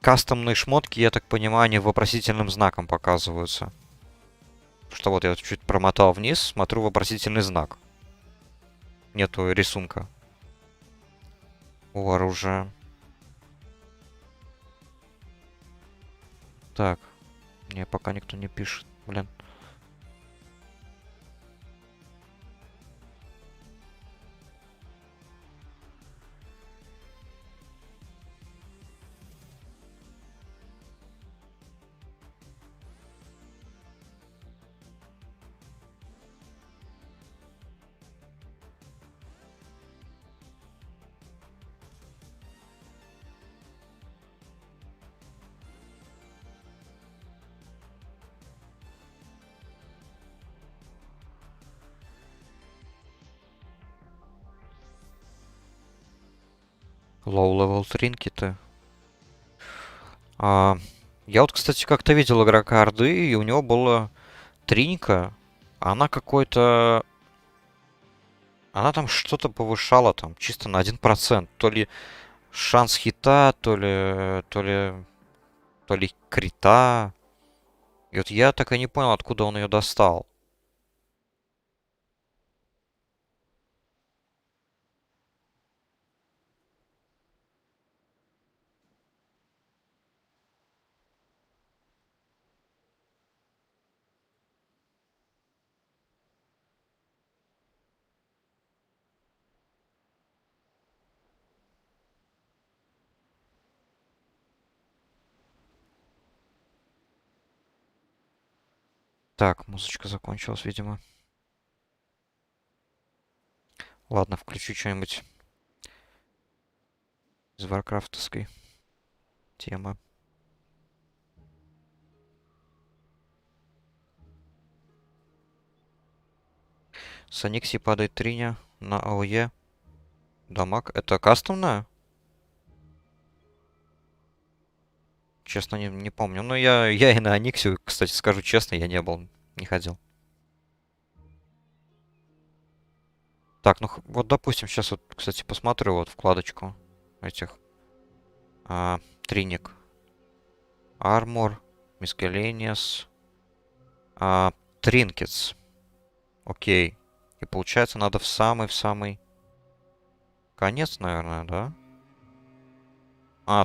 Кастомные шмотки, я так понимаю, они вопросительным знаком показываются. Что вот я чуть промотал вниз, смотрю вопросительный знак. Нету рисунка у оружия. Так, мне пока никто не пишет, блин. Low-level тринкеты. А, я вот, кстати, как-то видел игрока Орды, и у него была тринька. Она какой-то... Она там что-то повышала там чисто на 1%. То ли шанс хита, то ли крита. И вот я так и не понял, откуда он ее достал. Так, музычка закончилась, видимо. Ладно, включу что-нибудь из варкрафтовской темы. С Аникси падает триня на АОЕ. Дамаг. Это кастомная? Честно, не помню. Но я и на Аниксе, кстати, скажу честно, я не был, не ходил. Так, ну вот, допустим, сейчас вот, кстати, посмотрю вот вкладочку этих. Триник. Армор. Miscellaneous. Trinkets. Окей. И получается, надо в самый конец, наверное, да?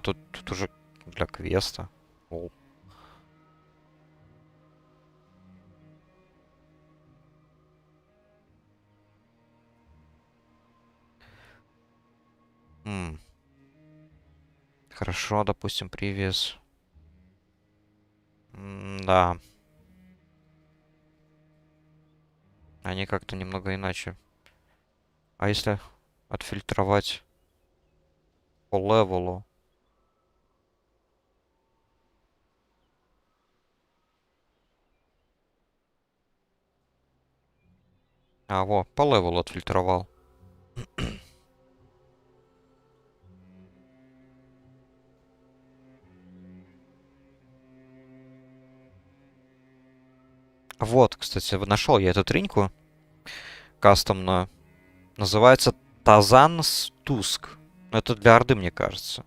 Тут уже для квеста. Лол. М, Хорошо, допустим, привес. Да, они как-то немного иначе. А если отфильтровать по левелу? Во, по левелу отфильтровал. Вот, кстати, нашел я эту триньку кастомную. Называется Тазанс Туск. Это для Орды, мне кажется.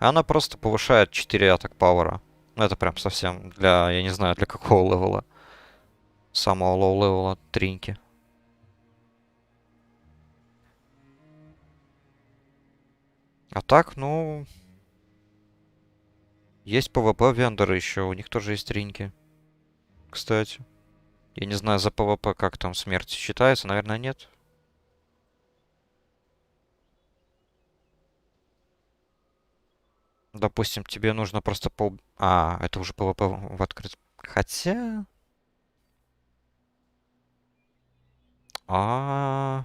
Она просто повышает 4 атак пауэра. Ну, это прям совсем для, я не знаю, для какого левела. Самого лоу левела триньки. А так, ну... Есть PvP вендоры еще, у них тоже есть триньки. Кстати. Я не знаю, за PvP как там смерть считается, наверное, нет. Допустим, тебе нужно просто это уже PvP в открыт... Хотя... А,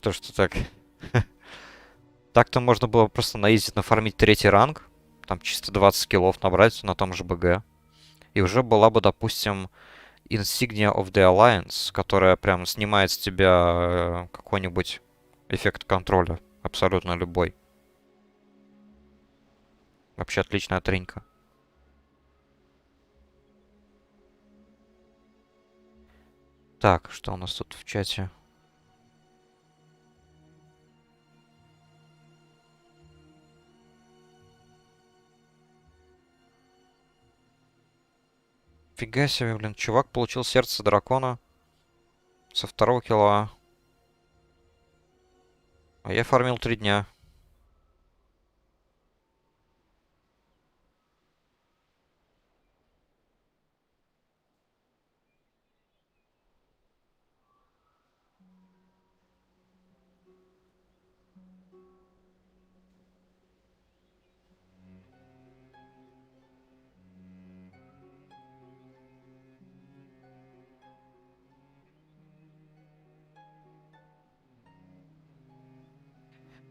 Что ж ты так? Так-то можно было просто на изи нафармить третий ранг. Там чисто 20 скиллов набрать на том же БГ. И уже была бы, допустим, Insignia of the Alliance, которая прям снимает с тебя какой-нибудь эффект контроля. Абсолютно любой. Вообще отличная тренька. Так, что у нас тут в чате? Фига себе, блин. Чувак получил сердце дракона со второго килла. А я фармил 3 дня.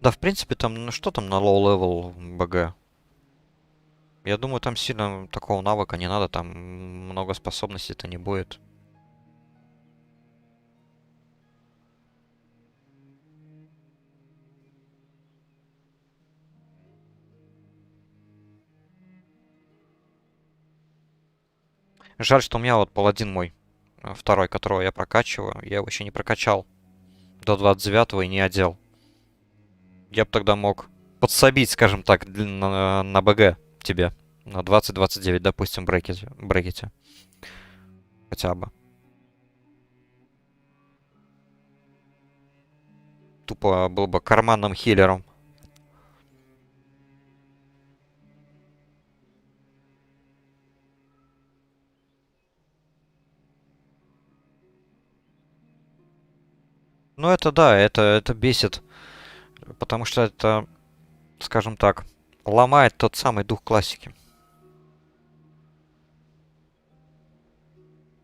Да, в принципе, там, ну что там на лоу-левел БГ? Я думаю, там сильно такого навыка не надо, там много способностей-то не будет. Жаль, что у меня вот паладин мой, второй, которого я прокачиваю, я его еще не прокачал до 29-го и не одел. Я бы тогда мог подсобить, скажем так, на БГ тебе. На 20-29, допустим, брекете. Хотя бы. Тупо был бы карманным хиллером. Ну это да, это бесит. Потому что это, скажем так, ломает тот самый дух классики.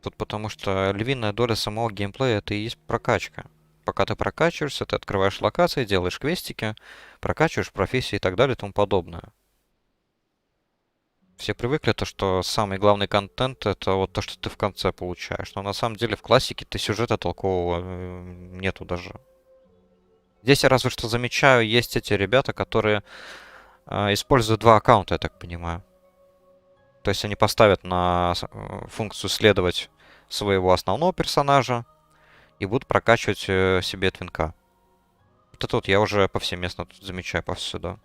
Тут потому что львиная доля самого геймплея это и есть прокачка. Пока ты прокачиваешься, ты открываешь локации, делаешь квестики, прокачиваешь профессии и так далее и тому подобное. Все привыкли то, что самый главный контент это вот то, что ты в конце получаешь. Но на самом деле в классике ты сюжета толкового нету даже. Здесь я разве что замечаю, есть эти ребята, которые используют два аккаунта, я так понимаю. То есть они поставят на функцию следовать своего основного персонажа и будут прокачивать себе твинка. Вот это вот я уже повсеместно тут замечаю повсюду.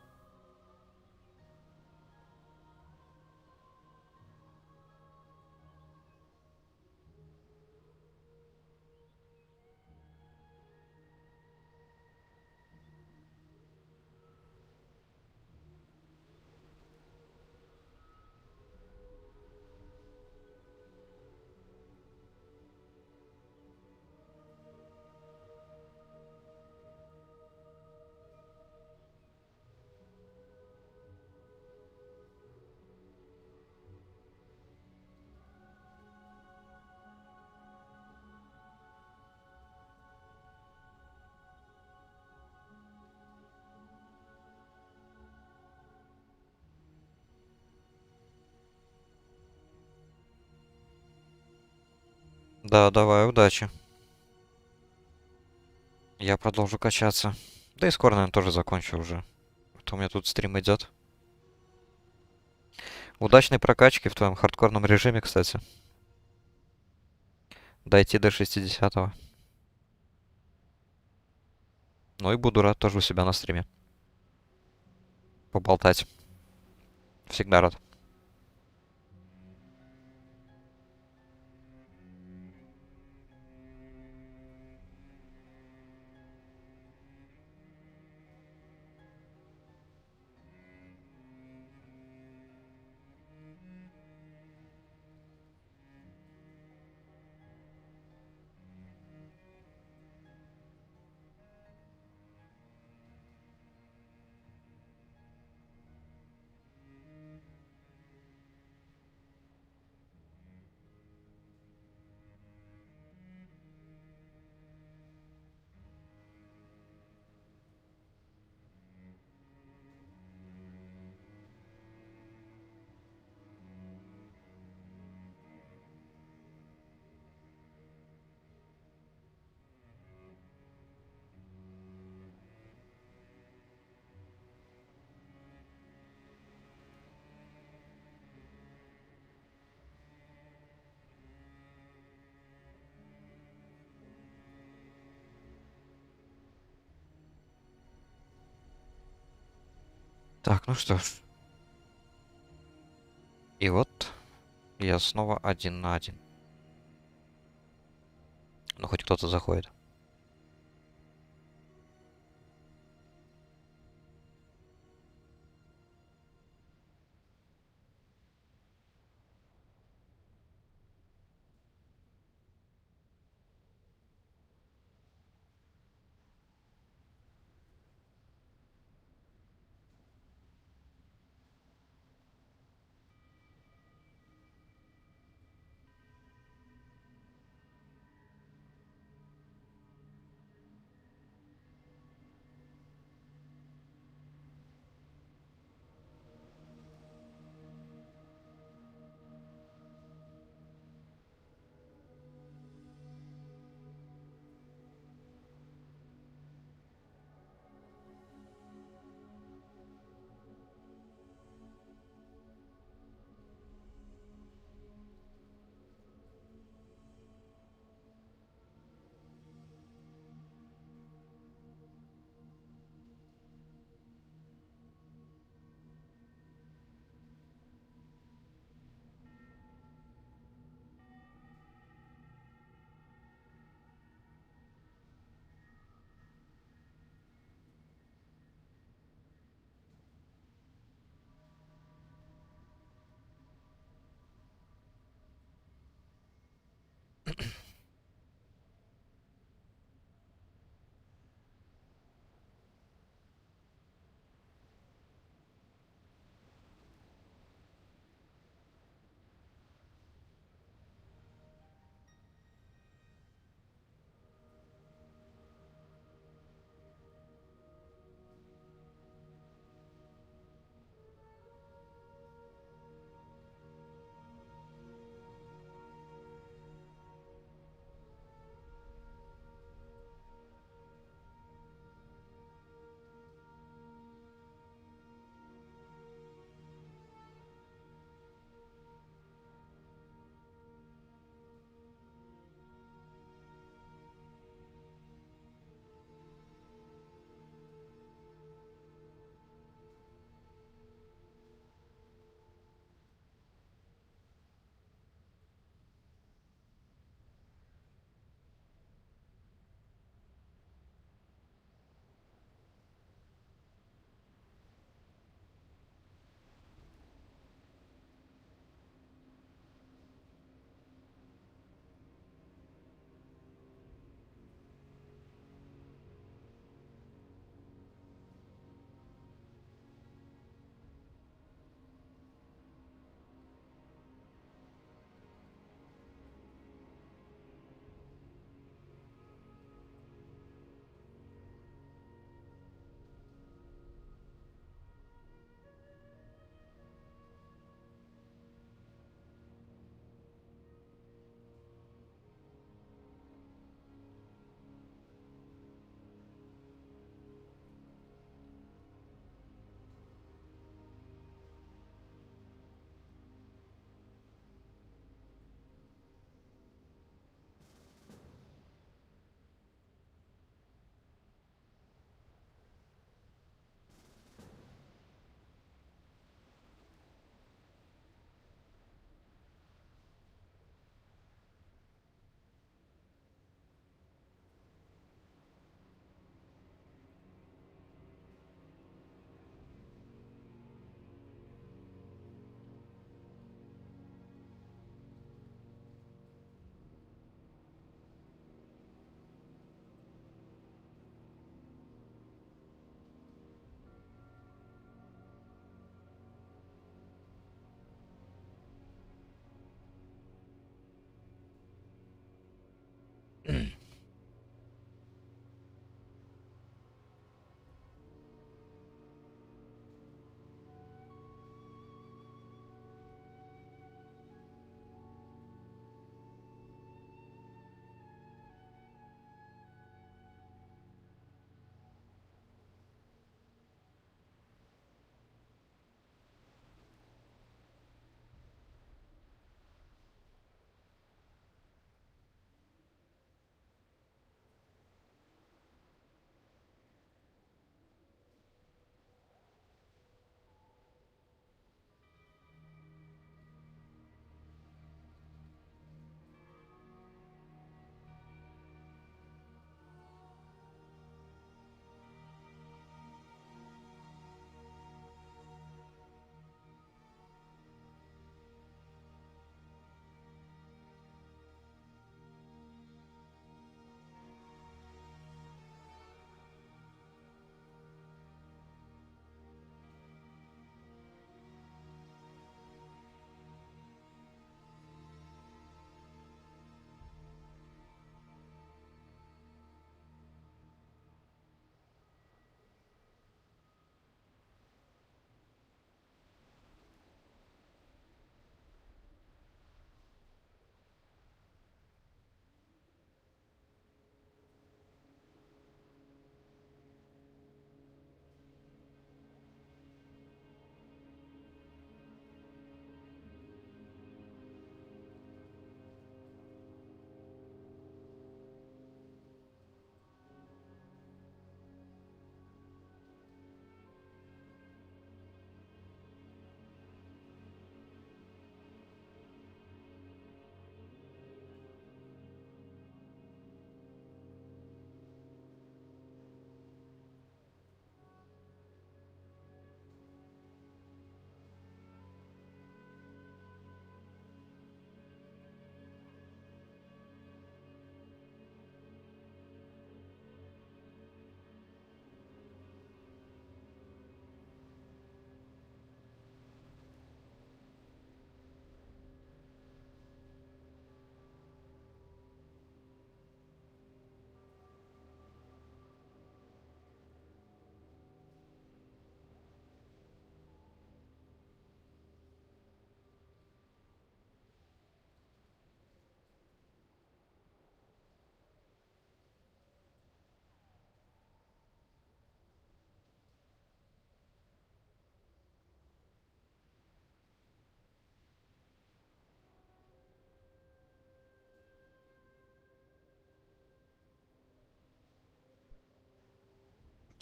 Да, давай, удачи. Я продолжу качаться. Да и скоро, наверное, тоже закончу уже. А то у меня тут стрим идет. Удачной прокачки в твоем хардкорном режиме, кстати. Дойти до 60-го. Ну и буду рад тоже у себя на стриме. Поболтать. Всегда рад. Так, ну что ж. И вот я снова один на один. Ну, хоть кто-то заходит.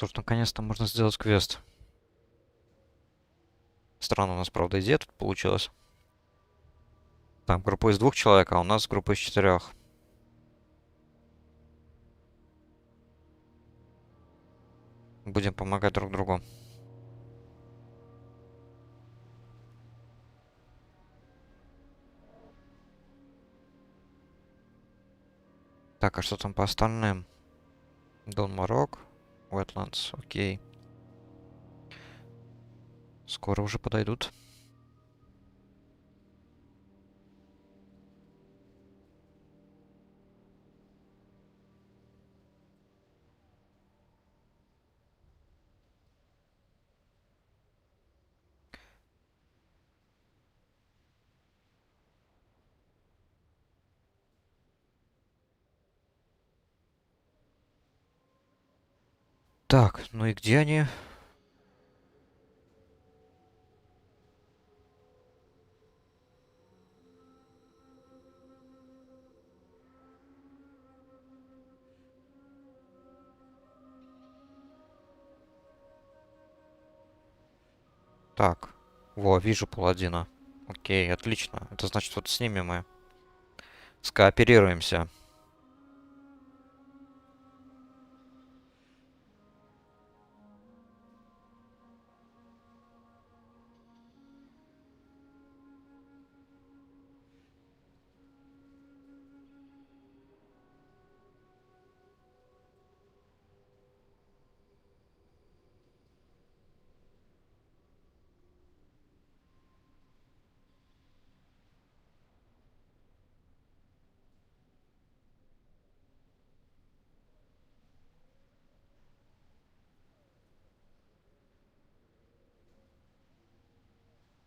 Что ж, наконец-то можно сделать квест. Странно у нас, правда, идея тут получилась. Там группа из 2 человек, а у нас группа из 4. Будем помогать друг другу. Так, а что там по остальным? Дон Марок, Wetlands, окей. Скоро уже подойдут. Так, ну и где они? Так, во, вижу паладина. Окей, отлично. Это значит, вот с ними мы скооперируемся.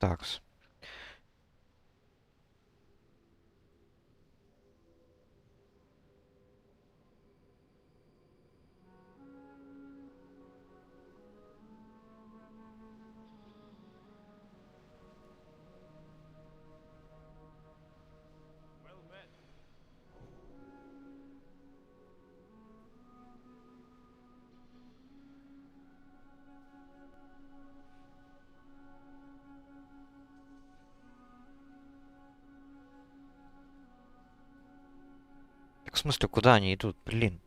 Так, так в смысле, куда они идут? Блин.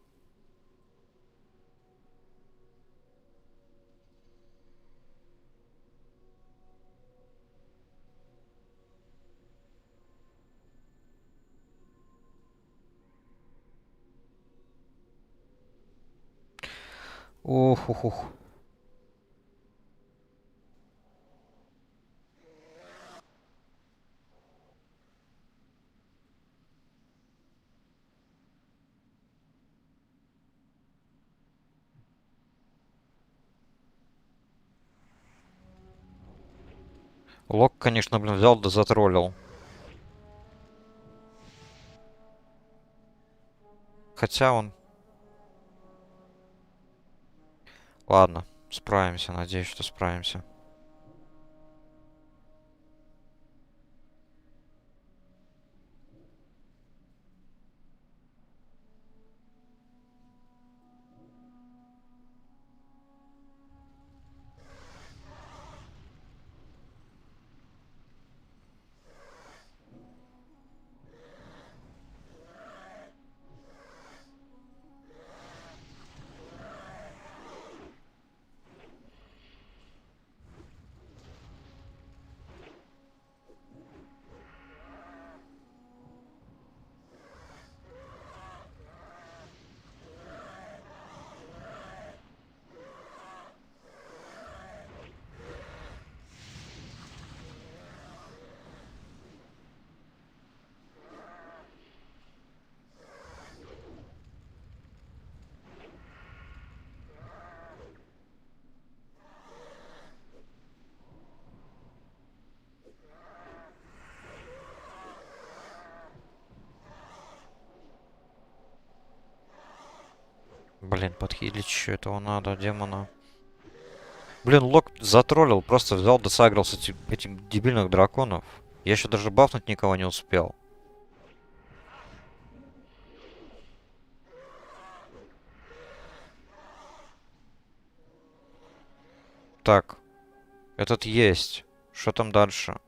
Ох, ух, ух. Лок, конечно, блин, взял да затроллил. Хотя он... Ладно, справимся, надеюсь, что справимся. Блин, подхилить еще этого надо, демона. Блин, Лок затроллил, просто взял да сагрил с этим дебильных драконов. Я еще даже бафнуть никого не успел. Так, этот есть. Что там дальше?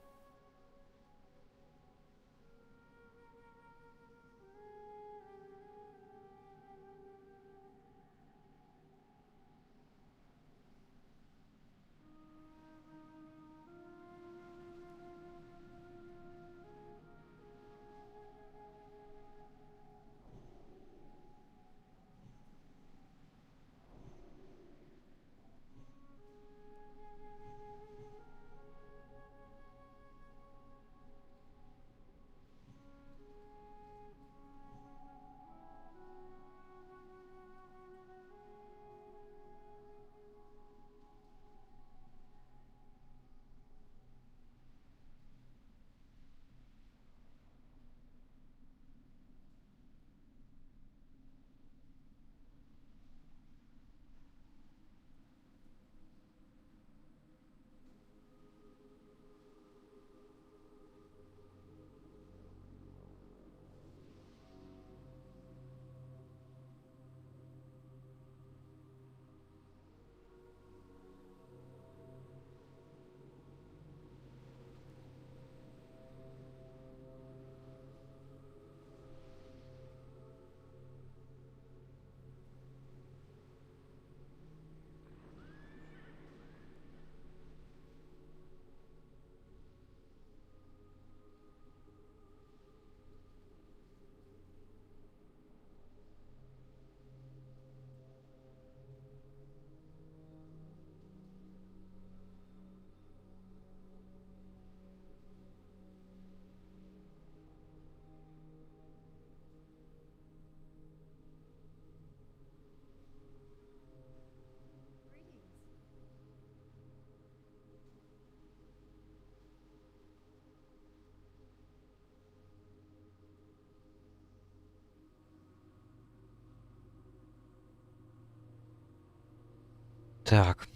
Так.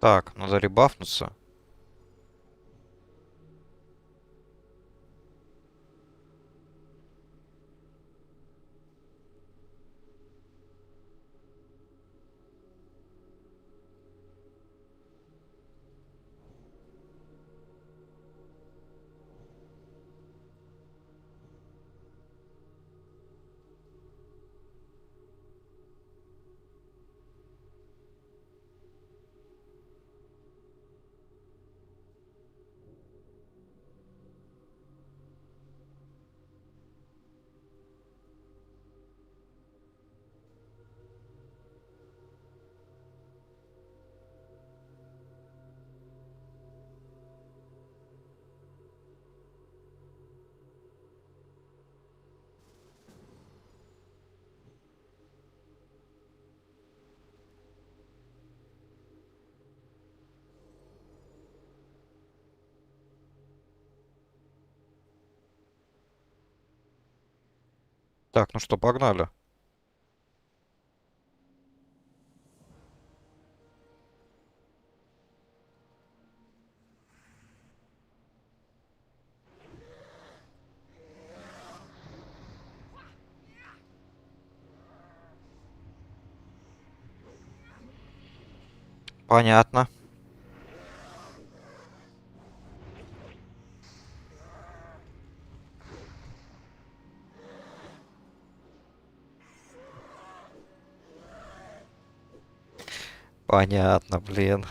Так, надо ребафнуться. Так, ну что, погнали. Понятно. Понятно, блин.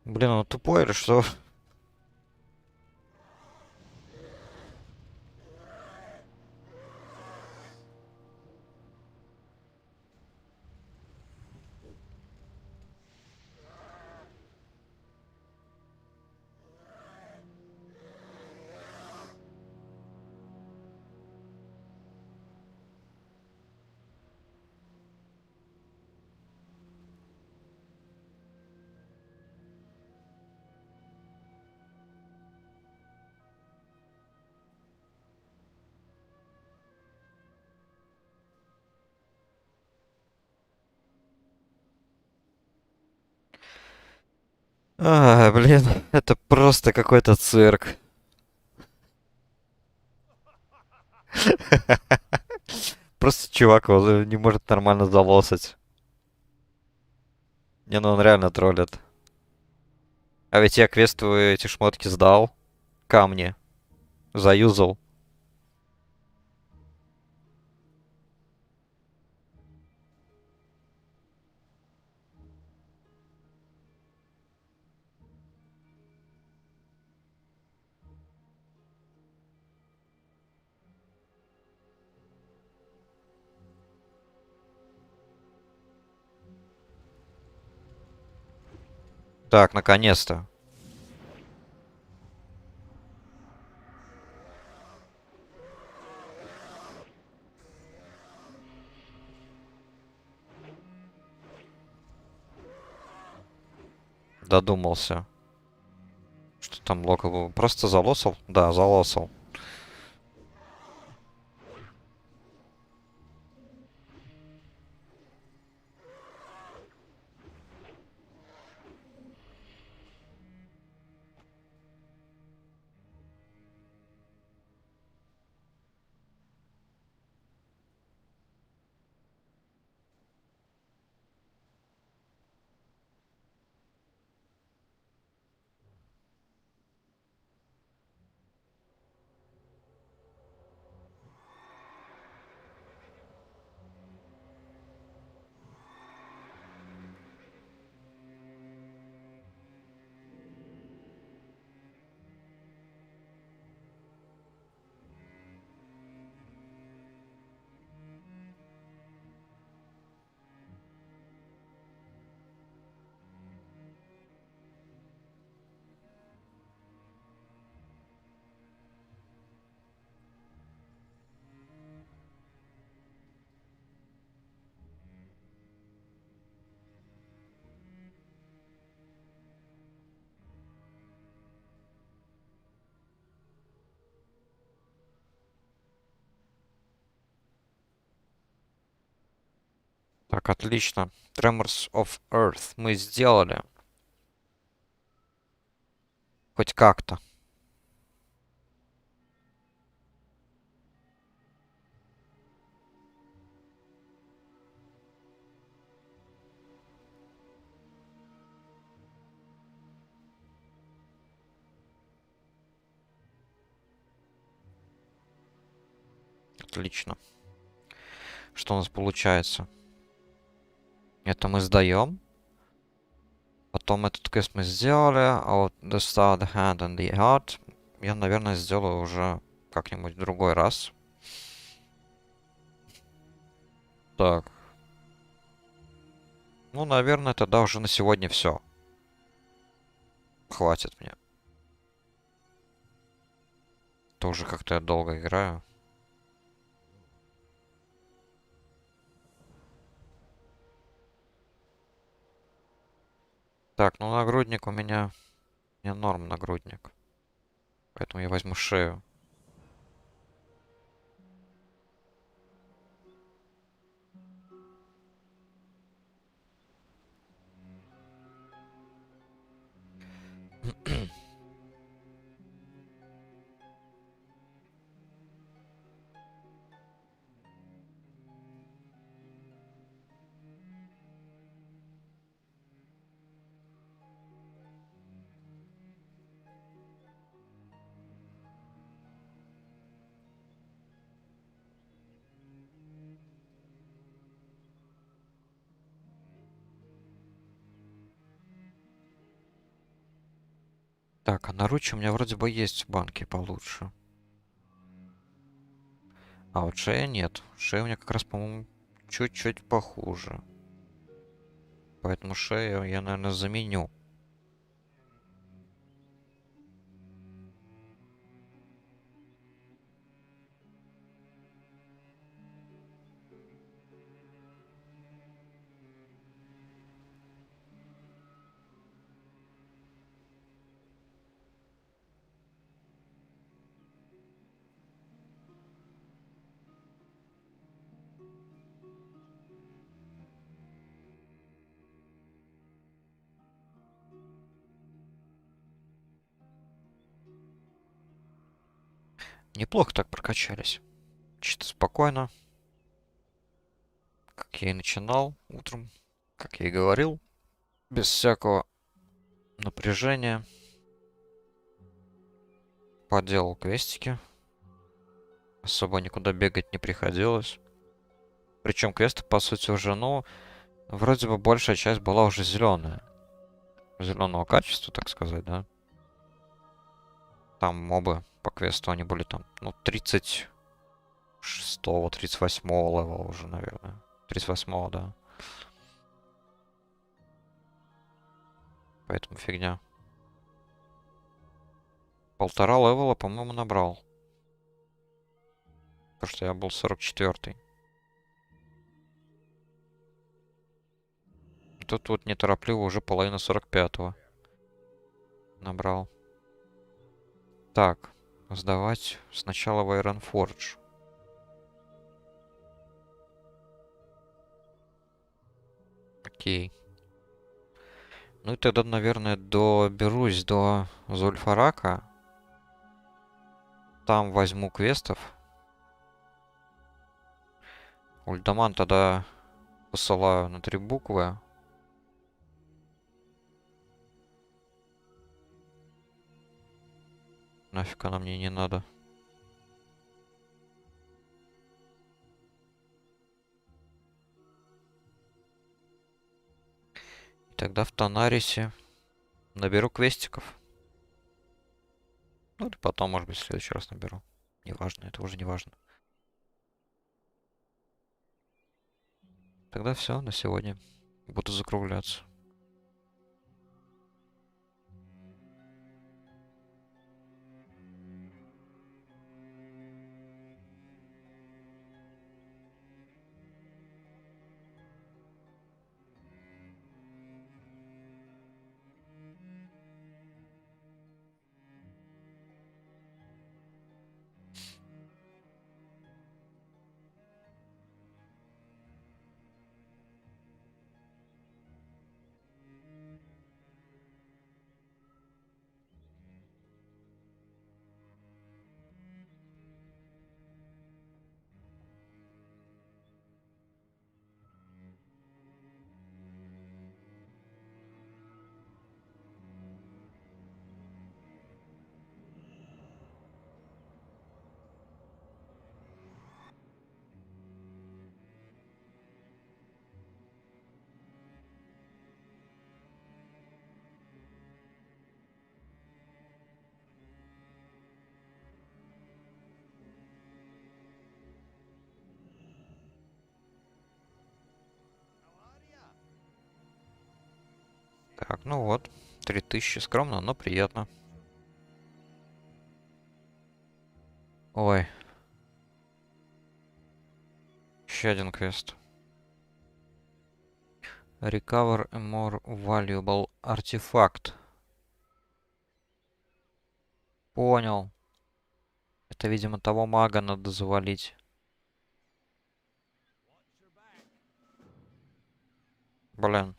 Блин, он тупой или что? А, блин, это просто какой-то цирк. Просто чувак он не может нормально залосать. Не, ну он реально троллит. А ведь я квесту эти шмотки сдал. Камни. Заюзал. Так, наконец-то. Додумался. Что там локал был? Просто залосал? Да, залосал. Так, отлично. Tremors of Earth мы сделали. Хоть как-то. Отлично. Что у нас получается? Это мы сдаем. Потом этот квест мы сделали. А вот the star, the hand and the heart я, наверное, сделаю уже как-нибудь в другой раз. Так. Ну, наверное, тогда уже на сегодня все. Хватит мне. Тоже как-то я долго играю. Так, ну нагрудник у меня норм нагрудник. Поэтому я возьму шею. Так, а наручи у меня вроде бы есть в банке получше. А вот шея нет. Шея у меня как раз, по-моему, чуть-чуть похуже. Поэтому шею я, наверное, заменю. Неплохо так прокачались. Чисто спокойно. Как я и начинал утром. Как я и говорил. Без всякого напряжения. Поделал квестики. Особо никуда бегать не приходилось. Причем квесты, по сути, уже, ну, вроде бы большая часть была уже зеленая. Зеленого качества, так сказать, да. Там мобы по квесту, они были там, ну, 36-го, 38-го левела уже, наверное. 38-го, да. Поэтому фигня. Полтора левела, по-моему, набрал. Потому что я был 44-й. Тут вот неторопливо уже половина 45-го набрал. Так, сдавать сначала в Ironforge. Окей. Ну и тогда, наверное, доберусь до Зульфарака. Там возьму квестов. Ульдаман тогда посылаю на 3 буквы. Нафиг она мне не надо. И тогда в Танарисе наберу квестиков. Ну или потом, может быть, в следующий раз наберу. Неважно, это уже не важно. Тогда все на сегодня. Буду закругляться. Так, ну вот. 3000. Скромно, но приятно. Ой. Еще один квест. Recover a more valuable artifact. Понял. Это, видимо, того мага надо завалить. Блин.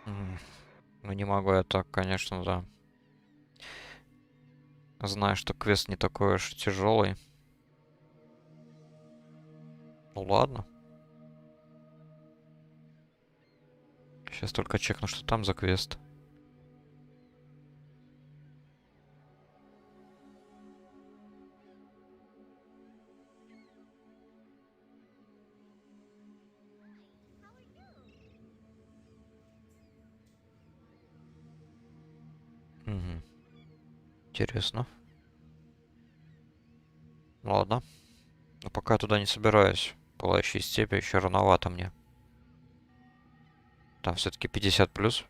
Ну не могу я так, конечно, да. Знаю, что квест не такой уж тяжелый. Ну ладно. Сейчас только чекну, что там за квест. Угу. Интересно. Ладно. Но пока я туда не собираюсь. Пылающие степи еще рановато мне. Там все-таки 50 плюс.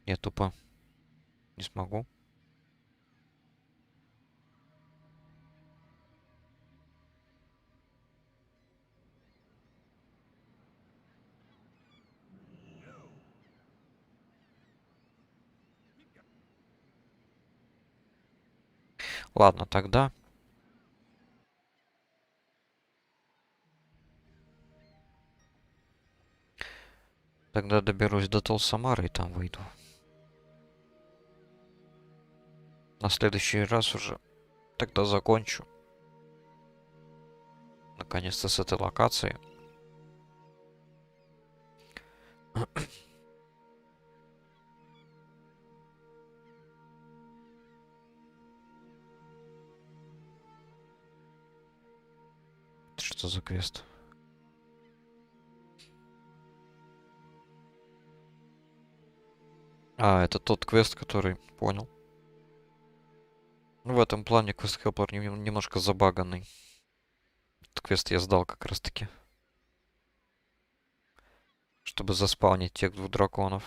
Я тупо не смогу. Ладно, тогда. Тогда доберусь до Толсамары и там выйду. На следующий раз уже тогда закончу. Наконец-то с этой локацией. Что за квест? А, это тот квест, который... Понял. Ну, в этом плане квест Helper немножко забаганный. Этот квест я сдал как раз таки. Чтобы заспаунить тех двух драконов.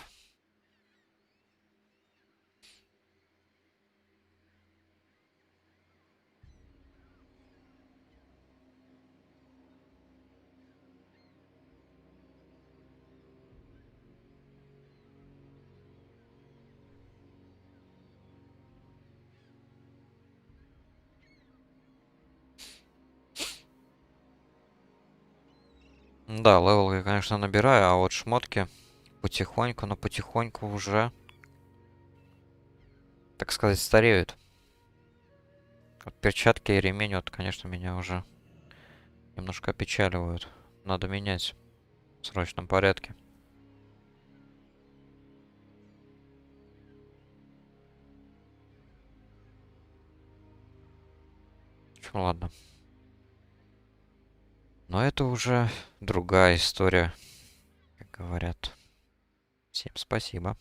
Да, левел я, конечно, набираю, а вот шмотки потихоньку, но потихоньку уже, так сказать, стареют. Вот перчатки и ремень, вот, конечно, меня уже немножко опечаливают. Надо менять в срочном порядке. Ладно. Но это уже другая история, как говорят. Всем спасибо.